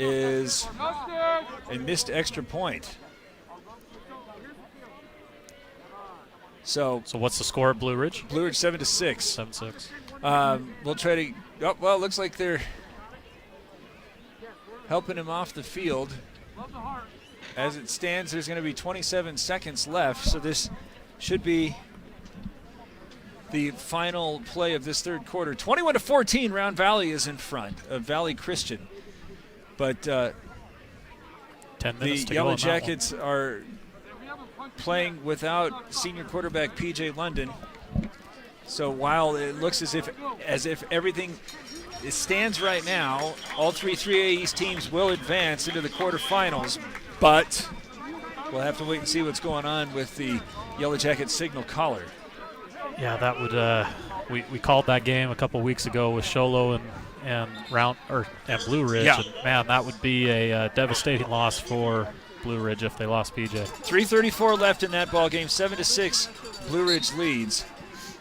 is a missed extra point. So what's the score at Blue Ridge? Blue Ridge 7-6. 7-6. We'll try to. Oh, well, it looks like they're helping him off the field. As it stands, there's going to be 27 seconds left, so this should be the final play of this third quarter. 21-14, Round Valley is in front of Valley Christian. But 10 minutes the to Yellow go Jackets are playing without senior quarterback P.J. London. So while it looks as if everything stands right now, all three 3A East teams will advance into the quarterfinals, but we'll have to wait and see what's going on with the Yellow Jacket signal caller. Yeah, that would. We called that game a couple weeks ago with Sholo and Blue Ridge, yeah. And man, that would be a devastating loss for Blue Ridge if they lost PJ. 3:34 left in that ball game. 7-6, Blue Ridge leads.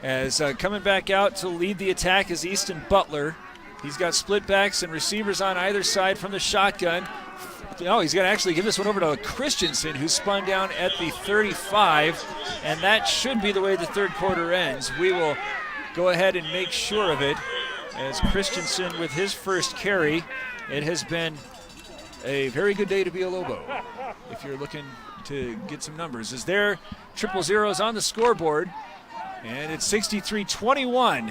As coming back out to lead the attack is Easton Butler. He's got split backs and receivers on either side from the shotgun. Oh, he's going to actually give this one over to Christensen, who spun down at the 35, and that should be the way the third quarter ends. We will go ahead and make sure of it as Christensen with his first carry. It has been a very good day to be a Lobo if you're looking to get some numbers. As their 000s on the scoreboard, and it's 63-21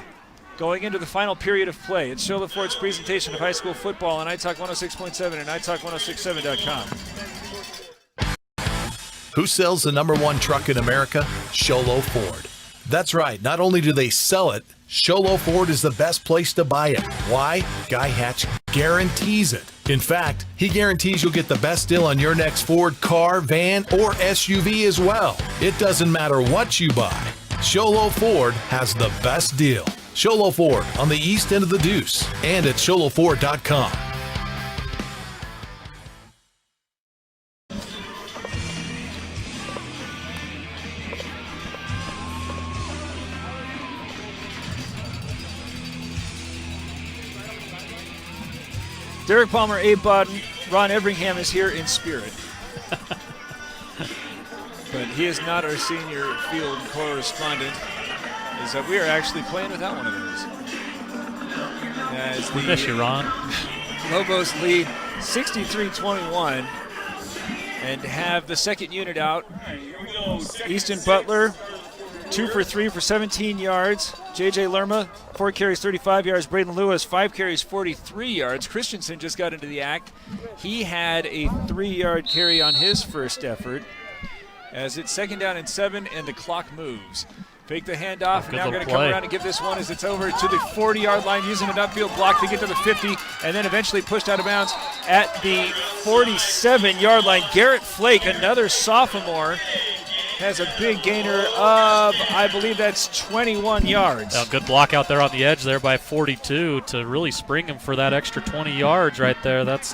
going into the final period of play. It's Sholo Ford's presentation of high school football on iTalk 106.7 and iTalk1067.com. Who sells the #1 truck in America? Sholo Ford. That's right. Not only do they sell it, Sholo Ford is the best place to buy it. Why? Guy Hatch guarantees it. In fact, he guarantees you'll get the best deal on your next Ford car, van, or SUV as well. It doesn't matter what you buy. Sholo Ford has the best deal. Sholo Ford on the east end of the Deuce and at sholoford.com. Derek Palmer, Abe Bodden, Ron Everingham is here in spirit. But he is not our senior field correspondent. Is that we are actually playing without one of those. As we miss you, Ron. Lobos lead 63-21 and have the second unit out. Easton Butler, 2 for 3 for 17 yards. J.J. Lerma, 4 carries, 35 yards. Braden Lewis, 5 carries, 43 yards. Christensen just got into the act. He had a 3-yard carry on his first effort. As it's 2nd down and 7, and the clock moves. Fake the handoff, and now we're going to come around and give this one as it's over to the 40-yard line, using an upfield block to get to the 50, and then eventually pushed out of bounds at the 47-yard line. Garrett Flake, another sophomore, has a big gainer of, I believe that's 21 yards. A good block out there on the edge there by 42 to really spring him for that extra 20 yards right there. That's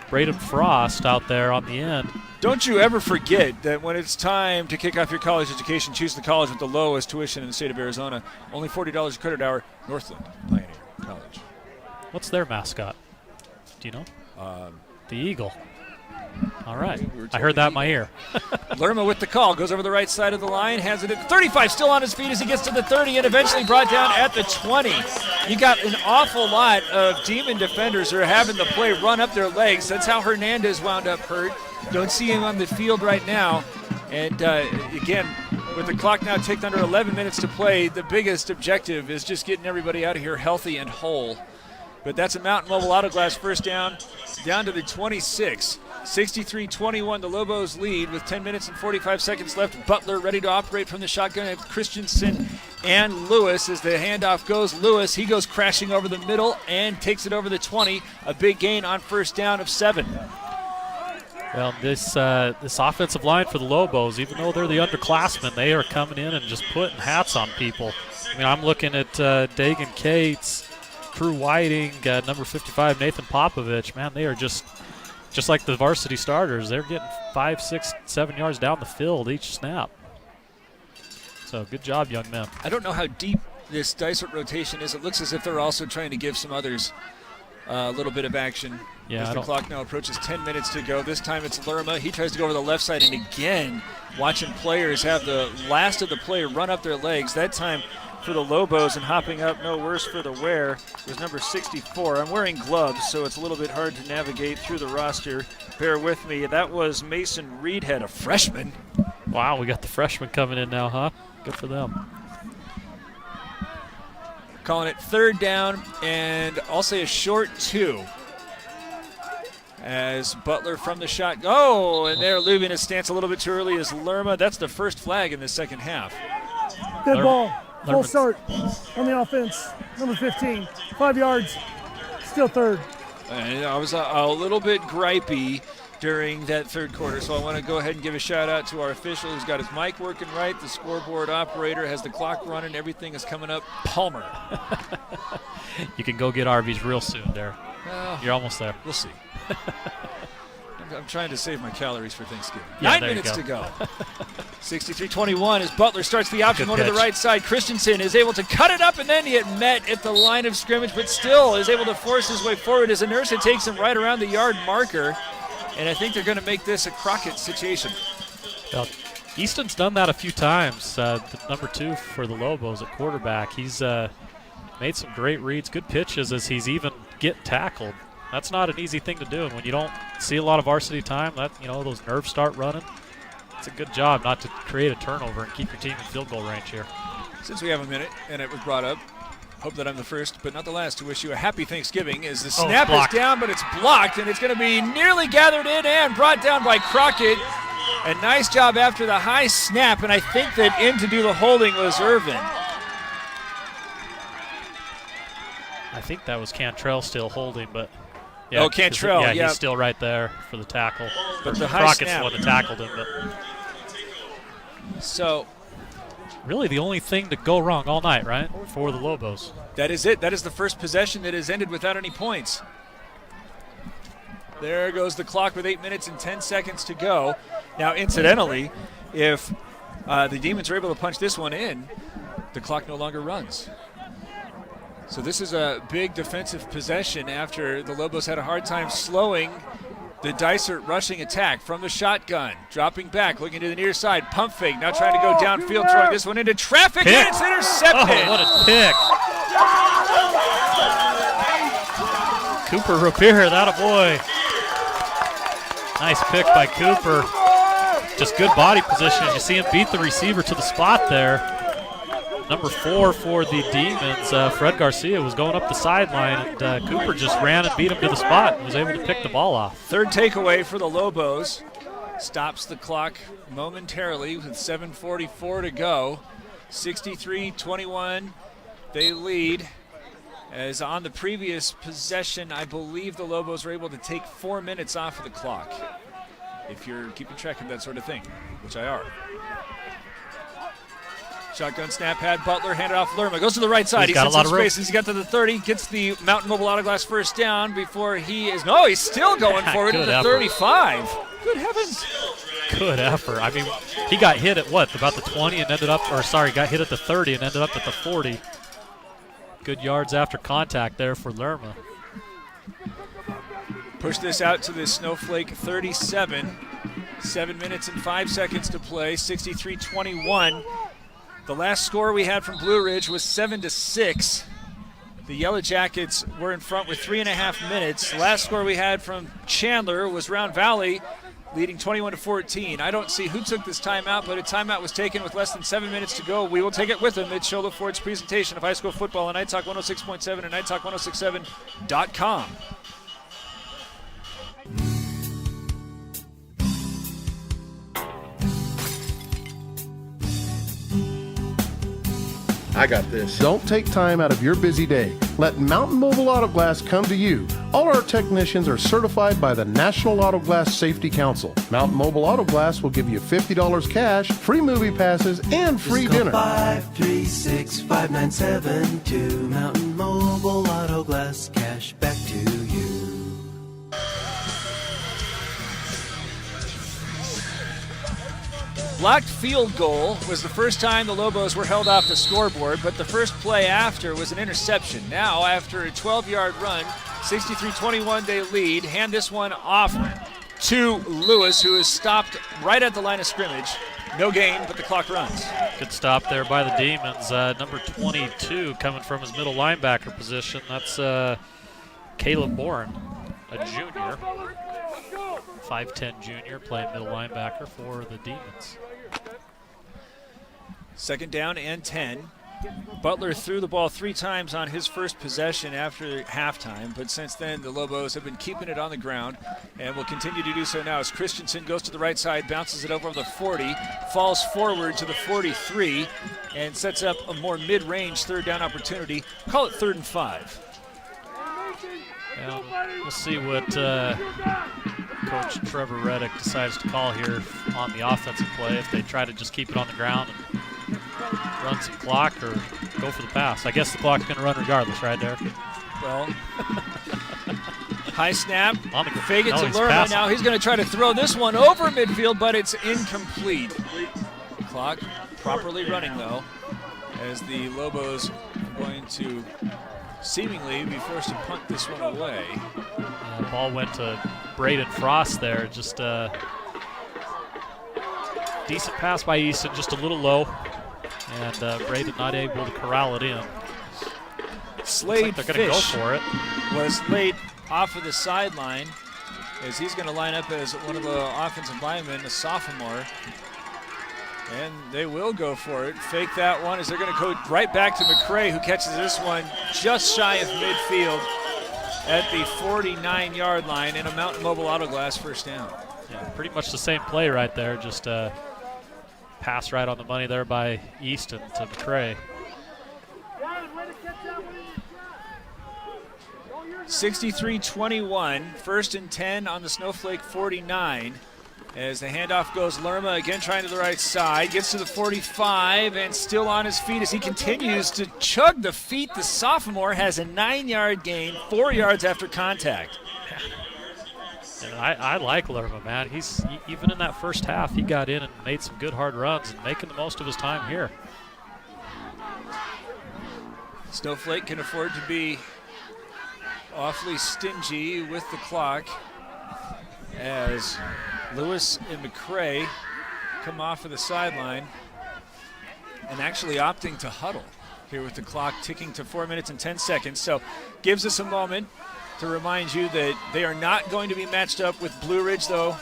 Braden Frost out there on the end. Don't you ever forget that when it's time to kick off your college education, choose the college with the lowest tuition in the state of Arizona. Only $40 a credit hour, Northland Pioneer College. What's their mascot? Do you know? The Eagle. All right. I heard that in my ear. Lerma with the call. Goes over the right side of the line. Has it at the 35. Still on his feet as he gets to the 30 and eventually brought down at the 20. You got an awful lot of Demon defenders who are having the play run up their legs. That's how Hernandez wound up hurt. Don't see him on the field right now. And again, with the clock now ticked under 11 minutes to play, the biggest objective is just getting everybody out of here healthy and whole. But that's a Mountain Mobile Auto Glass first down to the 26. 63-21, the Lobos lead with 10 minutes and 45 seconds left. Butler ready to operate from the shotgun. Christensen and Lewis as the handoff goes. Lewis, he goes crashing over the middle and takes it over the 20. A big gain on first down of 7. Well, this offensive line for the Lobos, even though they're the underclassmen, they are coming in and just putting hats on people. I mean, I'm looking at Dagan Cates, Crew Whiting, number 55, Nathan Popovich. Man, they are just like the varsity starters. They're getting 5, 6, 7 yards down the field each snap. So good job, young men. I don't know how deep this Dysart rotation is. It looks as if they're also trying to give some others a little bit of action. Yeah, as the clock now approaches 10 minutes to go. This time it's Lerma. He tries to go over the left side, and again, watching players have the last of the play run up their legs. That time for the Lobos, and hopping up no worse for the wear was number 64. I'm wearing gloves, so it's a little bit hard to navigate through the roster. Bear with me. That was Mason Reedhead, a freshman. Wow, we got the freshman coming in now, huh? Good for them. Calling it third down, and I'll say a short 2. As Butler from the shot. Oh, and they're leaving his stance a little bit too early as Lerma. That's the first flag in the second half. Good ball. Full start on the offense. Number 15. 5 yards. Still third. And I was a little bit gripey during that third quarter, so I want to go ahead and give a shout out to our official who's got his mic working right, the scoreboard operator has the clock running, everything is coming up. Palmer. You can go get Arby's real soon there. Well, you're almost there. We'll see. I'm trying to save my calories for Thanksgiving. Yeah, 9 minutes to go. 63-21 as Butler starts the option going to the right side. Christensen is able to cut it up and then get met at the line of scrimmage, but still is able to force his way forward as Inertia takes him right around the yard marker. And I think they're going to make this a Crockett situation. Well, Easton's done that a few times. The number 2 for the Lobos at quarterback. He's made some great reads, good pitches as he's even get tackled. That's not an easy thing to do, and when you don't see a lot of varsity time, that those nerves start running. It's a good job not to create a turnover and keep your team in field goal range here. Since we have a minute and it was brought up, hope that I'm the first, but not the last, to wish you a happy Thanksgiving. As the snap is down, but it's blocked, and it's going to be nearly gathered in and brought down by Crockett. A nice job after the high snap, and I think that in to do the holding was Irvin. I think that was Cantrell still holding, but yeah, Cantrell, yeah, he's still right there for the tackle. But the high Crockett's snap. the one that tackled him. But so, really, the only thing to go wrong all night, right, for the Lobos. That is it. That is the first possession that has ended without any points. There goes the clock with 8 minutes and 10 seconds to go. Now, incidentally, if the Demons are able to punch this one in, the clock no longer runs. So this is a big defensive possession after the Lobos had a hard time slowing the Dysart rushing attack from the shotgun. Dropping back, looking to the near side. Pump fake, now trying to go downfield, throwing this one into traffic, and it's intercepted. Oh, what a pick. Cooper Rapier, that a boy. Nice pick by Cooper. Just good body position. You see him beat the receiver to the spot there. Number 4 for the Demons, Fred Garcia, was going up the sideline, and Cooper just ran and beat him to the spot and was able to pick the ball off. Third takeaway for the Lobos. Stops the clock momentarily with 7:44 to go. 63-21, they lead. As on the previous possession, I believe the Lobos were able to take 4 minutes off of the clock. If you're keeping track of that sort of thing, which I are. Shotgun snap, had Butler, handed off Lerma. Goes to the right side. He's got a lot of space. He's got to the 30. Gets the Mountain Mobile Auto Glass first down before he is. No, he's still going forward to the 35. Good heavens. Good effort. I mean, he got hit at what? About the 20 and ended up, got hit at the 30 and ended up at the 40. Good yards after contact there for Lerma. Push this out to the Snowflake 37. 7 minutes and 5 seconds to play. 63-21. The last score we had from Blue Ridge was 7-6. The Yellow Jackets were in front with 3.5 minutes. The last score we had from Chandler was Round Valley, leading 21-14. I don't see who took this timeout, but a timeout was taken with less than 7 minutes to go. We will take it with them. It's Shola Ford's presentation of high school football on Night Talk 106.7 and NightTalk1067.com. I got this. Don't take time out of your busy day. Let Mountain Mobile Auto Glass come to you. All our technicians are certified by the National Auto Glass Safety Council. Mountain Mobile Auto Glass will give you $50 cash, free movie passes, and free dinner. 536-5972. Mountain Mobile Auto Glass, cash back to you. blocked field goal was the first time the Lobos were held off the scoreboard, but the first play after was an interception. Now, after a 12-yard run, 63-21 they lead. Hand this one off to Lewis, who is stopped right at the line of scrimmage. No gain, but the clock runs. Good stop there by the Demons. Number 22 coming from his middle linebacker position. That's Caleb Bourne, a junior. 5'10 junior playing middle linebacker for the Demons. Second down and 10. Butler threw the ball 3 times on his first possession after halftime, but since then the Lobos have been keeping it on the ground and will continue to do so now as Christensen goes to the right side, bounces it over the 40, falls forward to the 43, and sets up a more mid-range third down opportunity. Call it 3rd and 5. Well, we'll see what Coach Trevor Reddick decides to call here on the offensive play, if they try to just keep it on the ground and run some clock or go for the pass. I guess the clock's going to run regardless, right, Derek? Well, high snap, on the fake it to Lerma. Now he's going to try to throw this one over midfield, but it's incomplete. Clock properly running, though, as the Lobos are going to seemingly be forced to punt this one away. The ball went to Braden Frost there. Just a decent pass by Easton, just a little low. And Braden not able to corral it in. Slade like they're going to go for it. Was laid off of the sideline as he's going to line up as one of the offensive linemen, a sophomore. And they will go for it. Fake that one as they're going to go right back to McCray, who catches this one just shy of midfield at the 49-yard line, and a Mountain Mobile Auto Glass first down. Yeah, pretty much the same play right there, just pass right on the money there by Easton to McCray. 63-21, 1st and 10 on the Snowflake 49. As the handoff goes, Lerma again trying to the right side, gets to the 45 and still on his feet as he continues to chug the feet. The sophomore has a 9-yard gain, 4 yards after contact. And I like Lerma, man. Even in that first half, he got in and made some good hard runs and making the most of his time here. Snowflake can afford to be awfully stingy with the clock as Lewis and McCray come off of the sideline and actually opting to huddle here with the clock ticking to 4 minutes and 10 seconds. So gives us a moment to remind you that they are not going to be matched up with Blue Ridge, though.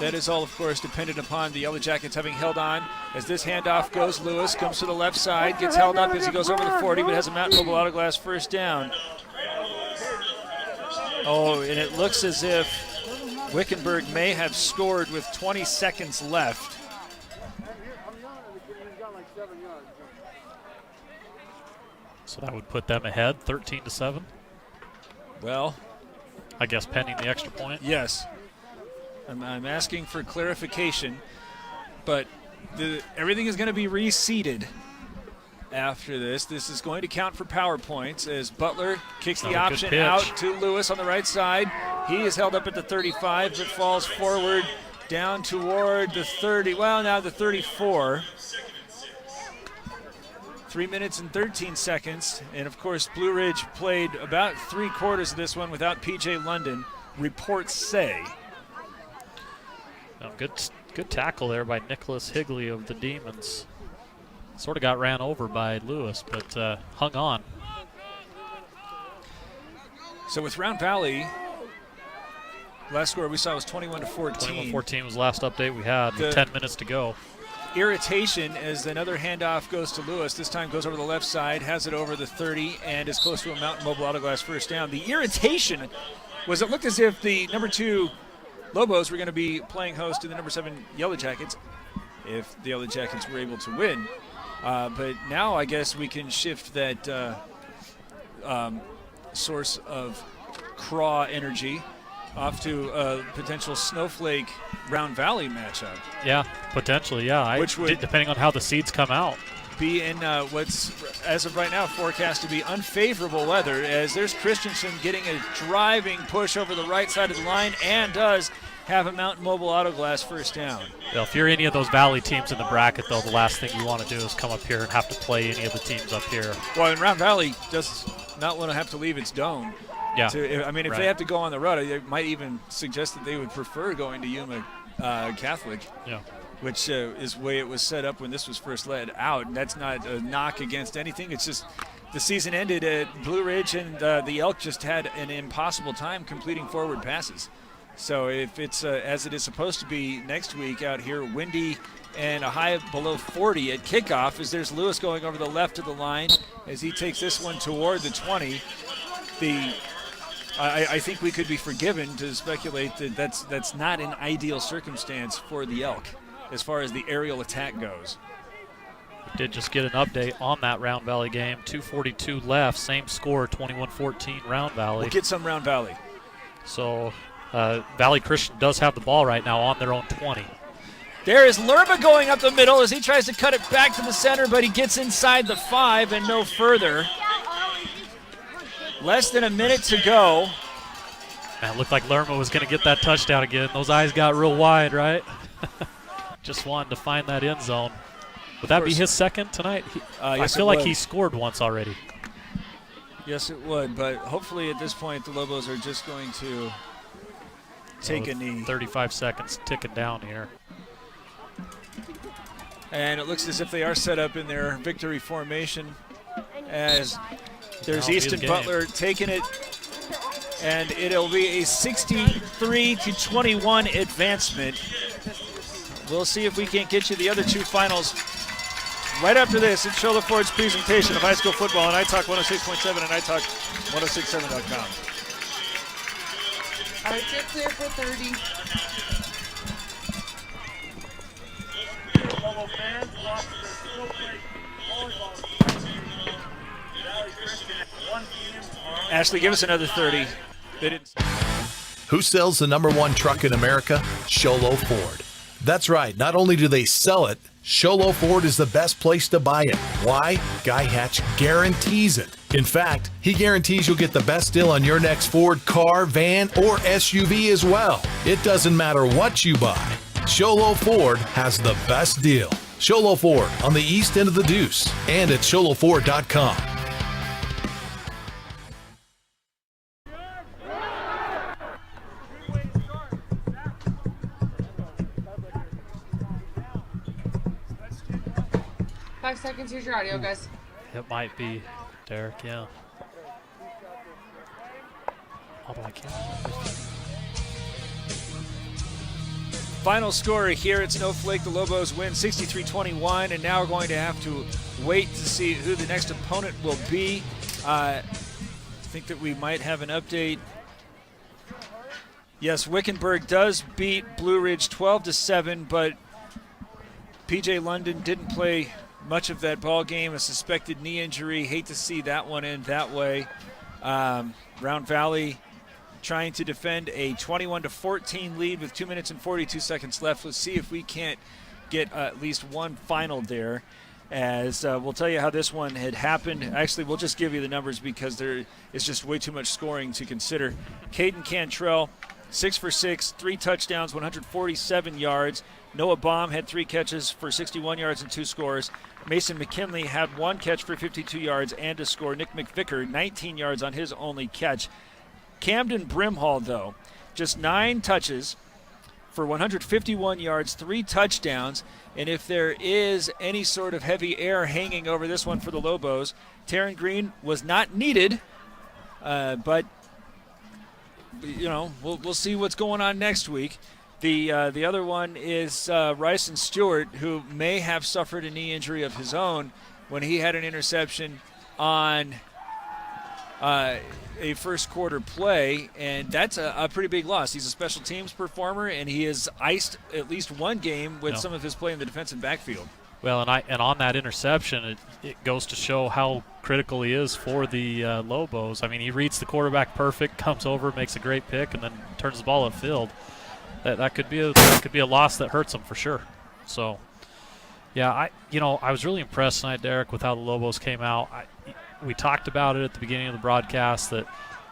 That is all, of course, dependent upon the Yellow Jackets having held on. As this handoff goes, Lewis comes to the left side, gets held up as he goes over the 40, but has a Mountain Mobile Auto Glass first down. Oh, and it looks as if Wickenburg may have scored with 20 seconds left. So that would put them ahead, 13-7. Well, I guess pending the extra point. Yes. I'm asking for clarification, but everything is going to be reseeded after this. This is going to count for power points as Butler kicks the option out to Lewis on the right side. He is held up at the 35, but falls forward down toward the 30. Well, now the 34. 3 minutes and 13 seconds. And, of course, Blue Ridge played about 3/4 of this one without P.J. London, reports say. Oh, good tackle there by Nicholas Higley of the Demons. Sort of got ran over by Lewis, but hung on. So with Round Valley, last score we saw was 21-14. 21-14 was the last update we had, with 10 minutes to go. Irritation as another handoff goes to Lewis. This time goes over the left side, has it over the 30, and is close to a Mountain Mobile Auto Glass first down. The irritation was it looked as if the number 2 Lobos were going to be playing host to the number 7 Yellow Jackets if the Yellow Jackets were able to win. But now I guess we can shift that source of craw energy off to a potential Snowflake Round Valley matchup. Yeah, potentially, yeah. Which would, depending on how the seeds come out. be in what's, as of right now, forecast to be unfavorable weather, as there's Christensen getting a driving push over the right side of the line and does have a Mountain Mobile Auto Glass first down. Well, if you're any of those Valley teams in the bracket, though, the last thing you want to do is come up here and have to play any of the teams up here. Well, and Round Valley does not want to have to leave its dome. Yeah. I mean, if they have to go on the road, I might even suggest that they would prefer going to Yuma Catholic. Yeah. Which is the way it was set up when this was first let out. And that's not a knock against anything. It's just the season ended at Blue Ridge, and the Elk just had an impossible time completing forward passes. So if it's as it is supposed to be next week out here, windy and a high below 40 at kickoff, as there's Lewis going over the left of the line as he takes this one toward the 20. I think we could be forgiven to speculate that that's not an ideal circumstance for the Elk as far as the aerial attack goes. We did just get an update on that Round Valley game. 2:42 left, same score, 21-14 Round Valley. We'll get some Round Valley. So Valley Christian does have the ball right now on their own 20. There is Lerma going up the middle as he tries to cut it back to the center, but he gets inside the 5 and no further. Less than a minute to go. Man, it looked like Lerma was going to get that touchdown again. Those eyes got real wide, right? Just wanted to find that end zone. Would that be his second tonight? Yes, I feel like he scored once already. Yes, it would, but hopefully at this point the Lobos are just going to take a knee. 35 seconds ticking down here. And it looks as if they are set up in their victory formation as there's Easton Butler taking it, and it'll be a 63-21 advancement. We'll see if we can't get you the other two finals right after this in Shola Ford's presentation of high school football on iTalk 106.7 and iTalk1067.com. All right, you're clear for 30. Ashley, give us another 30. They didn't. Who sells the #1 truck in America? Sholo Ford. That's right. Not only do they sell it, Sholo Ford is the best place to buy it. Why? Guy Hatch guarantees it. In fact, he guarantees you'll get the best deal on your next Ford car, van, or SUV as well. It doesn't matter what you buy. Sholo Ford has the best deal. Sholo Ford on the east end of the Deuce and at sholoford.com. Seconds, here's your audio, guys. It might be Derek, yeah. Although I can't. Final score here at Snowflake, the Lobos win 63-21, and now we're going to have to wait to see who the next opponent will be. I think that we might have an update. Yes, Wickenburg does beat Blue Ridge 12-7, but PJ London didn't play much of that ball game, a suspected knee injury. Hate to see that one end that way. Round Valley trying to defend a 21-14 lead with 2 minutes and 42 seconds left. Let's see if we can't get at least one final there. As we'll tell you how this one had happened. Actually, we'll just give you the numbers because there is just way too much scoring to consider. Caden Cantrell, 6 for 6, 3 touchdowns, 147 yards. Noah Baum had 3 catches for 61 yards and 2 scores. Mason McKinley had 1 catch for 52 yards and a score. Nick McVicker, 19 yards on his only catch. Camden Brimhall, though, just 9 touches for 151 yards, 3 touchdowns. And if there is any sort of heavy air hanging over this one for the Lobos, Taryn Green was not needed, but you know, we'll see what's going on next week. The other one is Ryson Stewart, who may have suffered a knee injury of his own when he had an interception on a first quarter play, and that's a pretty big loss. He's a special teams performer, and he has iced at least one game with some of his play in the defensive backfield. Well, and on that interception, it goes to show how critical he is for the Lobos. I mean, he reads the quarterback perfect, comes over, makes a great pick, and then turns the ball upfield. That could be a loss that hurts him for sure. So, Yeah, I was really impressed tonight, Derek, with how the Lobos came out. We talked about it at the beginning of the broadcast that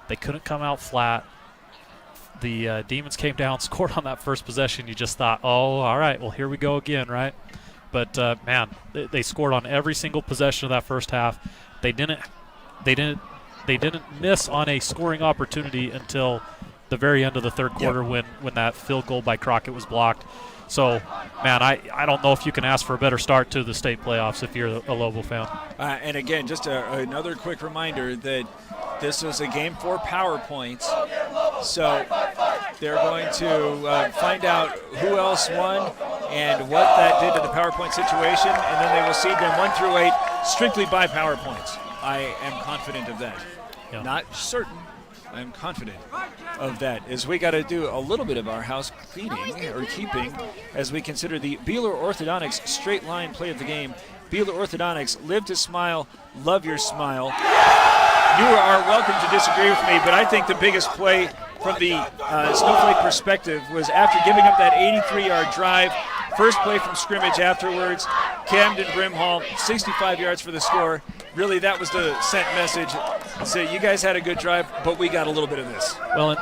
they couldn't come out flat. The Demons came down, scored on that first possession. You just thought, oh, all right, well, here we go again, right? But man, they scored on every single possession of that first half. They didn't miss on a scoring opportunity until the very end of the third quarter when that field goal by Crockett was blocked. So, man, I don't know if you can ask for a better start to the state playoffs if you're a Lobo fan. And again, just another quick reminder that this was a game for PowerPoints. So they're going to find out who else won and what that did to the PowerPoint situation, and then they will seed them 1 through 8 strictly by PowerPoints. I am confident of that. Yeah. Not certain. I'm confident of that, as we got to do a little bit of our house cleaning or keeping as we consider the Beeler Orthodontics straight line play of the game. Beeler Orthodontics, live to smile, love your smile. You are welcome to disagree with me, but I think the biggest play from the Snowflake perspective was after giving up that 83-yard drive, first play from scrimmage afterwards, Camden Brimhall, 65 yards for the score. Really, that was the sent message. So you guys had a good drive, but we got a little bit of this. Well,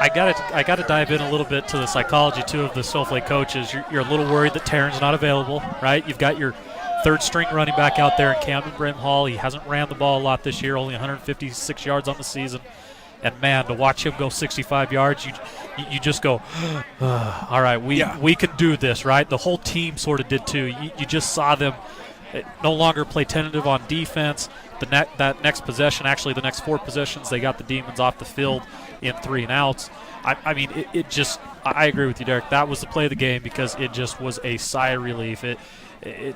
I got to dive in a little bit to the psychology, too, of the Snowflake coaches. You're a little worried that Taryn's not available, right? You've got your third-string running back out there in Camden Brimhall. He hasn't ran the ball a lot this year, only 156 yards on the season. And, man, to watch him go 65 yards, you just go, all right, we can do this, right? The whole team sort of did, too. You just saw them no longer play tentative on defense. That next possession, actually the next 4 possessions, they got the Demons off the field in 3 and outs. I mean, it just – I agree with you, Derek. That was the play of the game because it just was a sigh of relief. It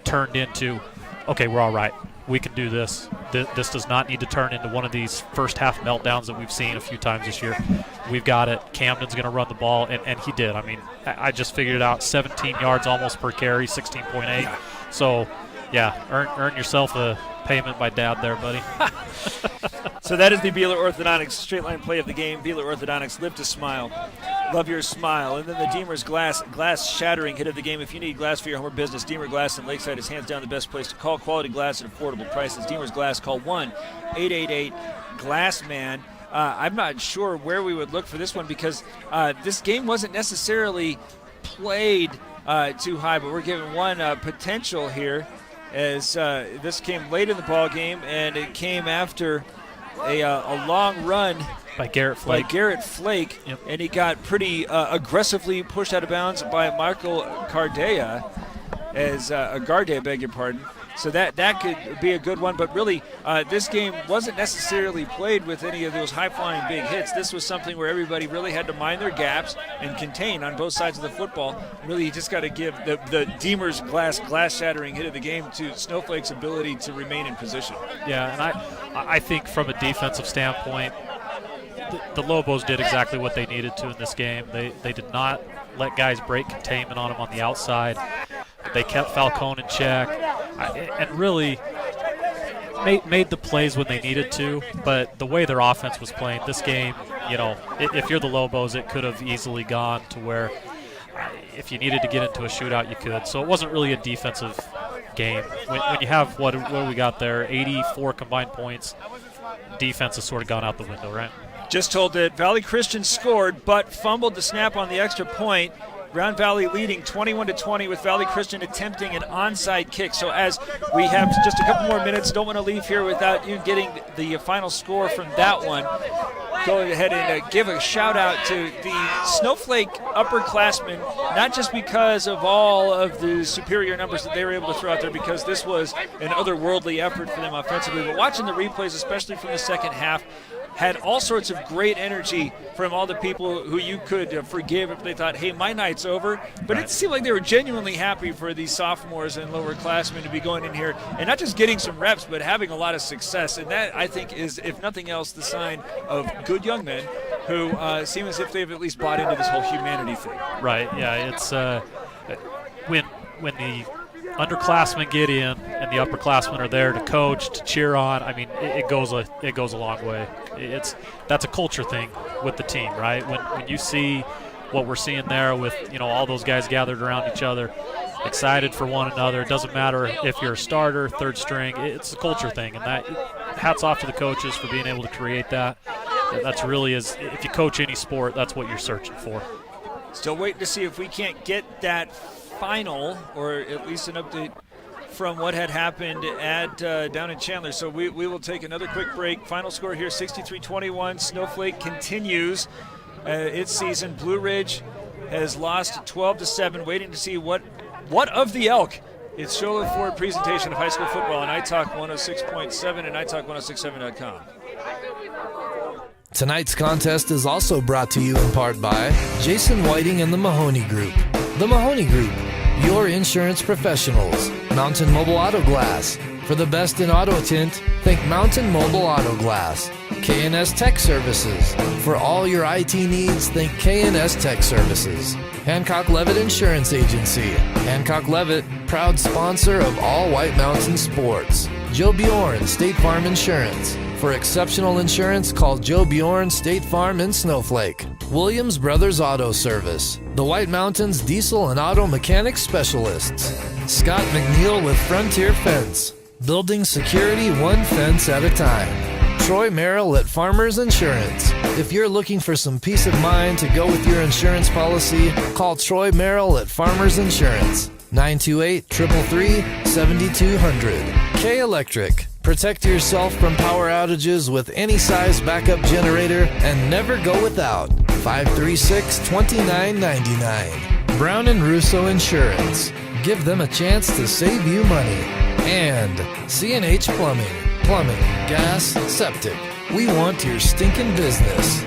turned into, okay, we're all right. We can do this. This does not need to turn into one of these first-half meltdowns that we've seen a few times this year. We've got it. Camden's going to run the ball, and he did. I mean, I just figured it out, 17 yards almost per carry, 16.8. So, yeah, earn yourself a payment by Dad there, buddy. So that is the Beeler Orthodontics straight line play of the game. Beeler Orthodontics, live to smile. Love your smile. And then the Deemer's glass shattering hit of the game. If you need glass for your home or business, Deemer Glass in Lakeside is hands down the best place to call. Quality glass at affordable prices. Deemer's Glass, call 1-888-GLASSMAN. I'm not sure where we would look for this one because this game wasn't necessarily played too high, but we're giving one potential here as this came late in the ball game, and it came after a long run by Garrett Flake. Yep. And he got pretty aggressively pushed out of bounds by Michael Gardea, beg your pardon. So that could be a good one, but really this game wasn't necessarily played with any of those high-flying big hits. This was something where everybody really had to mind their gaps and contain on both sides of the football. Really, you just got to give the Deemer's glass-shattering hit of the game to Snowflake's ability to remain in position. Yeah, and I think from a defensive standpoint, the Lobos did exactly what they needed to in this game. They did not let guys break containment on them on the outside. They kept Falcone in check and really made the plays when they needed to. But the way their offense was playing this game, if you're the Lobos, it could have easily gone to where if you needed to get into a shootout, you could. So it wasn't really a defensive game. When you have what we got there, 84 combined points, defense has sort of gone out the window, right? Just told that Valley Christian scored, but fumbled the snap on the extra point. Grand Valley leading 21-20 with Valley Christian attempting an onside kick. So as we have just a couple more minutes, don't want to leave here without you getting the final score from that one. Go ahead and give a shout out to the Snowflake upperclassmen, not just because of all of the superior numbers that they were able to throw out there, because this was an otherworldly effort for them offensively, but watching the replays, especially from the second half, had all sorts of great energy from all the people who you could forgive if they thought, hey, my night's over. But It seemed like they were genuinely happy for these sophomores and lower classmen to be going in here and not just getting some reps, but having a lot of success. And that, I think, is, if nothing else, the sign of good young men who seem as if they've at least bought into this whole humanity thing. Right, yeah. It's when the underclassmen get in and the upperclassmen are there to coach, to cheer on. I mean, it goes a long way. That's a culture thing with the team, right? When you see what we're seeing there with, all those guys gathered around each other, excited for one another. It doesn't matter if you're a starter, third string. It's a culture thing, and that hats off to the coaches for being able to create that. That's really if you coach any sport, that's what you're searching for. Still waiting to see if we can't get that final, or at least an update from what had happened at down in Chandler. So we will take another quick break. Final score here, 63-21. Snowflake continues its season. Blue Ridge has lost 12-7. Waiting to see what of the Elk. It's Sholo Ford presentation of high school football on iTalk 106.7 and iTalk1067.com. Tonight's contest is also brought to you in part by Jason Whiting and the Mahoney Group. The Mahoney Group, your insurance professionals. Mountain Mobile Auto Glass. For the best in auto tint, think Mountain Mobile Auto Glass. K&S Tech Services. For all your IT needs, think K&S Tech Services. Hancock Levitt Insurance Agency. Hancock Levitt, proud sponsor of all White Mountain sports. Joe Bjorn, State Farm Insurance. For exceptional insurance, call Joe Bjorn State Farm in Snowflake. Williams Brothers Auto Service. The White Mountains Diesel and Auto Mechanics Specialists. Scott McNeil with Frontier Fence. Building security one fence at a time. Troy Merrill at Farmers Insurance. If you're looking for some peace of mind to go with your insurance policy, call Troy Merrill at Farmers Insurance. 928-333-7200. K Electric. Protect yourself from power outages with any size backup generator and never go without. 536-2999. Brown and Russo Insurance. Give them a chance to save you money. And C&H Plumbing. Plumbing, gas, septic. We want your stinking business.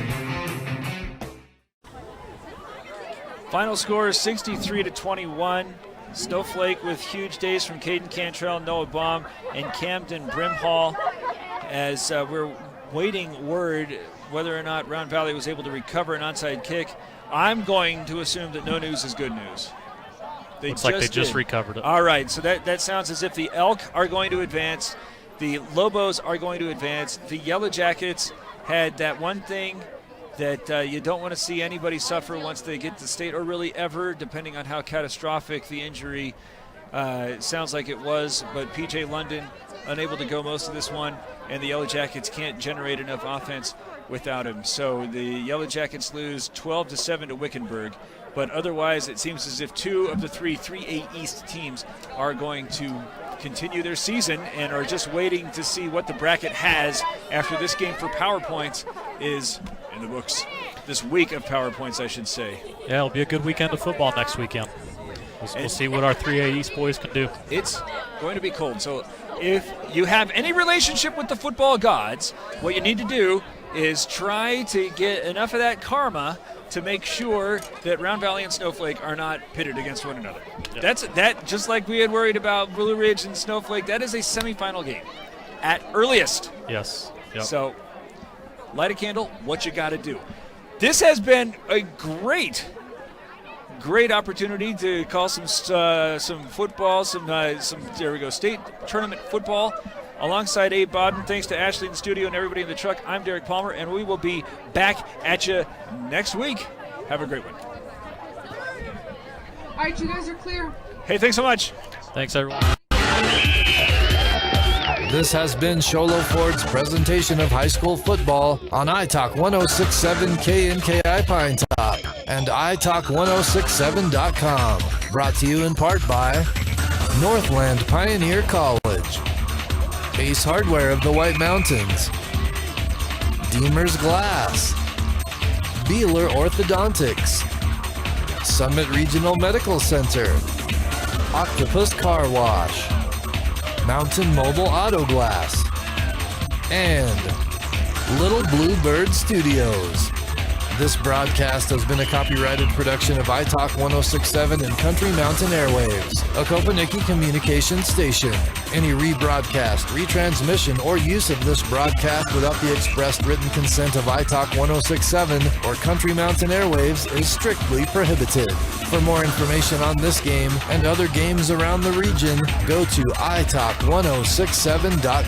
Final score is 63-21. Snowflake with huge days from Caden Cantrell, Noah Baum, and Camden Brimhall, as we're waiting word whether or not Round Valley was able to recover an onside kick. I'm going to assume that no news is good news. Looks like they just recovered it. All right, so that sounds as if the Elk are going to advance. The Lobos are going to advance. The Yellow Jackets had that one thing that you don't want to see anybody suffer once they get to state, or really ever, depending on how catastrophic the injury sounds like it was. But P.J. London unable to go most of this one, and the Yellow Jackets can't generate enough offense without him. So the Yellow Jackets lose 12-7 to Wickenburg. But otherwise, it seems as if two of the three 3A East teams are going to continue their season and are just waiting to see what the bracket has after this game for PowerPoints is in the books. This week of PowerPoints, I should say. Yeah, it'll be a good weekend of football next weekend. We'll see what our 3A East boys can do. It's going to be cold. So if you have any relationship with the football gods, what you need to do is try to get enough of that karma to make sure that Round Valley and Snowflake are not pitted against one another. Yep. That just like we had worried about Blue Ridge and Snowflake, that is a semifinal game at earliest. Yes. Yep. So light a candle, what you got to do. This has been a great opportunity to call some football, some there we go, state tournament football alongside Abe Bodden. Thanks to Ashley in the studio and everybody in the truck. I'm Derek Palmer, and we will be back at you next week. Have a great one. All right, you guys are clear. Hey, thanks so much. Thanks, everyone. This has been Sholo Ford's presentation of high school football on iTalk 106.7 KNKI Pine Top and iTalk1067.com. Brought to you in part by Northland Pioneer College, Ace Hardware of the White Mountains, Deemer's Glass, Beeler Orthodontics, Summit Regional Medical Center, Octopus Car Wash, Mountain Mobile Auto Glass, and Little Blue Bird Studios. This broadcast has been a copyrighted production of iTalk 106.7 and Country Mountain Airwaves, a Kopanicki communications station. Any rebroadcast, retransmission, or use of this broadcast without the expressed written consent of iTalk 106.7 or Country Mountain Airwaves is strictly prohibited. For more information on this game and other games around the region, go to iTalk1067.com.